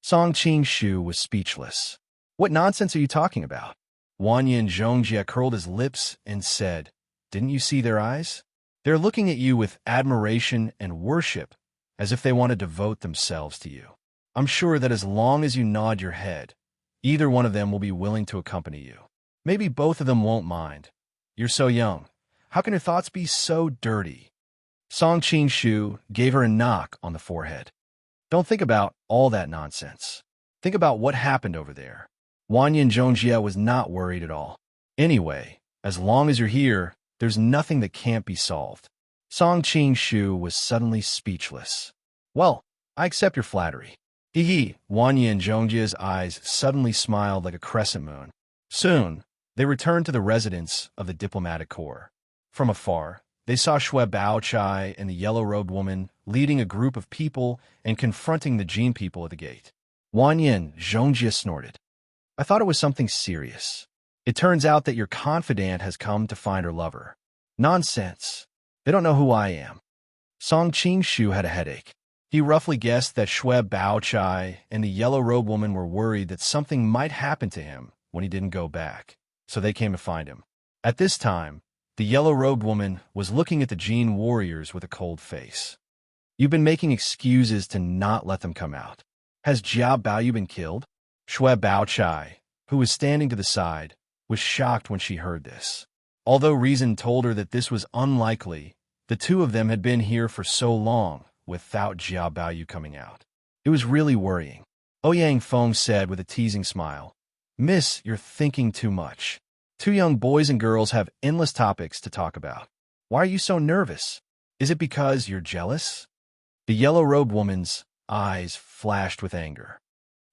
Song Qingshu was speechless. "What nonsense are you talking about?" Wanyan Zhongjia curled his lips and said, "Didn't you see their eyes? They're looking at you with admiration and worship, as if they want to devote themselves to you. I'm sure that as long as you nod your head, either one of them will be willing to accompany you. Maybe both of them won't mind. You're so young. How can your thoughts be so dirty?" Song Qingshu gave her a knock on the forehead. "Don't think about all that nonsense. Think about what happened over there." Wanyan Zhongjia was not worried at all. "Anyway, as long as you're here, there's nothing that can't be solved." Song Qingshu was suddenly speechless. "Well, I accept your flattery." Hee. Wanyan Zhongjia's eyes suddenly smiled like a crescent moon. Soon, they returned to the residence of the diplomatic corps. From afar, they saw Shui Baochai and the yellow-robed woman leading a group of people and confronting the Jin people at the gate. Wanyan Zhongjia snorted. "I thought it was something serious. It turns out that your confidant has come to find her lover." "Nonsense. They don't know who I am." Song Qingshu had a headache. He roughly guessed that Shui Baochai and the yellow-robed woman were worried that something might happen to him when he didn't go back, so they came to find him. At this time, the yellow-robed woman was looking at the Jin warriors with a cold face. "You've been making excuses to not let them come out. Has Jia Baoyu been killed?" Shui Baochai, who was standing to the side, was shocked when she heard this. Although reason told her that this was unlikely, the two of them had been here for so long without Jia Baoyu coming out. It was really worrying. Ouyang Feng said with a teasing smile, "Miss, you're thinking too much. Two young boys and girls have endless topics to talk about. Why are you so nervous? Is it because you're jealous?" The yellow-robed woman's eyes flashed with anger.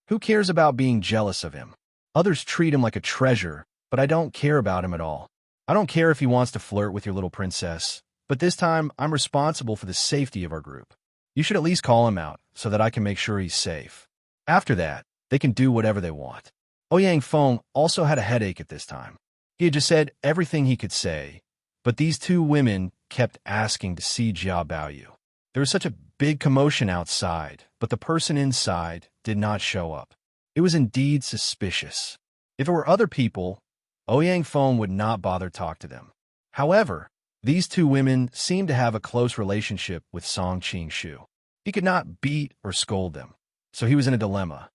"Who cares about being jealous of him? Others treat him like a treasure, but I don't care about him at all. I don't care if he wants to flirt with your little princess, but this time I'm responsible for the safety of our group. You should at least call him out so that I can make sure he's safe. After that, they can do whatever they want." Ouyang Feng also had a headache at this time. He had just said everything he could say, but these two women kept asking to see Jia Baoyu. There was such a big commotion outside, but the person inside did not show up. It was indeed suspicious. If it were other people, Ouyang Feng would not bother talk to them. However, these two women seemed to have a close relationship with Song Qing-shu. He could not beat or scold them, so he was in a dilemma.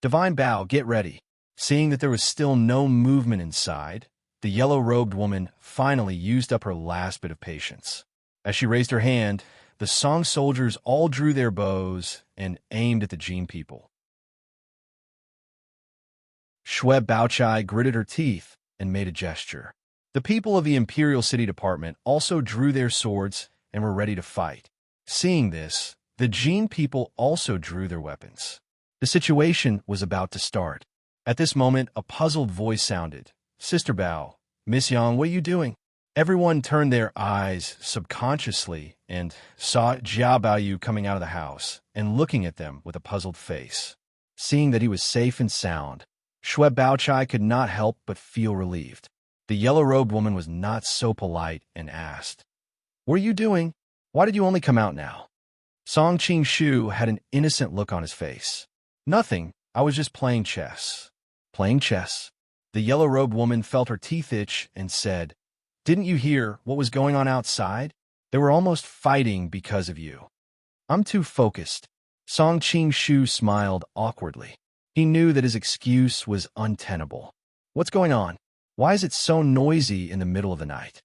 Divine Bao, get ready. Seeing that there was still no movement inside, the yellow-robed woman finally used up her last bit of patience. As she raised her hand, the Song soldiers all drew their bows and aimed at the Jin people. Shui Baochai gritted her teeth and made a gesture. The people of the Imperial City Department also drew their swords and were ready to fight. Seeing this, the Jin people also drew their weapons. The situation was about to start. At this moment, a puzzled voice sounded. Sister Bao, Miss Yang, what are you doing? Everyone turned their eyes subconsciously and saw Jia Baoyu coming out of the house and looking at them with a puzzled face. Seeing that he was safe and sound, Shui Baochai could not help but feel relieved. The yellow-robed woman was not so polite and asked, "What are you doing? Why did you only come out now?" Song Qing-shu had an innocent look on his face. "Nothing, I was just playing chess." "Playing chess?" The yellow-robed woman felt her teeth itch and said, "Didn't you hear what was going on outside? They were almost fighting because of you." "I'm too focused." Song Qing-shu smiled awkwardly. He knew that his excuse was untenable. "What's going on? Why is it so noisy in the middle of the night?"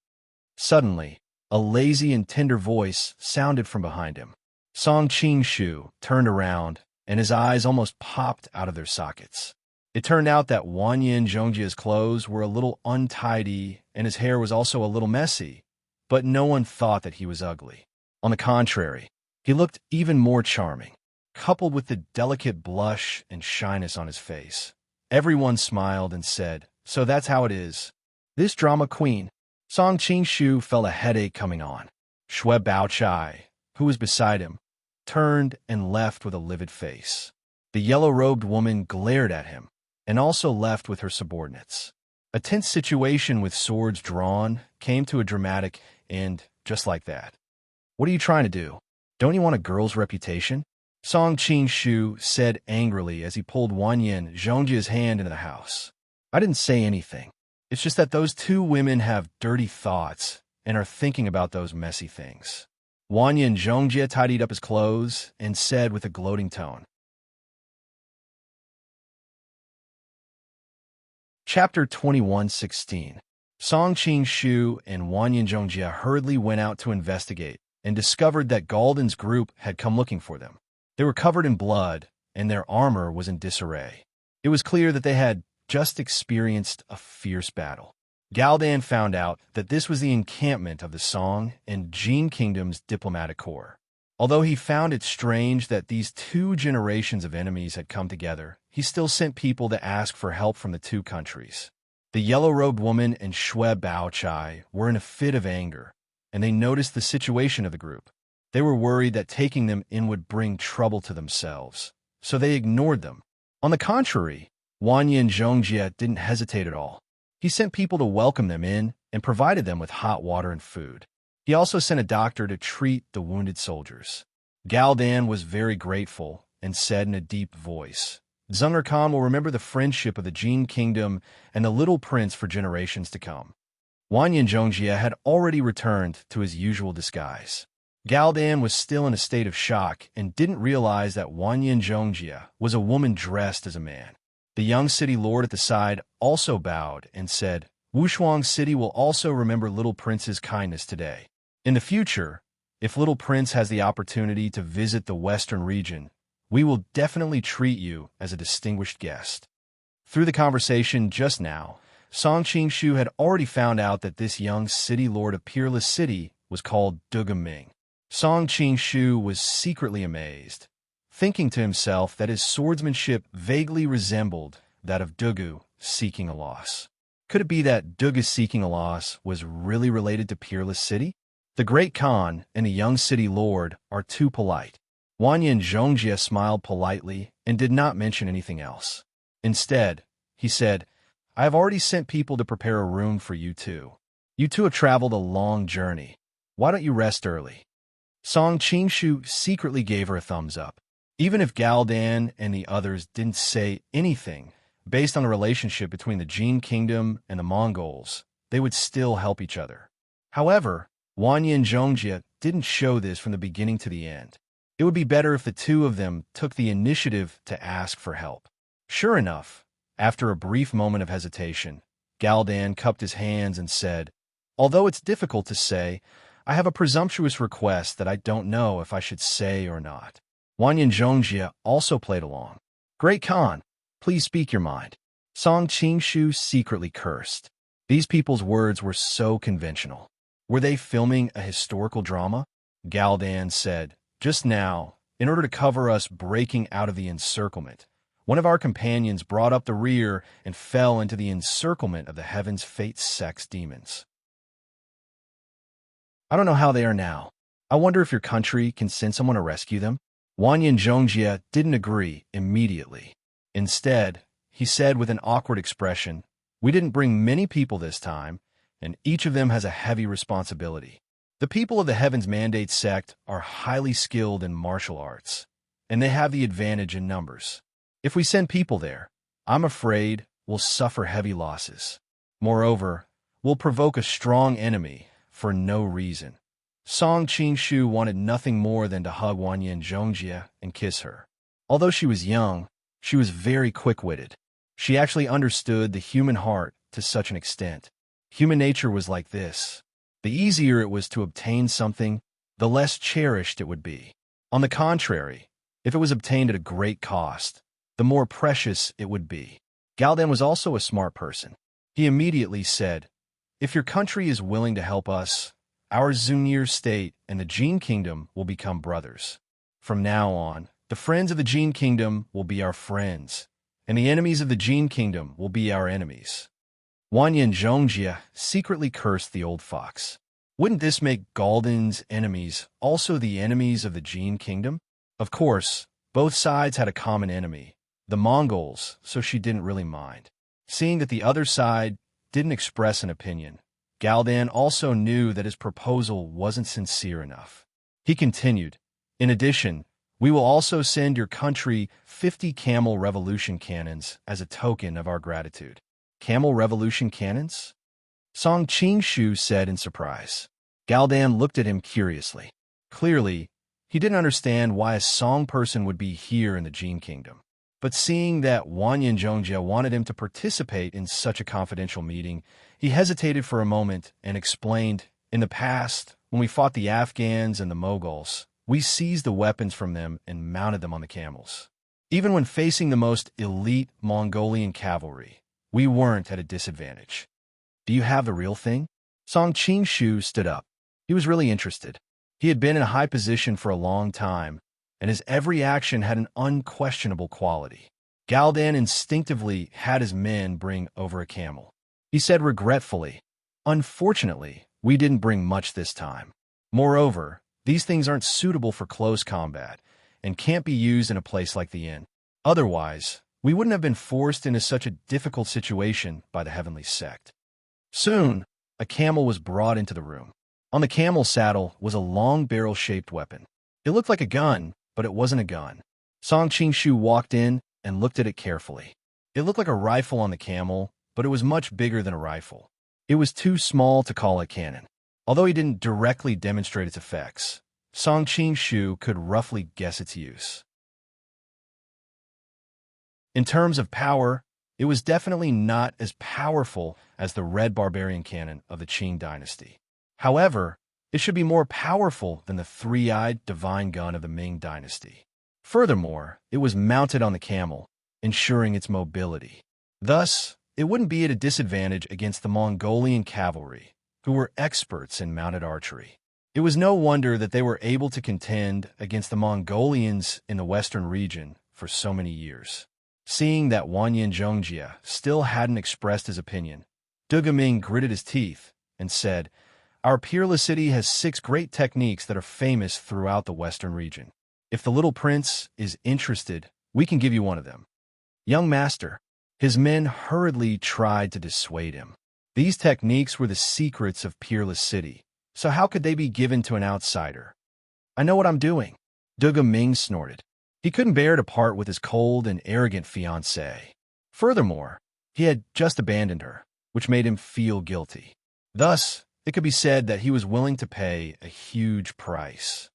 Suddenly, a lazy and tender voice sounded from behind him. Song Qing-shu turned around, and his eyes almost popped out of their sockets. It turned out that Wanyan Zhongjia's clothes were a little untidy, and his hair was also a little messy, but no one thought that he was ugly. On the contrary, he looked even more charming, coupled with the delicate blush and shyness on his face. Everyone smiled and said, "So that's how it is. This drama queen." Song Qing-shu felt a headache coming on. Shui Baochai, who was beside him, turned and left with a livid face. The yellow-robed woman glared at him and also left with her subordinates. A tense situation with swords drawn came to a dramatic end just like that. "What are you trying to do? Don't you want a girl's reputation?" Song Qing-shu said angrily as he pulled Wanyan Zhongjia's hand into the house. "I didn't say anything. It's just that those two women have dirty thoughts and are thinking about those messy things." Wanyan Zhongjia tidied up his clothes and said with a gloating tone. Chapter 21:16. Song Qing-shu and Wanyan Zhongjia hurriedly went out to investigate and discovered that Galden's group had come looking for them. They were covered in blood, and their armor was in disarray. It was clear that they had just experienced a fierce battle. Galdan found out that this was the encampment of the Song and Jin Kingdom's diplomatic corps. Although he found it strange that these two generations of enemies had come together, he still sent people to ask for help from the two countries. The yellow-robed woman and Shui Baochai were in a fit of anger, and they noticed the situation of the group. They were worried that taking them in would bring trouble to themselves, so they ignored them. On the contrary, Wanyan Zhongjia didn't hesitate at all. He sent people to welcome them in and provided them with hot water and food. He also sent a doctor to treat the wounded soldiers. Galdan was very grateful and said in a deep voice, "Zheng'er Khan will remember the friendship of the Jin Kingdom and the little prince for generations to come." Wanyan Zhongjia had already returned to his usual disguise. Galdan was still in a state of shock and didn't realize that Wanyan Zhongjia was a woman dressed as a man. The young city lord at the side also bowed and said, "Wushuang City will also remember Little Prince's kindness today. In the future, if Little Prince has the opportunity to visit the western region, we will definitely treat you as a distinguished guest." Through the conversation just now, Song Qing-shu had already found out that this young city lord of Peerless City was called Duga Ming. Song Qing-shu was secretly amazed, thinking to himself that his swordsmanship vaguely resembled that of Dugu seeking a loss. Could it be that Dugu seeking a loss was really related to Peerless City? The Great Khan and the young city lord are too polite. Wanyan Zhongjia smiled politely and did not mention anything else. Instead, he said, "I have already sent people to prepare a room for you two. You two have traveled a long journey. Why don't you rest early?" Song Qing-shu secretly gave her a thumbs up. Even if Galdan and the others didn't say anything based on the relationship between the Jin Kingdom and the Mongols, they would still help each other. However, Wanyan Zhongjie didn't show this from the beginning to the end. It would be better if the two of them took the initiative to ask for help. Sure enough, after a brief moment of hesitation, Galdan cupped his hands and said, "Although it's difficult to say, I have a presumptuous request that I don't know if I should say or not." Wanyan Zhongjie also played along. "Great Khan, please speak your mind." Song Qingshu secretly cursed. These people's words were so conventional. Were they filming a historical drama? Galdan said, "Just now, in order to cover us breaking out of the encirclement, one of our companions brought up the rear and fell into the encirclement of the Heaven's Fate Sex demons. I don't know how they are now. I wonder if your country can send someone to rescue them?" Wanyan Zhongjie didn't agree immediately. Instead, he said with an awkward expression, "We didn't bring many people this time, and each of them has a heavy responsibility. The people of the Heaven's Mandate sect are highly skilled in martial arts, and they have the advantage in numbers. If we send people there, I'm afraid we'll suffer heavy losses. Moreover, we'll provoke a strong enemy for no reason." Song Qingshu wanted nothing more than to hug Wanyan Zhongjie and kiss her. Although she was young, she was very quick-witted. She actually understood the human heart to such an extent. Human nature was like this. The easier it was to obtain something, the less cherished it would be. On the contrary, if it was obtained at a great cost, the more precious it would be. Galdan was also a smart person. He immediately said, "If your country is willing to help us, our Zunir state and the Jin Kingdom will become brothers. From now on, the friends of the Jin Kingdom will be our friends, and the enemies of the Jin Kingdom will be our enemies." Wanyan Zhongjie secretly cursed the old fox. Wouldn't this make Galdan's enemies also the enemies of the Jin Kingdom? Of course, both sides had a common enemy, the Mongols, so she didn't really mind. Seeing that the other side didn't express an opinion, Galdan also knew that his proposal wasn't sincere enough. He continued, "In addition, we will also send your country 50 camel revolution cannons as a token of our gratitude." Camel revolution cannons? Song Qingshu said in surprise. Galdan looked at him curiously. Clearly, he didn't understand why a Song person would be here in the Jin Kingdom. But seeing that Wanyan Zhongjie wanted him to participate in such a confidential meeting, he hesitated for a moment and explained, "In the past, when we fought the Afghans and the Moguls, we seized the weapons from them and mounted them on the camels. Even when facing the most elite Mongolian cavalry, we weren't at a disadvantage. Do you have the real thing?" Song Qingshu stood up. He was really interested. He had been in a high position for a long time, and his every action had an unquestionable quality. Galdan instinctively had his men bring over a camel. He said regretfully, "Unfortunately, we didn't bring much this time. Moreover, these things aren't suitable for close combat and can't be used in a place like the inn. Otherwise, we wouldn't have been forced into such a difficult situation by the Heavenly Sect." Soon, a camel was brought into the room. On the camel saddle was a long barrel-shaped weapon. It looked like a gun, but it wasn't a gun. Song Qingshu walked in and looked at it carefully. It looked like a rifle on the camel, but it was much bigger than a rifle. It was too small to call a cannon. Although he didn't directly demonstrate its effects, Song Qingshu could roughly guess its use. In terms of power, it was definitely not as powerful as the Red Barbarian Cannon of the Qing dynasty. However, it should be more powerful than the three-eyed divine gun of the Ming dynasty. Furthermore, it was mounted on the camel, ensuring its mobility. Thus, it wouldn't be at a disadvantage against the Mongolian cavalry, who were experts in mounted archery. It was no wonder that they were able to contend against the Mongolians in the western region for so many years. Seeing that Wanyan Zhongjie still hadn't expressed his opinion, Dugaming gritted his teeth and said, "Our peerless city has 6 great techniques that are famous throughout the western region. If the little prince is interested, we can give you one of them." "Young master," his men hurriedly tried to dissuade him. These techniques were the secrets of Peerless City, so how could they be given to an outsider? "I know what I'm doing," Dugaming snorted. He couldn't bear to part with his cold and arrogant fiancée. Furthermore, he had just abandoned her, which made him feel guilty. Thus, it could be said that he was willing to pay a huge price.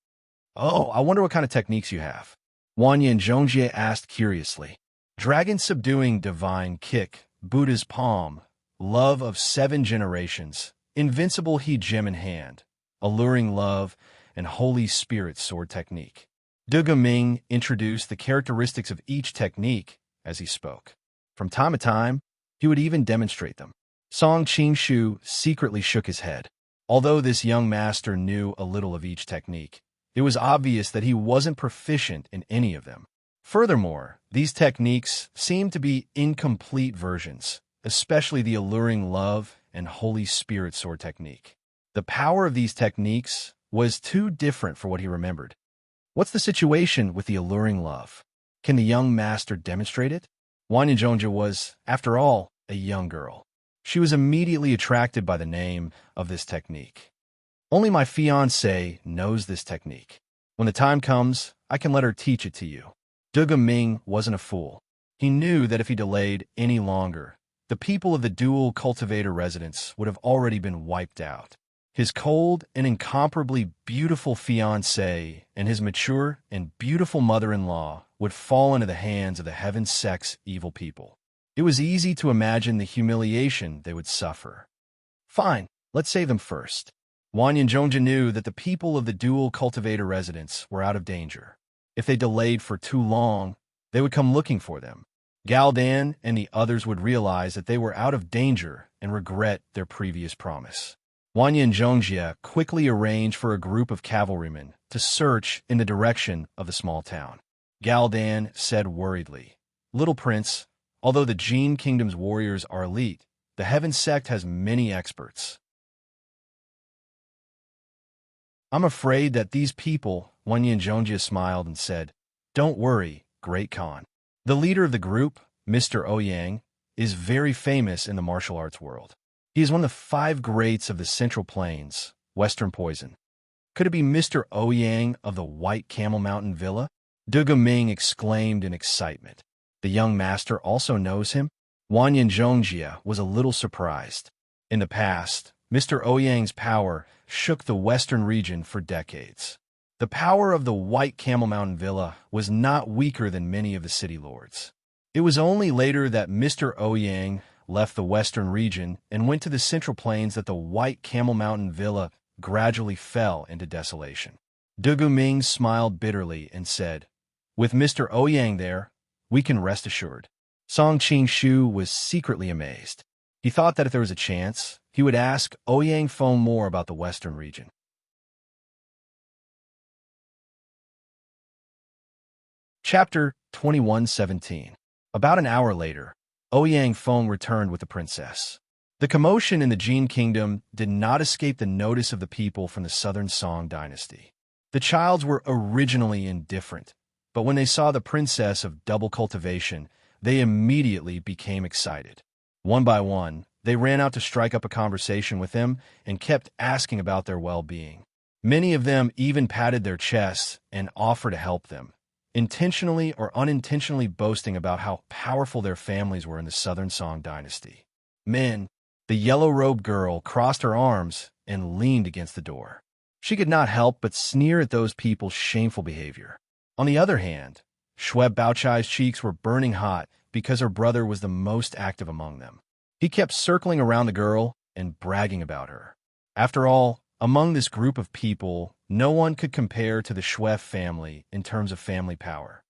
"Oh, I wonder what kind of techniques you have," Wang Yanzhongjie asked curiously. Dragon subduing divine kick, Buddha's palm, love of 7 generations, invincible he gem in hand, alluring love, and Holy Spirit sword technique. De Ming introduced the characteristics of each technique as he spoke. From time to time, he would even demonstrate them. Song Qingshu secretly shook his head. Although this young master knew a little of each technique, it was obvious that he wasn't proficient in any of them. Furthermore, these techniques seemed to be incomplete versions, especially the alluring love and Holy Spirit sword technique. The power of these techniques was too different for what he remembered. What's the situation with the alluring love? Can the young master demonstrate it? Wang Yanzhongjie was, after all, a young girl. She was immediately attracted by the name of this technique. "Only my fiancé knows this technique. When the time comes, I can let her teach it to you." De Ming wasn't a fool. He knew that if he delayed any longer, the people of the dual cultivator residence would have already been wiped out. His cold and incomparably beautiful fiancée and his mature and beautiful mother-in-law would fall into the hands of the heaven sex evil people. It was easy to imagine the humiliation they would suffer. Fine, let's save them first. Wang Yanzhongjie knew that the people of the dual cultivator residence were out of danger. If they delayed for too long, they would come looking for them. Galdan and the others would realize that they were out of danger and regret their previous promise. Wang Yanzhongjie quickly arranged for a group of cavalrymen to search in the direction of the small town. Galdan said worriedly, "Little Prince, although the Jin Kingdom's warriors are elite, the Heaven Sect has many experts. I'm afraid that these people," Wang Yanzhongjie smiled and said, "Don't worry, Great Khan. The leader of the group, Mr. Ouyang, is very famous in the martial arts world. He is one of the 5 greats of the Central Plains, Western Poison. Could it be Mr. Ouyang of the White Camel Mountain Villa?" De Ming exclaimed in excitement. "The young master also knows him?" Wang Yanzhongjie was a little surprised. In the past, Mr. Ouyang's power shook the western region for decades. The power of the White Camel Mountain Villa was not weaker than many of the city lords. It was only later that Mr. Ouyang left the western region and went to the Central Plains that the White Camel Mountain Villa gradually fell into desolation. De Ming smiled bitterly and said, "With Mr. Ouyang there, we can rest assured." Song Qingshu was secretly amazed. He thought that if there was a chance, he would ask Ouyang Feng more about the western region. Chapter 21:17. About an hour later, Ouyang Feng returned with the princess. The commotion in the Jin Kingdom did not escape the notice of the people from the southern Song dynasty. The childs were originally indifferent, but when they saw the princess of double cultivation, they immediately became excited. One by one, they ran out to strike up a conversation with them and kept asking about their well-being. Many of them even patted their chests and offered to help them, intentionally or unintentionally boasting about how powerful their families were in the southern Song dynasty. Men, the yellow-robed girl crossed her arms and leaned against the door. She could not help but sneer at those people's shameful behavior. On the other hand, Shue Baochai's cheeks were burning hot because her brother was the most active among them. He kept circling around the girl and bragging about her. After all, among this group of people, no one could compare to the Shue family in terms of family power.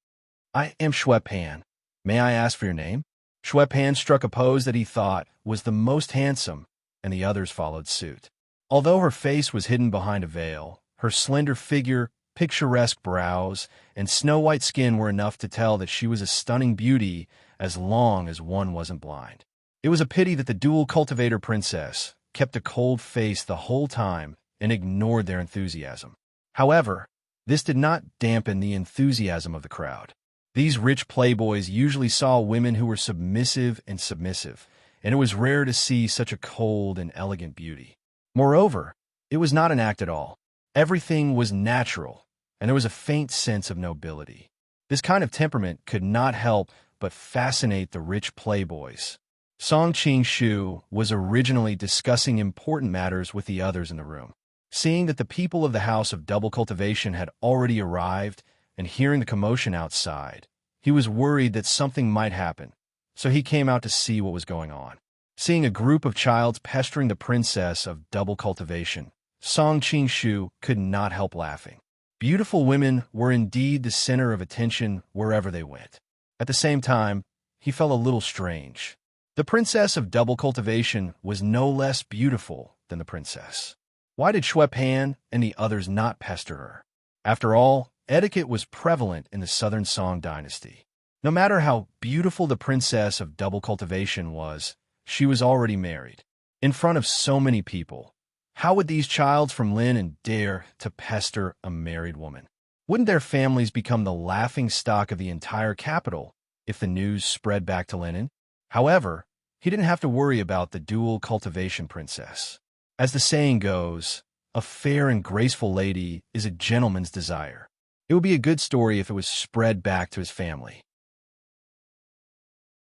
"I am Shue Pan. May I ask for your name?" Shue Pan struck a pose that he thought was the most handsome, and the others followed suit. Although her face was hidden behind a veil, her slender figure, picturesque brows, and snow-white skin were enough to tell that she was a stunning beauty as long as one wasn't blind. It was a pity that the dual cultivator princess kept a cold face the whole time and ignored their enthusiasm. However, this did not dampen the enthusiasm of the crowd. These rich playboys usually saw women who were submissive, and it was rare to see such a cold and elegant beauty. Moreover, it was not an act at all. Everything was natural, and there was a faint sense of nobility. This kind of temperament could not help but fascinate the rich playboys. Song Qing-shu was originally discussing important matters with the others in the room. Seeing that the people of the House of Double Cultivation had already arrived and hearing the commotion outside, he was worried that something might happen, so he came out to see what was going on. Seeing a group of childs pestering the princess of Double Cultivation, Song Qing-shu could not help laughing. Beautiful women were indeed the center of attention wherever they went. At the same time, he felt a little strange. The princess of Double Cultivation was no less beautiful than the princess. Why did Shui Pan and the others not pester her? After all, etiquette was prevalent in the Southern Song dynasty. No matter how beautiful the princess of Double Cultivation was, she was already married. In front of so many people, how would these childs from Lin dare to pester a married woman? Wouldn't their families become the laughing stock of the entire capital if the news spread back to Lin? However, he didn't have to worry about the dual cultivation princess. As the saying goes, a fair and graceful lady is a gentleman's desire. It would be a good story if it was spread back to his family.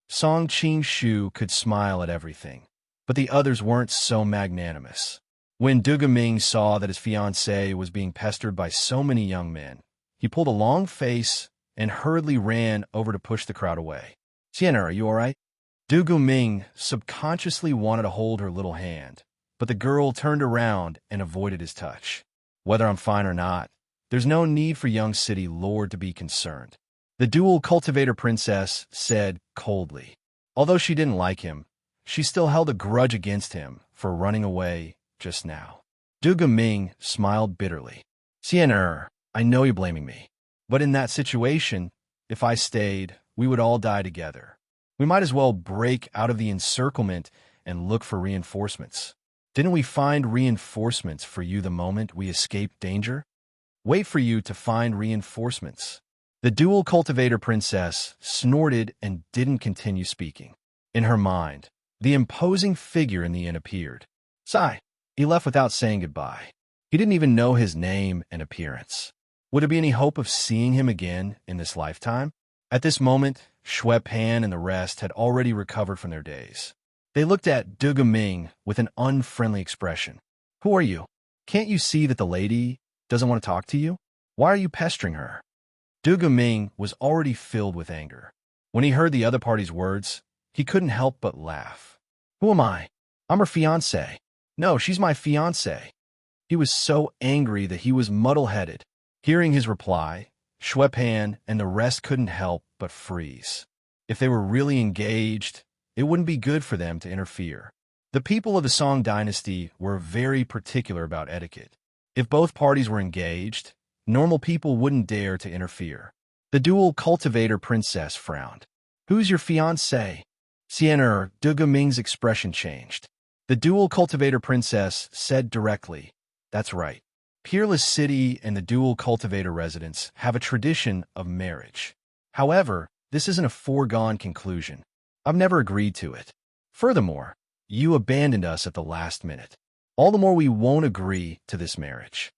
Song Qing-shu could smile at everything, but the others weren't so magnanimous. When Du Ming saw that his fiancée was being pestered by so many young men, he pulled a long face and hurriedly ran over to push the crowd away. Sienna, are you all right? Du Ming subconsciously wanted to hold her little hand, but the girl turned around and avoided his touch. Whether I'm fine or not, there's no need for young city lord to be concerned, the dual cultivator princess said coldly. Although she didn't like him, she still held a grudge against him for running away just now. Du Ming smiled bitterly. Sienna, I know you're blaming me, but in that situation, if I stayed, we would all die together. We might as well break out of the encirclement and look for reinforcements. Didn't we find reinforcements for you the moment we escaped danger? Wait for you to find reinforcements. The dual cultivator princess snorted and didn't continue speaking. In her mind, the imposing figure in the inn appeared. Sigh. He left without saying goodbye. He didn't even know his name and appearance. Would there be any hope of seeing him again in this lifetime? At this moment, Shui Pan and the rest had already recovered from their daze. They looked at Du Ming with an unfriendly expression. Who are you? Can't you see that the lady doesn't want to talk to you? Why are you pestering her? Du Ming was already filled with anger. When he heard the other party's words, he couldn't help but laugh. Who am I? I'm her fiancé. No, she's my fiancé. He was so angry that he was muddle-headed. Hearing his reply, Shui Pan and the rest couldn't help but freeze. If they were really engaged, it wouldn't be good for them to interfere. The people of the Song dynasty were very particular about etiquette. If both parties were engaged, normal people wouldn't dare to interfere. The dual cultivator princess frowned. Who's your fiancé? Sienna, Du Ming's expression changed. The dual cultivator princess said directly, That's right. Peerless City and the dual cultivator residents have a tradition of marriage. However, this isn't a foregone conclusion. I've never agreed to it. Furthermore, you abandoned us at the last minute. All the more we won't agree to this marriage.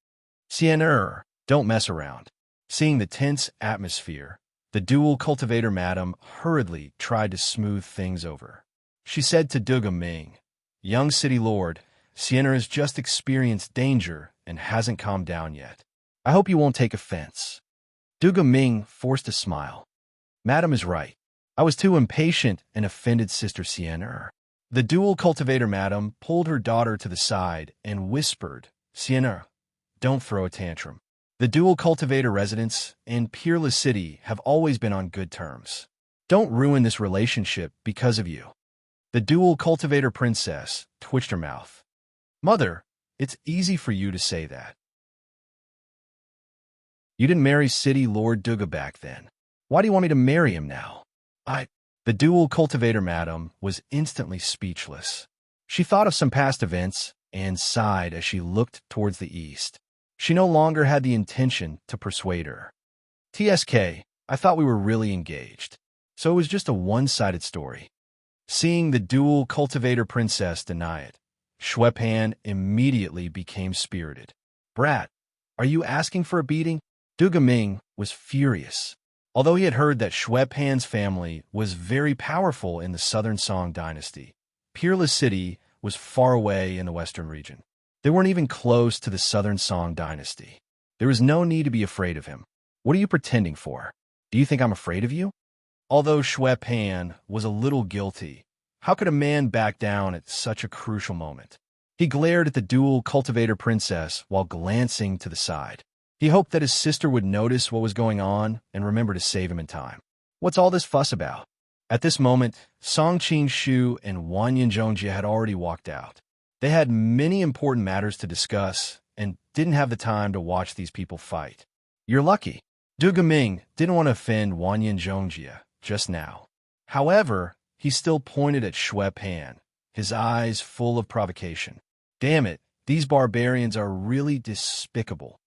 Sienna, don't mess around. Seeing the tense atmosphere, the dual cultivator madam hurriedly tried to smooth things over. She said to Du Ming, Young city lord, Sienna has just experienced danger and hasn't calmed down yet. I hope you won't take offense. Du Ming forced a smile. Madam is right. I was too impatient and offended Sister Sienna. The dual cultivator madam pulled her daughter to the side and whispered, Sienna, don't throw a tantrum. The dual cultivator residents and Peerless City have always been on good terms. Don't ruin this relationship because of you. The dual cultivator princess twitched her mouth. Mother, it's easy for you to say that. You didn't marry City Lord Duga back then. Why do you want me to marry him now? The dual cultivator madam was instantly speechless. She thought of some past events and sighed as she looked towards the east. She no longer had the intention to persuade her. TSK, I thought we were really engaged. So it was just a one-sided story. Seeing the dual cultivator princess deny it, Shui Pan immediately became spirited. Brat, are you asking for a beating? Du Ming was furious. Although he had heard that Shui Pan's family was very powerful in the Southern Song dynasty, Peerless City was far away in the western region. They weren't even close to the Southern Song dynasty. There was no need to be afraid of him. What are you pretending for? Do you think I'm afraid of you? Although Shui Pan was a little guilty, how could a man back down at such a crucial moment? He glared at the dual cultivator princess while glancing to the side. He hoped that his sister would notice what was going on and remember to save him in time. What's all this fuss about? At this moment, Song Qing-shu and Wanyan Zhongjie had already walked out. They had many important matters to discuss and didn't have the time to watch these people fight. You're lucky. Du Gaming didn't want to offend Wanyan Zhongjie just now. However, he still pointed at Shui Pan, his eyes full of provocation. Damn it, these barbarians are really despicable.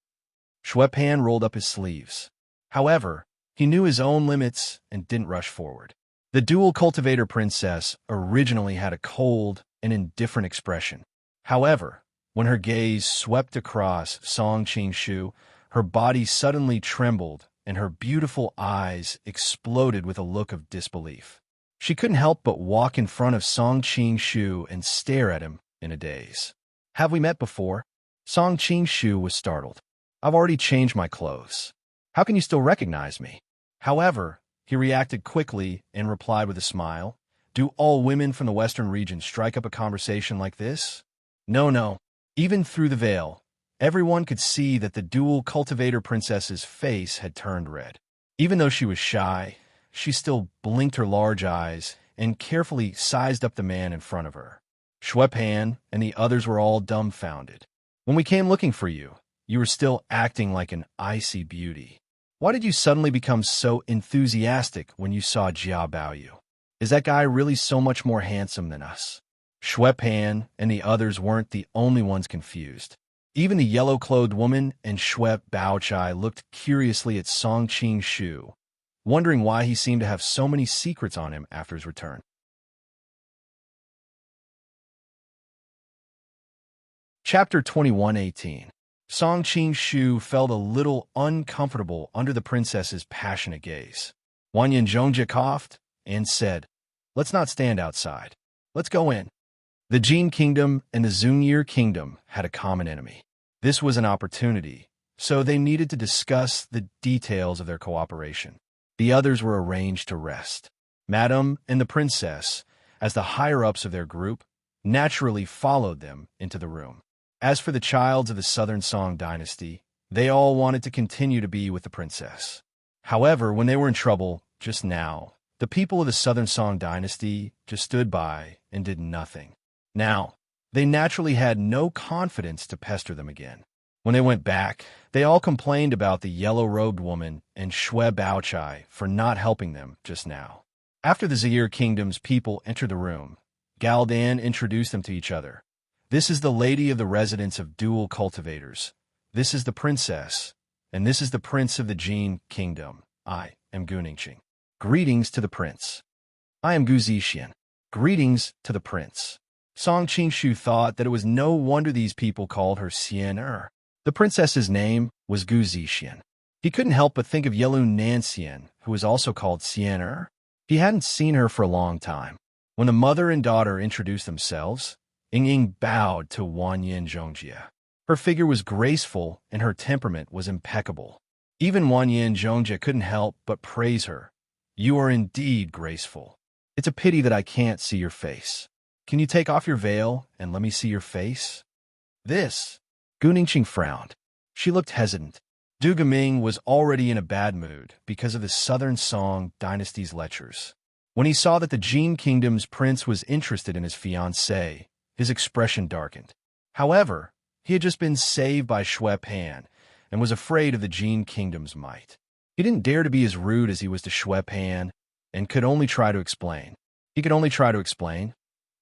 Shui Pan rolled up his sleeves. However, he knew his own limits and didn't rush forward. The dual cultivator princess originally had a cold and indifferent expression. However, when her gaze swept across Song Qing-shu, her body suddenly trembled and her beautiful eyes exploded with a look of disbelief. She couldn't help but walk in front of Song Qing-shu and stare at him in a daze. Have we met before? Song Qing-shu was startled. I've already changed my clothes. How can you still recognize me? However, he reacted quickly and replied with a smile. Do all women from the western region strike up a conversation like this? No. Even through the veil, everyone could see that the dual cultivator princess's face had turned red. Even though she was shy, she still blinked her large eyes and carefully sized up the man in front of her. Shui Pan and the others were all dumbfounded. When we came looking for you, you were still acting like an icy beauty. Why did you suddenly become so enthusiastic when you saw Jia Baoyu? Is that guy really so much more handsome than us? Shui Pan and the others weren't the only ones confused. Even the yellow-clothed woman and Shui Baochai looked curiously at Song Qing-shu, wondering why he seemed to have so many secrets on him after his return. Chapter 21:18. Song Qing-shu felt a little uncomfortable under the princess's passionate gaze. Wanyan Zhongjie coughed and said, Let's not stand outside. Let's go in. The Jin Kingdom and the Zungyir Kingdom had a common enemy. This was an opportunity, so they needed to discuss the details of their cooperation. The others were arranged to rest. Madame and the princess, as the higher-ups of their group, naturally followed them into the room. As for the childs of the Southern Song dynasty, they all wanted to continue to be with the princess. However, when they were in trouble, just now, the people of the Southern Song dynasty just stood by and did nothing. Now, they naturally had no confidence to pester them again. When they went back, they all complained about the yellow-robed woman and Shui Baochai for not helping them just now. After the Zaire Kingdom's people entered the room, Galdan introduced them to each other. This is the lady of the residence of dual cultivators. This is the princess, and this is the prince of the Jin Kingdom. I am Gu Ningqing. Greetings to the prince. I am Gu Zixian. Greetings to the prince. Song Qing-shu thought that it was no wonder these people called her Xian. The princess's name was Gu Zixian. He couldn't help but think of Yelun Nanxian, who was also called Xian. He hadn't seen her for a long time. When the mother and daughter introduced themselves, Ying bowed to Wanyan Zhongjie. Her figure was graceful and her temperament was impeccable. Even Wanyan Zhongjie couldn't help but praise her. You are indeed graceful. It's a pity that I can't see your face. Can you take off your veil and let me see your face? This. Gu Ningqing frowned. She looked hesitant. Du Gaming was already in a bad mood because of the Southern Song dynasty's lectures. When he saw that the Jin Kingdom's prince was interested in his fiancée, his expression darkened. However, he had just been saved by Shui Pan and was afraid of the Jin Kingdom's might. He didn't dare to be as rude as he was to Shui Pan and could only try to explain.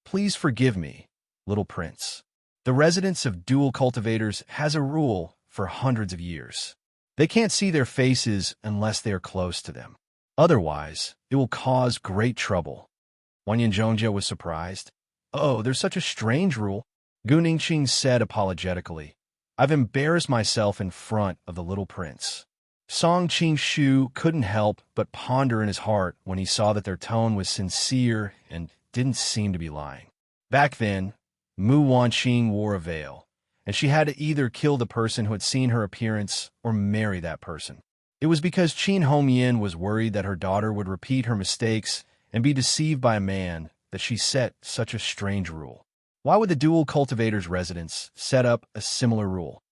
Please forgive me, little prince. The residence of dual cultivators has a rule for hundreds of years. They can't see their faces unless they are close to them. Otherwise, it will cause great trouble. Wanyan Zhongjie was surprised. Oh, there's such a strange rule. Gu Ningqing said apologetically. I've embarrassed myself in front of the little prince. Song Qing-shu couldn't help but ponder in his heart when he saw that their tone was sincere and didn't seem to be lying. Back then, Mu Wanqing wore a veil, and she had to either kill the person who had seen her appearance or marry that person. It was because Qin Hongyan was worried that her daughter would repeat her mistakes and be deceived by a man that she set such a strange rule. Why would the dual cultivator's residence set up a similar rule?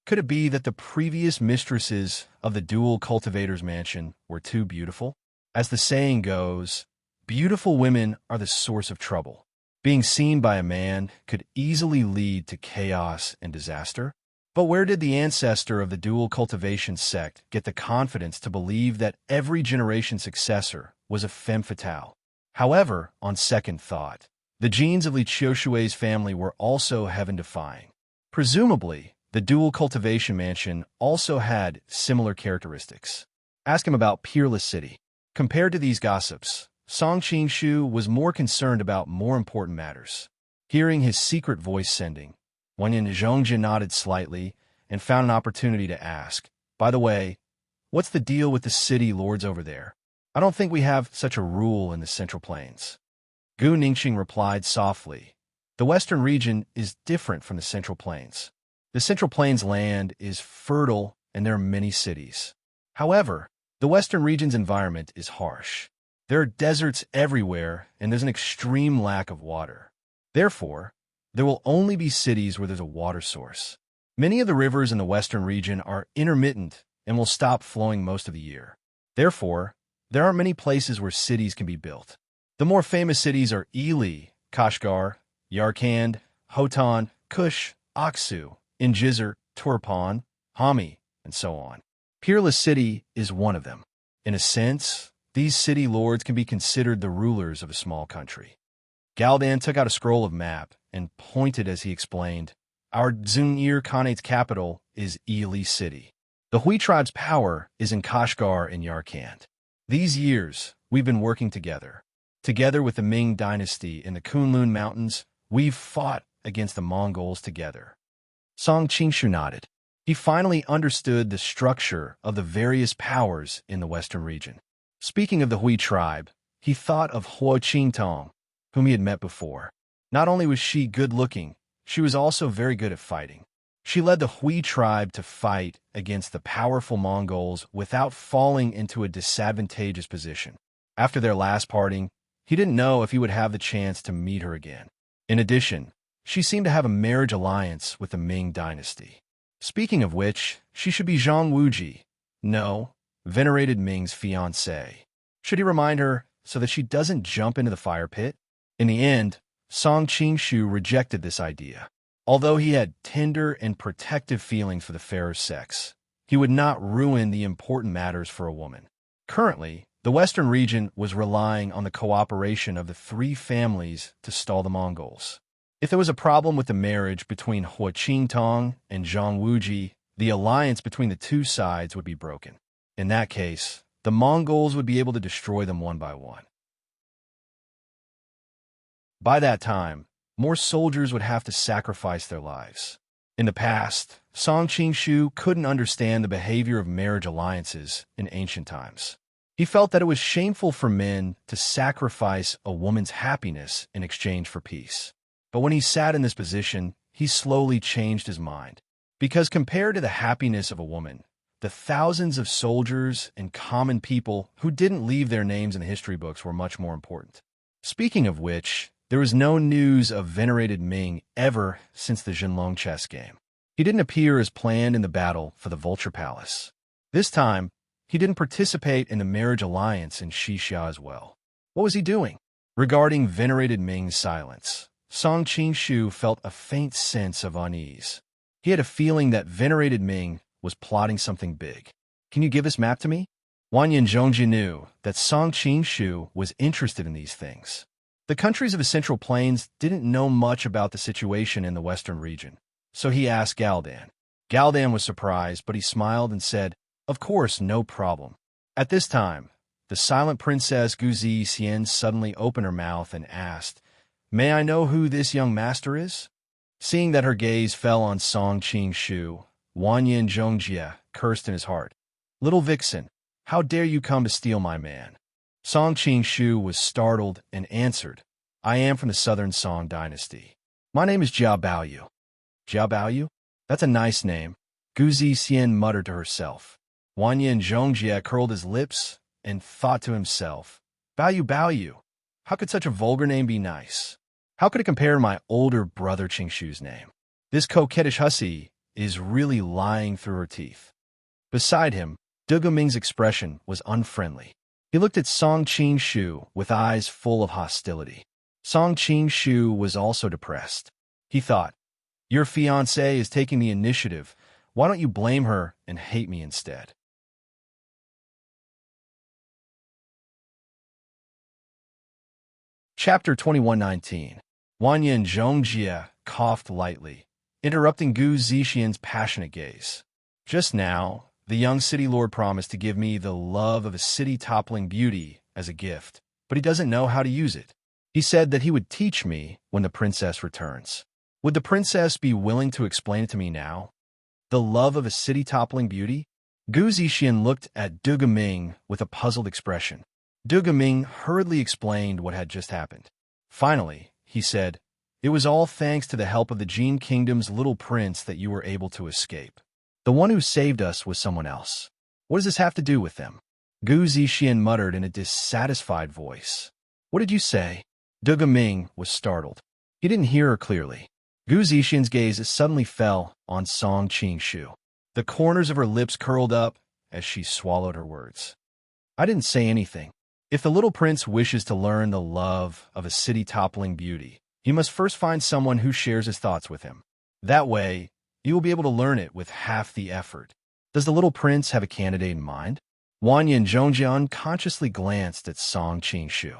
Could it be that the previous mistresses of the dual cultivator's mansion were too beautiful? As the saying goes, beautiful women are the source of trouble. Being seen by a man could easily lead to chaos and disaster. But where did the ancestor of the dual cultivation sect get the confidence to believe that every generation successor was a femme fatale? However, on second thought, the genes of Li Qiushui's family were also heaven-defying. Presumably, the dual cultivation mansion also had similar characteristics. Ask him about Peerless City. Compared to these gossips, Song Qing-shu was more concerned about more important matters. Hearing his secret voice sending, Wanyan Zhongjin nodded slightly and found an opportunity to ask, "By the way, what's the deal with the city lords over there? I don't think we have such a rule in the Central Plains." Gu Ningxing replied softly, "The Western region is different from the Central Plains. The Central Plains land is fertile and there are many cities. However, the Western region's environment is harsh. There are deserts everywhere and there's an extreme lack of water. Therefore, there will only be cities where there's a water source. Many of the rivers in the Western region are intermittent and will stop flowing most of the year. Therefore, there aren't many places where cities can be built. The more famous cities are Ili, Kashgar, Yarkand, Hotan, Kush, Aksu, Injizr, Turpan, Hami, and so on. Peerless City is one of them. In a sense, these city lords can be considered the rulers of a small country." Galdan took out a scroll of map and pointed as he explained, "Our Zunir Khanate's capital is Ili City. The Hui tribe's power is in Kashgar and Yarkand. These years, we've been working together. Together with the Ming dynasty in the Kunlun Mountains, we've fought against the Mongols together." Song Qingshu nodded. He finally understood the structure of the various powers in the Western region. Speaking of the Hui tribe, he thought of Huo Qingtong, whom he had met before. Not only was she good-looking, she was also very good at fighting. She led the Hui tribe to fight against the powerful Mongols without falling into a disadvantageous position. After their last parting, he didn't know if he would have the chance to meet her again. In addition, she seemed to have a marriage alliance with the Ming dynasty. Speaking of which, she should be Zhang Wuji, no, venerated Ming's fiancé. Should he remind her so that she doesn't jump into the fire pit? In the end, Song Qingshu rejected this idea. Although he had tender and protective feelings for the fairer sex, he would not ruin the important matters for a woman. Currently, the Western region was relying on the cooperation of the three families to stall the Mongols. If there was a problem with the marriage between Huo Qingtong and Zhang Wuji, the alliance between the two sides would be broken. In that case, the Mongols would be able to destroy them one by one. By that time, more soldiers would have to sacrifice their lives. In the past, Song Qingshu couldn't understand the behavior of marriage alliances in ancient times. He felt that it was shameful for men to sacrifice a woman's happiness in exchange for peace. But when he sat in this position, he slowly changed his mind. Because compared to the happiness of a woman, the thousands of soldiers and common people who didn't leave their names in the history books were much more important. Speaking of which, there was no news of venerated Ming ever since the Jinlong chess game. He didn't appear as planned in the battle for the Vulture Palace. This time, he didn't participate in the marriage alliance in Xixia as well. What was he doing? Regarding venerated Ming's silence, Song Qingshu felt a faint sense of unease. He had a feeling that venerated Ming was plotting something big. "Can you give this map to me?" Wanyan Zhongji knew that Song Qingshu was interested in these things. The countries of the Central Plains didn't know much about the situation in the Western region, so he asked Galdan. Galdan was surprised, but he smiled and said, "Of course, no problem." At this time, the silent Princess Guzi Xian suddenly opened her mouth and asked, "May I know who this young master is?" Seeing that her gaze fell on Song Qingshu, Wanyan Zhongjie cursed in his heart. Little vixen, how dare you come to steal my man? Song Qing-shu was startled and answered, I am from the Southern Song dynasty. My name is Jia Baoyu. Jia Baoyu? That's a nice name, Gu Zixian muttered to herself. Wanyan Zhongjie curled his lips and thought to himself, Baoyu Baoyu, how could such a vulgar name be nice? How could it compare to my older brother Qingshu's name? This coquettish hussy is really lying through her teeth. Beside him, Du Ming's expression was unfriendly. He looked at Song Qing-shu with eyes full of hostility. Song Qing-shu was also depressed. He thought, your fiancée is taking the initiative. Why don't you blame her and hate me instead? Chapter 2119. Wanyan Zhongjie coughed lightly, interrupting Gu Zixian's passionate gaze. Just now, the young city lord promised to give me the love of a city-toppling beauty as a gift, but he doesn't know how to use it. He said that he would teach me when the princess returns. Would the princess be willing to explain it to me now? The love of a city-toppling beauty? Gu Zixian looked at Du Ming with a puzzled expression. Du Ming hurriedly explained what had just happened. Finally, he said, it was all thanks to the help of the Jin Kingdom's little prince that you were able to escape. The one who saved us was someone else. What does this have to do with them? Gu Zixian muttered in a dissatisfied voice. What did you say? Du Ming was startled. He didn't hear her clearly. Gu Zixian's gaze suddenly fell on Song Qing-shu. The corners of her lips curled up as she swallowed her words. I didn't say anything. If the little prince wishes to learn the love of a city-toppling beauty, he must first find someone who shares his thoughts with him. That way, you will be able to learn it with half the effort. Does the little prince have a candidate in mind? Wanyan Zhongjie unconsciously glanced at Song Qing-shu.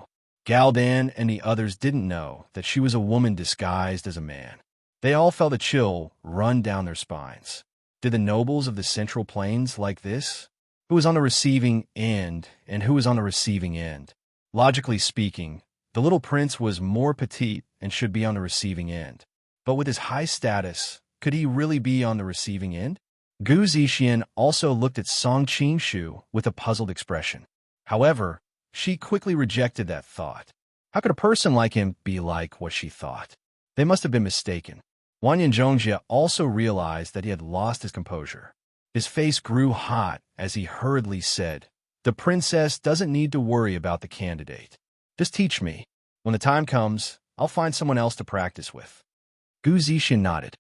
Galdan and the others didn't know that she was a woman disguised as a man. They all felt a chill run down their spines. Did the nobles of the Central Plains like this? Who was on the receiving end and who was on the receiving end? Logically speaking, the little prince was more petite and should be on the receiving end. But with his high status, could he really be on the receiving end? Gu Zixian also looked at Song Qing-shu with a puzzled expression. However, she quickly rejected that thought. How could a person like him be like what she thought? They must have been mistaken. Wanyan Zhongjie also realized that he had lost his composure. His face grew hot as he hurriedly said, the princess doesn't need to worry about the candidate. Just teach me. When the time comes, I'll find someone else to practice with. Gu Zixian nodded.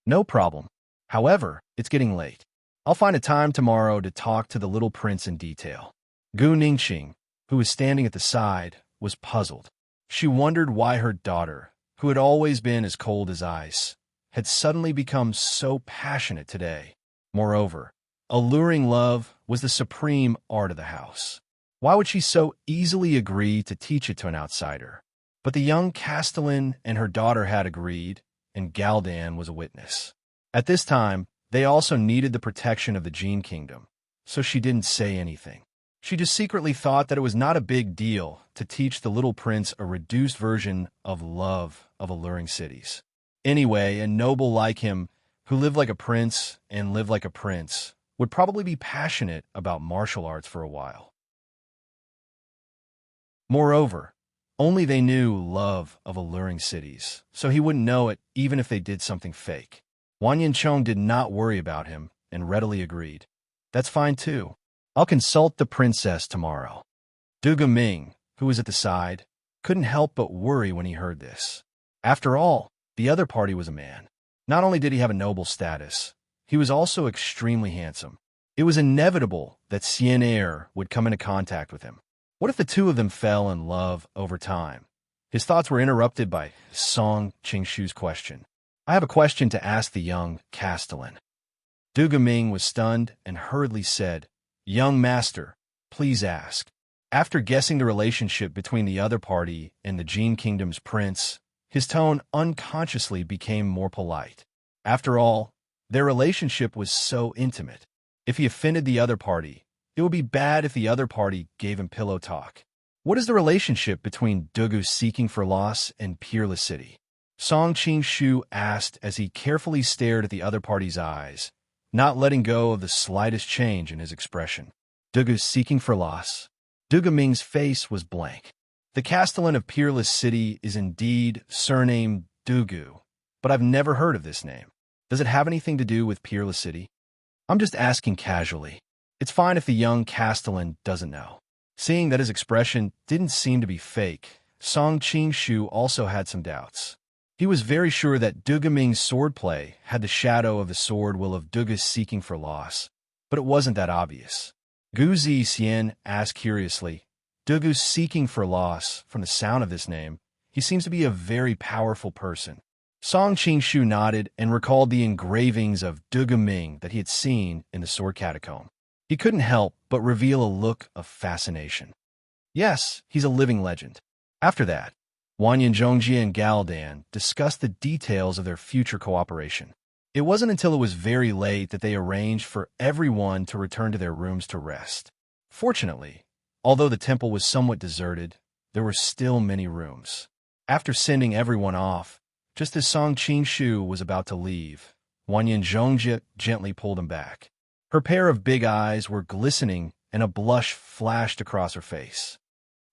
No problem. However, it's getting late. I'll find a time tomorrow to talk to the little prince in detail. Gu Ningqing, who was standing at the side, was puzzled. She wondered why her daughter, who had always been as cold as ice, had suddenly become so passionate today. Moreover, alluring love was the supreme art of the house. Why would she so easily agree to teach it to an outsider? But the young castellan and her daughter had agreed, and Galdan was a witness. At this time, they also needed the protection of the Jin Kingdom, so she didn't say anything. She just secretly thought that it was not a big deal to teach the little prince a reduced version of love of alluring cities. Anyway, a noble like him, who lived like a prince and lived like a prince, would probably be passionate about martial arts for a while. Moreover, only they knew love of alluring cities, so he wouldn't know it even if they did something fake. Wanyan Chong did not worry about him and readily agreed. That's fine too. I'll consult the princess tomorrow. Du Ming, who was at the side, couldn't help but worry when he heard this. After all, the other party was a man. Not only did he have a noble status, he was also extremely handsome. It was inevitable that Xian Er would come into contact with him. What if the two of them fell in love over time? His thoughts were interrupted by Song Qing-shu's question. I have a question to ask the young castellan. Du Ming was stunned and hurriedly said, Young master, please ask. After guessing the relationship between the other party and the Jin Kingdom's prince, his tone unconsciously became more polite. After all, their relationship was so intimate. If he offended the other party, it would be bad if the other party gave him pillow talk. What is the relationship between Dugu seeking for loss and Peerless City? Song Qing-shu asked as he carefully stared at the other party's eyes, not letting go of the slightest change in his expression. Dugu's seeking for loss. Dugu Ming's face was blank. The Castellan of Peerless City is indeed surnamed Dugu, but I've never heard of this name. Does it have anything to do with Peerless City? I'm just asking casually. It's fine if the young Castellan doesn't know. Seeing that his expression didn't seem to be fake, Song Qingshu also had some doubts. He was very sure that Dugu Ming's swordplay had the shadow of the sword will of Dugu's seeking for loss, but it wasn't that obvious. Gu Zixian asked curiously, Dugu's seeking for loss, from the sound of this name, he seems to be a very powerful person. Song Qingshu nodded and recalled the engravings of Dugu Ming that he had seen in the sword catacomb. He couldn't help but reveal a look of fascination. Yes, he's a living legend. After that, Wanyan Zhongjie and Galdan discussed the details of their future cooperation. It wasn't until it was very late that they arranged for everyone to return to their rooms to rest. Fortunately, although the temple was somewhat deserted, there were still many rooms. After sending everyone off, just as Song Qingshu was about to leave, Wanyan Zhongjie gently pulled him back. Her pair of big eyes were glistening and a blush flashed across her face.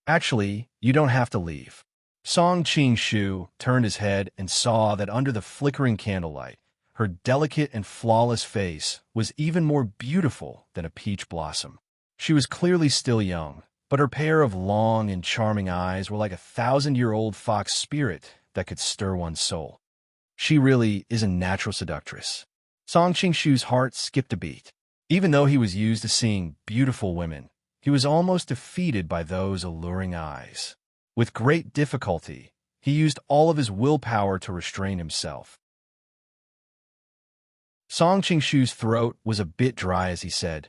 Actually, you don't have to leave. Song Qingshu turned his head and saw that under the flickering candlelight, her delicate and flawless face was even more beautiful than a peach blossom. She was clearly still young, but her pair of long and charming eyes were like a 1,000-year-old fox spirit that could stir one's soul. She really is a natural seductress. Song Qingshu's heart skipped a beat. Even though he was used to seeing beautiful women, he was almost defeated by those alluring eyes. With great difficulty, he used all of his willpower to restrain himself. Song Qingshu's throat was a bit dry as he said,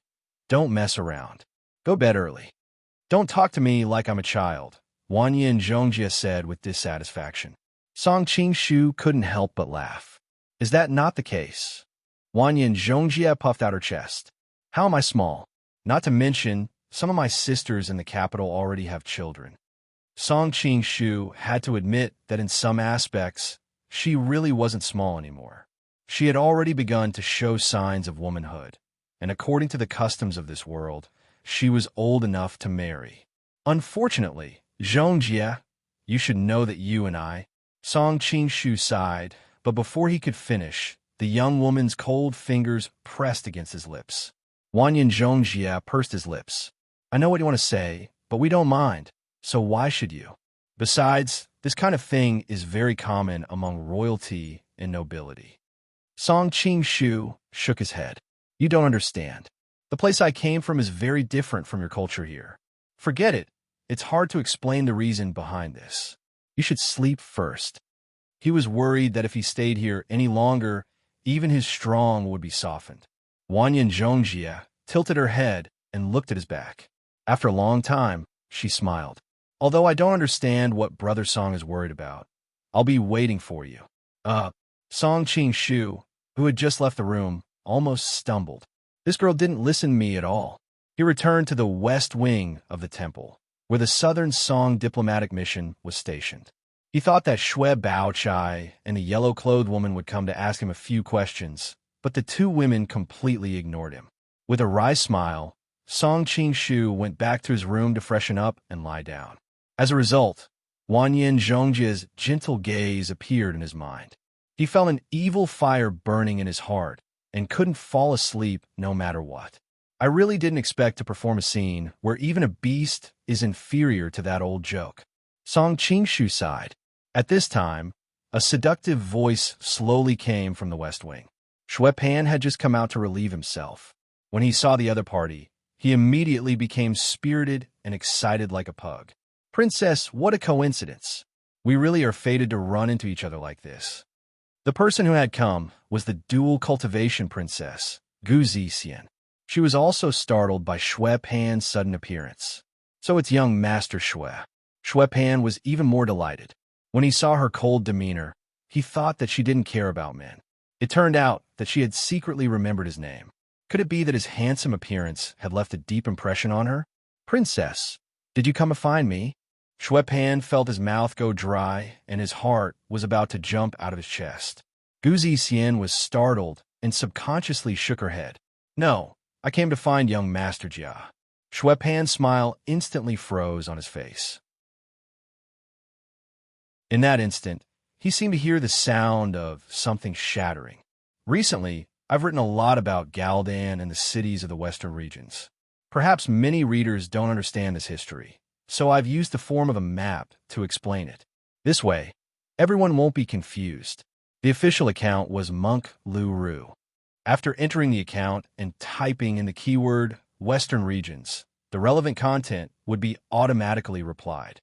"Don't mess around. Go bed early. Don't talk to me like I'm a child," Wanyan Zhongjie said with dissatisfaction. Song Qingshu couldn't help but laugh. "Is that not the case?" Wanyan Zhongjie puffed out her chest. "How am I small? Not to mention, some of my sisters in the capital already have children." Song Qingshu had to admit that in some aspects, she really wasn't small anymore. She had already begun to show signs of womanhood, and according to the customs of this world, she was old enough to marry. Unfortunately, Zhongjie, you should know that you and I... Song Qingshu sighed, but before he could finish, the young woman's cold fingers pressed against his lips. Wanyan Zhongjie pursed his lips. "I know what you want to say, but we don't mind, so why should you? Besides, this kind of thing is very common among royalty and nobility." Song Qingshu shook his head. "You don't understand. The place I came from is very different from your culture here. Forget it. It's hard to explain the reason behind this. You should sleep first." He was worried that if he stayed here any longer, even his strong would be softened. Wanyan Zhongjie tilted her head and looked at his back. After a long time, she smiled. "Although I don't understand what Brother Song is worried about, I'll be waiting for you." Song Qingshu, who had just left the room, almost stumbled. This girl didn't listen to me at all. He returned to the west wing of the temple, where the Southern Song diplomatic mission was stationed. He thought that Xue Baochai and the yellow-clothed woman would come to ask him a few questions, but the two women completely ignored him. With a wry smile, Song Qingshu went back to his room to freshen up and lie down. As a result, Wanyan Zhongjie's gentle gaze appeared in his mind. He felt an evil fire burning in his heart and couldn't fall asleep no matter what. "I really didn't expect to perform a scene where even a beast is inferior to that old joke." Song Qingshu sighed. At this time, a seductive voice slowly came from the west wing. Xue Pan had just come out to relieve himself. When he saw the other party, he immediately became spirited and excited like a pug. "Princess, what a coincidence. We really are fated to run into each other like this." The person who had come was the dual cultivation princess, Gu Zixian. She was also startled by Xue Pan's sudden appearance. "So it's young Master Xue." Xue Pan was even more delighted. When he saw her cold demeanor, he thought that she didn't care about men. It turned out that she had secretly remembered his name. Could it be that his handsome appearance had left a deep impression on her? "Princess, did you come to find me?" Xue Pan felt his mouth go dry, and his heart was about to jump out of his chest. Gu Zixian was startled and subconsciously shook her head. No, I came to find young Master Jia. Shui Pan's smile instantly froze on his face. In that instant, he seemed to hear the sound of something shattering. Recently, I've written a lot about Galdan and the cities of the western regions. Perhaps many readers don't understand this history, so I've used the form of a map to explain it. This way, everyone won't be confused. The official account was Monk Lu Ru. After entering the account and typing in the keyword Western regions, the relevant content would be automatically replied.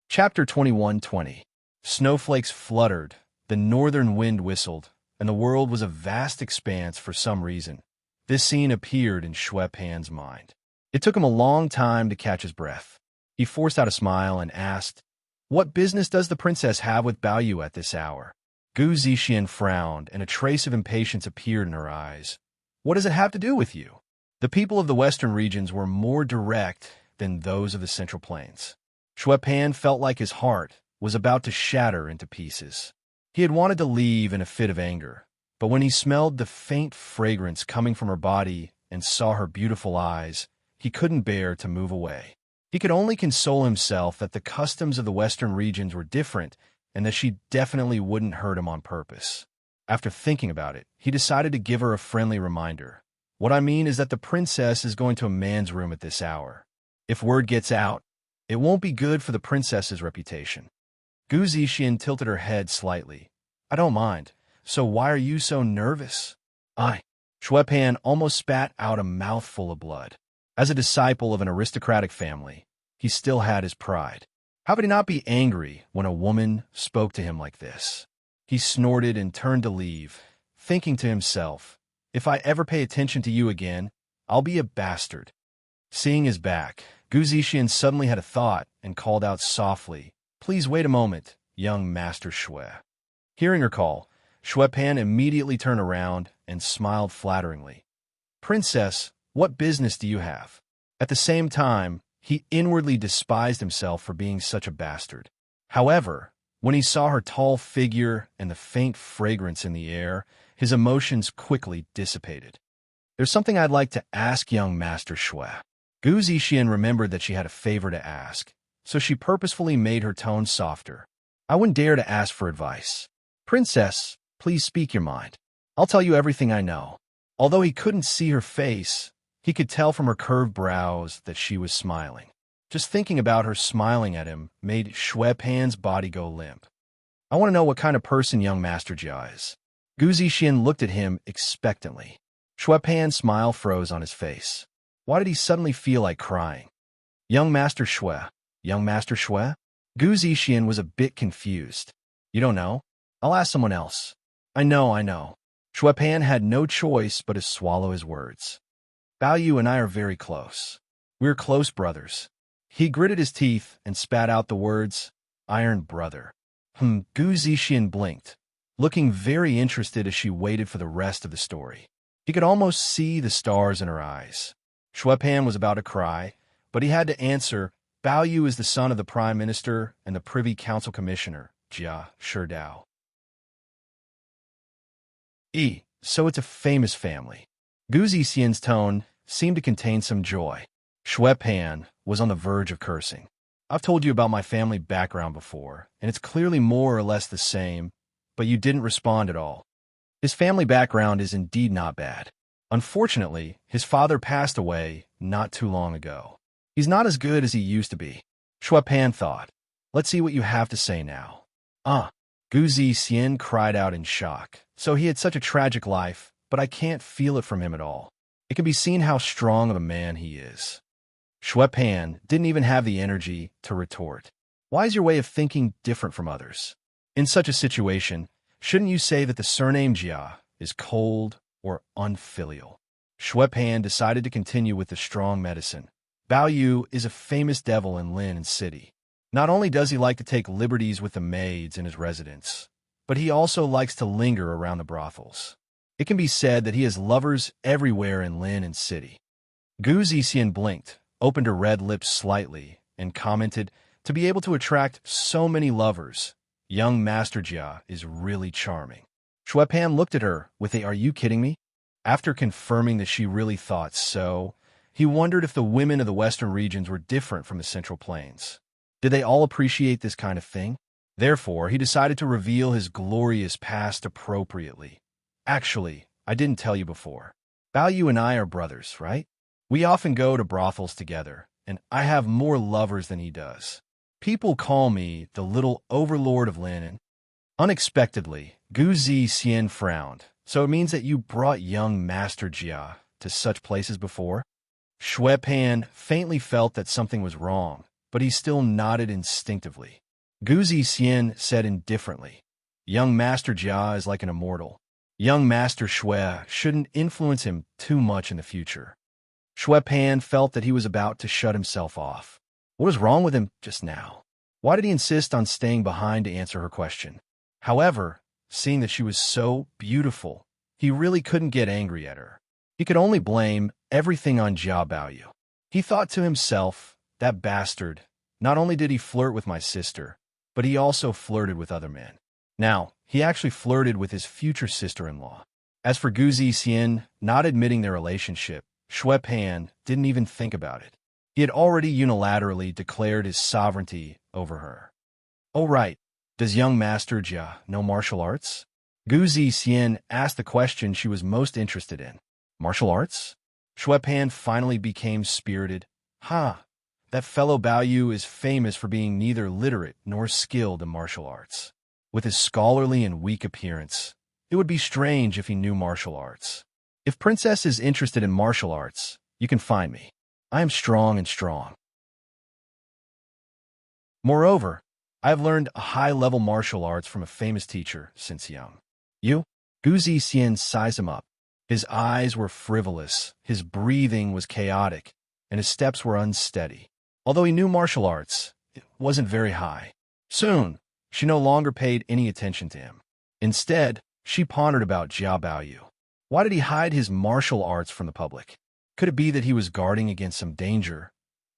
Chapter 21:20. Snowflakes fluttered, the northern wind whistled, and the world was a vast expanse for some reason. This scene appeared in Shui Pan's mind. It took him a long time to catch his breath. He forced out a smile and asked, "What business does the princess have with Baoyu at this hour?" Gu Zixian frowned, and a trace of impatience appeared in her eyes. "What does it have to do with you?" The people of the western regions were more direct than those of the central plains. Shui Pan felt like his heart was about to shatter into pieces. He had wanted to leave in a fit of anger, but when he smelled the faint fragrance coming from her body and saw her beautiful eyes, he couldn't bear to move away. He could only console himself that the customs of the western regions were different and that she definitely wouldn't hurt him on purpose. After thinking about it, he decided to give her a friendly reminder. "What I mean is that the princess is going to a man's room at this hour. If word gets out, it won't be good for the princess's reputation." Gu Zixian tilted her head slightly. "I don't mind. So why are you so nervous?" Shui Pan almost spat out a mouthful of blood. As a disciple of an aristocratic family, he still had his pride. How could he not be angry when a woman spoke to him like this? He snorted and turned to leave, thinking to himself, "If I ever pay attention to you again, I'll be a bastard." Seeing his back, Gu Zixian suddenly had a thought and called out softly, "Please wait a moment, young Master Shui." Hearing her call, Shui Pan immediately turned around and smiled flatteringly. "Princess, what business do you have?" At the same time, he inwardly despised himself for being such a bastard. However, when he saw her tall figure and the faint fragrance in the air, his emotions quickly dissipated. "There's something I'd like to ask young Master Shui." Gu Zixian remembered that she had a favor to ask, so she purposefully made her tone softer. "I wouldn't dare to ask for advice. Princess, please speak your mind. I'll tell you everything I know." Although he couldn't see her face, he could tell from her curved brows that she was smiling. Just thinking about her smiling at him made Shui Pan's body go limp. "I want to know what kind of person young Master Jia is." Gu Zixian looked at him expectantly. Shui Pan's smile froze on his face. Why did he suddenly feel like crying? "Young Master Shui? Young Master Shui?" Gu Zixian was a bit confused. "You don't know? I'll ask someone else." I know. Shui Pan had no choice but to swallow his words. "Baoyu and I are very close. We're close brothers." He gritted his teeth and spat out the words, "Iron brother." Gu Zixian blinked, looking very interested as she waited for the rest of the story. He could almost see the stars in her eyes. Shui Pan was about to cry, but he had to answer, "Baoyu is the son of the Prime Minister and the Privy Council Commissioner, Jia Sherdao." So it's a famous family. Gu Zixian's tone seemed to contain some joy. Shui Pan was on the verge of cursing. "I've told you about my family background before, and it's clearly more or less the same, but you didn't respond at all." His family background is indeed not bad. Unfortunately, his father passed away not too long ago. He's not as good as he used to be. Shui Pan thought, "Let's see what you have to say now." Gu Zixian cried out in shock. "So he had such a tragic life, but I can't feel it from him at all. It can be seen how strong of a man he is." Shui Pan didn't even have the energy to retort. "Why is your way of thinking different from others? In such a situation, shouldn't you say that the surname Jia is cold or unfilial?" Shui Pan decided to continue with the strong medicine. "Baoyu is a famous devil in Lin City. Not only does he like to take liberties with the maids in his residence, but he also likes to linger around the brothels. It can be said that he has lovers everywhere in Lin City." Gu Zixian blinked, opened her red lips slightly, and commented, "To be able to attract so many lovers, Young Master Jia is really charming. Shui Pan looked at her with a "Are you kidding me?" After confirming that she really thought so, he wondered if the women of the western regions were different from the Central Plains. Did they all appreciate this kind of thing? Therefore, he decided to reveal his glorious past appropriately. Actually, I didn't tell you before. Bao Yu and I are brothers, right? We often go to brothels together, and I have more lovers than he does. People call me the little overlord of linen. Unexpectedly, Gu Zixian frowned. So it means that you brought young Master Jia to such places before? Shui Pan faintly felt that something was wrong, but he still nodded instinctively. Gu Zixian said indifferently, young Master Jia is like an immortal. Young Master Shui shouldn't influence him too much in the future. Shui Pan felt that he was about to shut himself off. What was wrong with him just now? Why did he insist on staying behind to answer her question? However, seeing that she was so beautiful, he really couldn't get angry at her. He could only blame everything on Jia Baoyu. He thought to himself, that bastard, not only did he flirt with my sister, but he also flirted with other men. Now, he actually flirted with his future sister-in-law. As for Gu Zixian not admitting their relationship, Shui Pan didn't even think about it. He had already unilaterally declared his sovereignty over her. Oh right, does young Master Jia know martial arts? Gu Zixian asked the question she was most interested in. Martial arts? Shui Pan finally became spirited. That fellow Bao Yu is famous for being neither literate nor skilled in martial arts. With his scholarly and weak appearance, it would be strange if he knew martial arts. If Princess is interested in martial arts, you can find me. I am strong and strong. Moreover, I have learned a high-level martial arts from a famous teacher since young. You? Gu Zixian sized him up. His eyes were frivolous, his breathing was chaotic, and his steps were unsteady. Although he knew martial arts, it wasn't very high. Soon, she no longer paid any attention to him. Instead, she pondered about Jia Baoyu. Why did he hide his martial arts from the public? Could it be that he was guarding against some danger?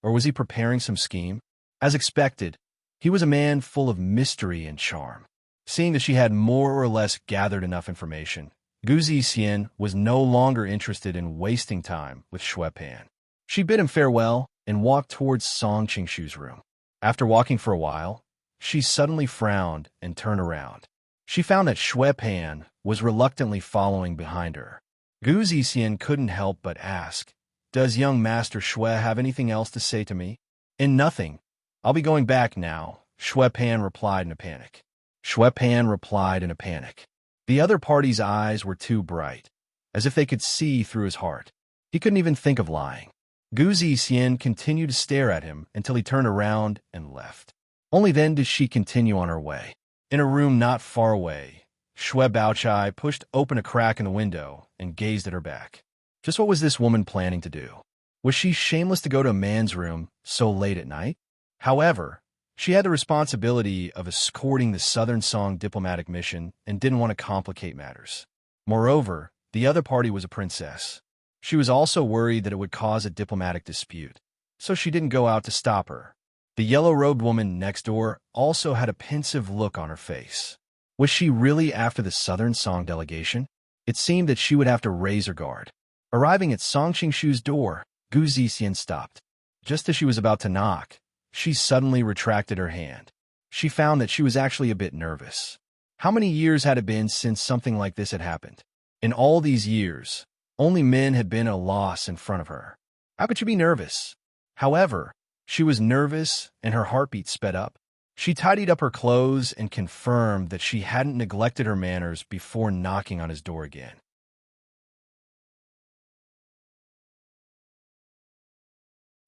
Or was he preparing some scheme? As expected, he was a man full of mystery and charm. Seeing that she had more or less gathered enough information, Gu Zixian was no longer interested in wasting time with Shui Pan. She bid him farewell and walked towards Song Qingshu's room. After walking for a while, she suddenly frowned and turned around. She found that Shui Pan was reluctantly following behind her. Gu Zixian couldn't help but ask, does young Master Shui have anything else to say to me? And nothing. I'll be going back now, Shui Pan replied in a panic. Shui Pan replied in a panic. The other party's eyes were too bright, as if they could see through his heart. He couldn't even think of lying. Gu Zixian continued to stare at him until he turned around and left. Only then did she continue on her way. In a room not far away, Shui Baochai pushed open a crack in the window and gazed at her back. Just what was this woman planning to do? Was she shameless to go to a man's room so late at night? However, she had the responsibility of escorting the Southern Song diplomatic mission and didn't want to complicate matters. Moreover, the other party was a princess. She was also worried that it would cause a diplomatic dispute, so she didn't go out to stop her. The yellow-robed woman next door also had a pensive look on her face. Was she really after the Southern Song delegation? It seemed that she would have to raise her guard. Arriving at Song Qingshu's door, Gu Zixian stopped. Just as she was about to knock, she suddenly retracted her hand. She found that she was actually a bit nervous. How many years had it been since something like this had happened? In all these years, only men had been at a loss in front of her. How could she be nervous? However, she was nervous and her heartbeat sped up. She tidied up her clothes and confirmed that she hadn't neglected her manners before knocking on his door again.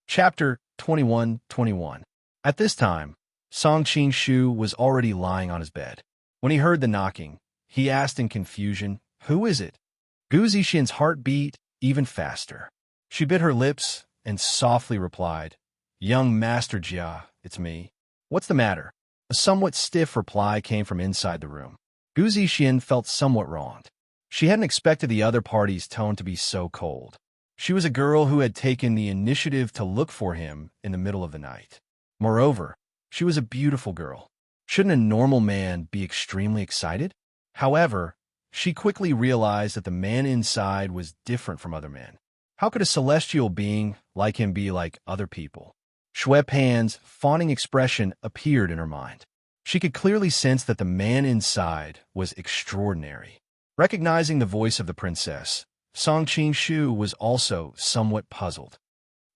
Chapter 21:21. At this time, Song Qingshu was already lying on his bed. When he heard the knocking, he asked in confusion, "Who is it?" Gu Zixian's heart beat even faster. She bit her lips and softly replied, "Young Master Jia, it's me. What's the matter?" A somewhat stiff reply came from inside the room. Gu Zixian felt somewhat wronged. She hadn't expected the other party's tone to be so cold. She was a girl who had taken the initiative to look for him in the middle of the night. Moreover, she was a beautiful girl. Shouldn't a normal man be extremely excited? However, she quickly realized that the man inside was different from other men. How could a celestial being like him be like other people? Shui Pan's fawning expression appeared in her mind. She could clearly sense that the man inside was extraordinary. Recognizing the voice of the princess, Song Qing-shu was also somewhat puzzled.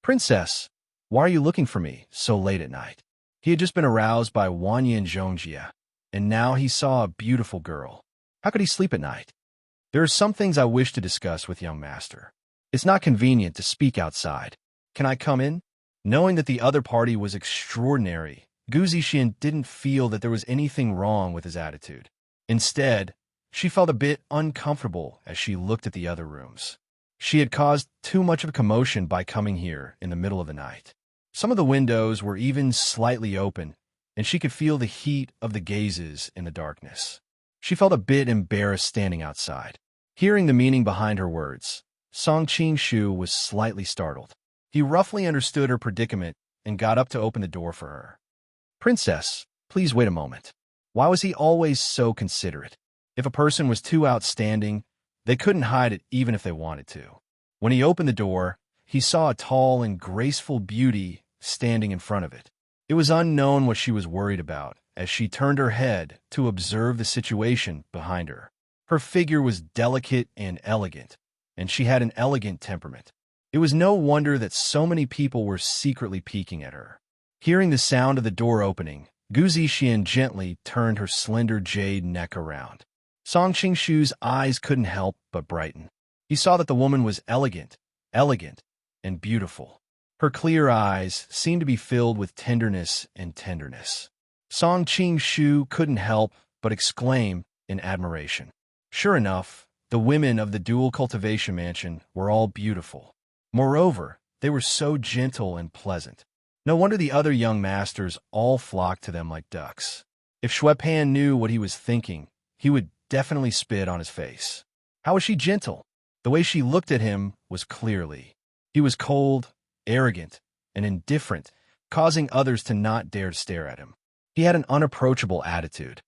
"Princess, why are you looking for me so late at night?" He had just been aroused by Wanyan Zhongjia, and now he saw a beautiful girl. How could he sleep at night? "There are some things I wish to discuss with young master. It's not convenient to speak outside. Can I come in?" Knowing that the other party was extraordinary, Gu Zixin didn't feel that there was anything wrong with his attitude. Instead, she felt a bit uncomfortable as she looked at the other rooms. She had caused too much of a commotion by coming here in the middle of the night. Some of the windows were even slightly open, and she could feel the heat of the gazes in the darkness. She felt a bit embarrassed standing outside. Hearing the meaning behind her words, Song Qing-shu was slightly startled. He roughly understood her predicament and got up to open the door for her. "Princess, please wait a moment." Why was he always so considerate? If a person was too outstanding, they couldn't hide it even if they wanted to. When he opened the door, he saw a tall and graceful beauty standing in front of it. It was unknown what she was worried about as she turned her head to observe the situation behind her. Her figure was delicate and elegant, and she had an elegant temperament. It was no wonder that so many people were secretly peeking at her. Hearing the sound of the door opening, Gu Zixin gently turned her slender jade neck around. Song Qing-shu's eyes couldn't help but brighten. He saw that the woman was elegant, and beautiful. Her clear eyes seemed to be filled with tenderness and tenderness. Song Qing-shu couldn't help but exclaim in admiration. Sure enough, the women of the dual cultivation mansion were all beautiful. Moreover, they were so gentle and pleasant. No wonder the other young masters all flocked to them like ducks. If Shui Pan knew what he was thinking, he would definitely spit on his face. How was she gentle? The way she looked at him was clearly. He was cold, arrogant, and indifferent, causing others to not dare to stare at him. He had an unapproachable attitude.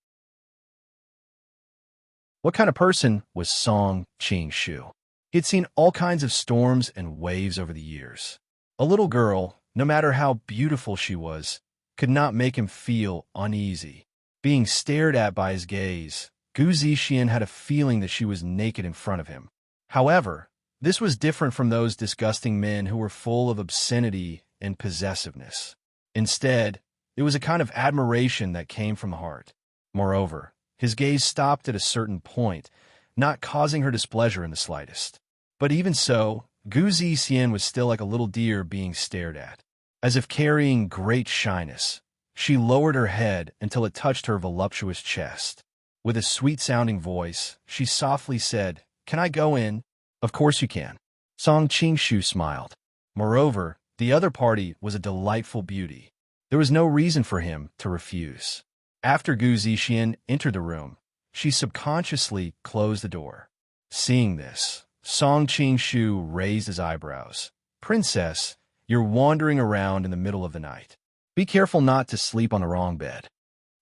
What kind of person was Song Qing-shu? He had seen all kinds of storms and waves over the years. A little girl, no matter how beautiful she was, could not make him feel uneasy. Being stared at by his gaze, Gu Zixin had a feeling that she was naked in front of him. However, this was different from those disgusting men who were full of obscenity and possessiveness. Instead, it was a kind of admiration that came from the heart. Moreover, his gaze stopped at a certain point, not causing her displeasure in the slightest. But even so, Gu Zixin was still like a little deer being stared at. As if carrying great shyness, she lowered her head until it touched her voluptuous chest. With a sweet-sounding voice, she softly said, "Can I go in?" "Of course you can." Song Qing-shu smiled. Moreover, the other party was a delightful beauty. There was no reason for him to refuse. After Gu Zixin entered the room, she subconsciously closed the door. Seeing this, Song Qing-shu raised his eyebrows. "Princess, you're wandering around in the middle of the night. Be careful not to sleep on the wrong bed."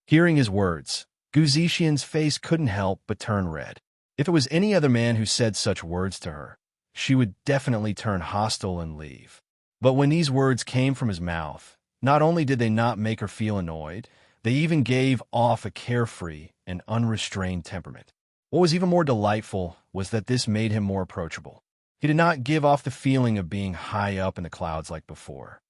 Hearing his words, Gu Zixin's face couldn't help but turn red. If it was any other man who said such words to her, she would definitely turn hostile and leave. But when these words came from his mouth, not only did they not make her feel annoyed, they even gave off a carefree and unrestrained temperament. What was even more delightful was that this made him more approachable. He did not give off the feeling of being high up in the clouds like before.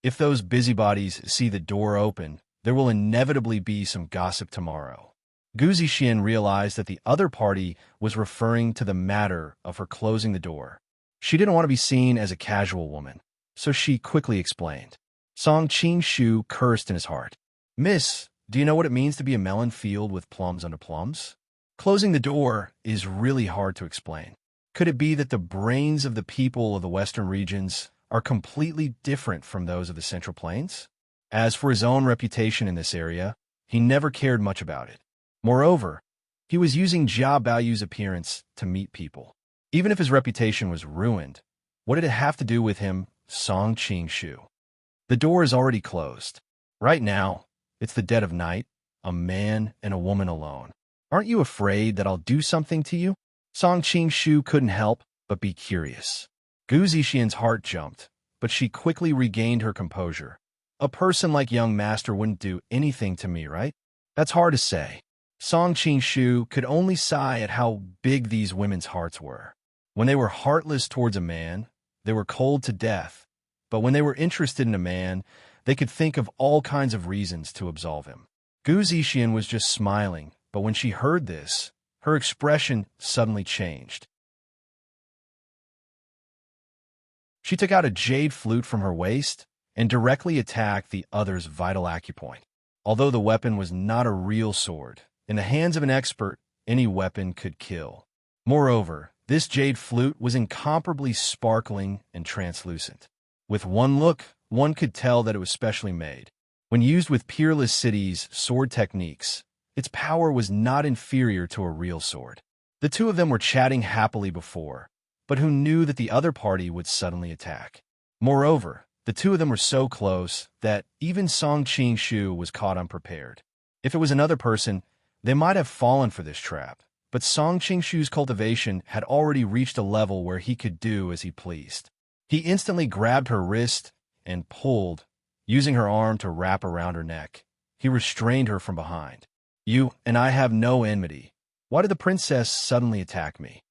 If those busybodies see the door open, there will inevitably be some gossip tomorrow. Gu Zixin realized that the other party was referring to the matter of her closing the door. She didn't want to be seen as a casual woman, so she quickly explained. Song Qing-shu cursed in his heart. "Miss, do you know what it means to be a melon field with plums under plums?" Closing the door is really hard to explain. Could it be that the brains of the people of the western regions are completely different from those of the Central Plains? As for his own reputation in this area, he never cared much about it. Moreover, he was using Jia Baoyu's appearance to meet people. Even if his reputation was ruined, what did it have to do with him, Song Qing-shu? The door is already closed. Right now, it's the dead of night, a man and a woman alone. Aren't you afraid that I'll do something to you? Song Qingshu couldn't help but be curious. Gu Zixian's heart jumped, but she quickly regained her composure. A person like young master wouldn't do anything to me, right? That's hard to say. Song Qingshu could only sigh at how big these women's hearts were. When they were heartless towards a man, they were cold to death. But when they were interested in a man, they could think of all kinds of reasons to absolve him. Gu Zixian was just smiling, but when she heard this, her expression suddenly changed. She took out a jade flute from her waist and directly attacked the other's vital acupoint. Although the weapon was not a real sword, in the hands of an expert, any weapon could kill. Moreover, this jade flute was incomparably sparkling and translucent. With one look, one could tell that it was specially made. When used with Peerless City's sword techniques, its power was not inferior to a real sword. The two of them were chatting happily before, but who knew that the other party would suddenly attack? Moreover, the two of them were so close that even Song Qingshu was caught unprepared. If it was another person, they might have fallen for this trap, but Song Qingshu's cultivation had already reached a level where he could do as he pleased. He instantly grabbed her wrist and pulled, using her arm to wrap around her neck. He restrained her from behind. You and I have no enmity. Why did the princess suddenly attack me?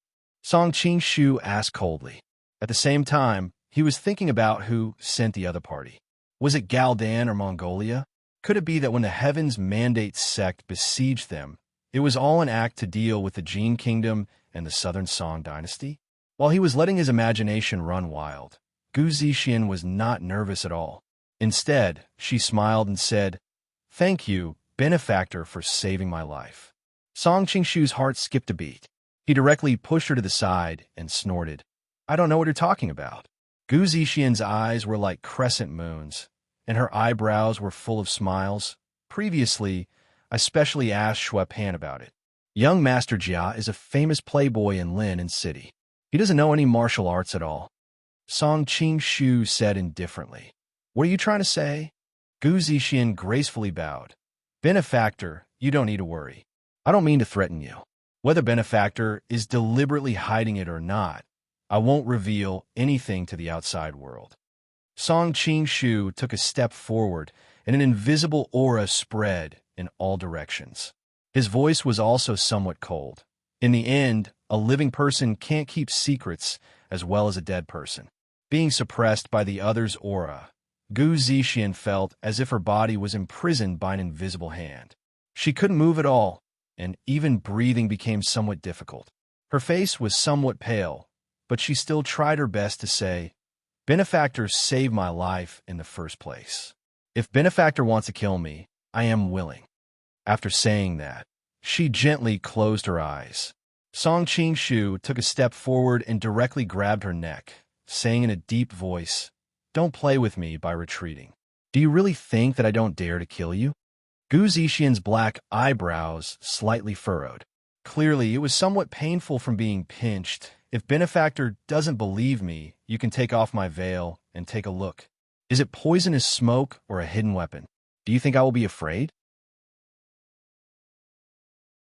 Song Qingshu asked coldly. At the same time, he was thinking about who sent the other party. Was it Galdan or Mongolia? Could it be that when the Heavens Mandate sect besieged them, it was all an act to deal with the Jin Kingdom and the Southern Song dynasty? While he was letting his imagination run wild, Gu Zixian was not nervous at all. Instead, she smiled and said, "Thank you, benefactor, for saving my life." Song Qingshu's heart skipped a beat. He directly pushed her to the side and snorted, "I don't know what you're talking about." Gu Zixian's eyes were like crescent moons, and her eyebrows were full of smiles. Previously, I specially asked Shui Pan about it. Young Master Jia is a famous playboy in Lin and City. He doesn't know any martial arts at all. Song Qingshu said indifferently. What are you trying to say? Gu Zixian gracefully bowed. Benefactor, you don't need to worry. I don't mean to threaten you. Whether Benefactor is deliberately hiding it or not, I won't reveal anything to the outside world. Song Qingshu took a step forward, and an invisible aura spread in all directions. His voice was also somewhat cold. In the end, a living person can't keep secrets as well as a dead person. Being suppressed by the other's aura, Gu Zixian felt as if her body was imprisoned by an invisible hand. She couldn't move at all, and even breathing became somewhat difficult. Her face was somewhat pale, but she still tried her best to say, "Benefactor saved my life in the first place. If Benefactor wants to kill me, I am willing." After saying that, she gently closed her eyes. Song Qingshu took a step forward and directly grabbed her neck, saying in a deep voice, "Don't play with me by retreating. Do you really think that I don't dare to kill you?" Gu Zixian's black eyebrows slightly furrowed. Clearly, it was somewhat painful from being pinched. If Benefactor doesn't believe me, you can take off my veil and take a look. Is it poisonous smoke or a hidden weapon? Do you think I will be afraid?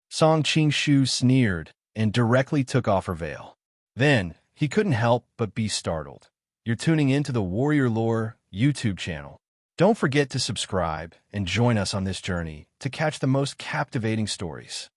Song Qingshu sneered and directly took off her veil. Then, he couldn't help but be startled. You're tuning into the Warrior Lore YouTube channel. Don't forget to subscribe and join us on this journey to catch the most captivating stories.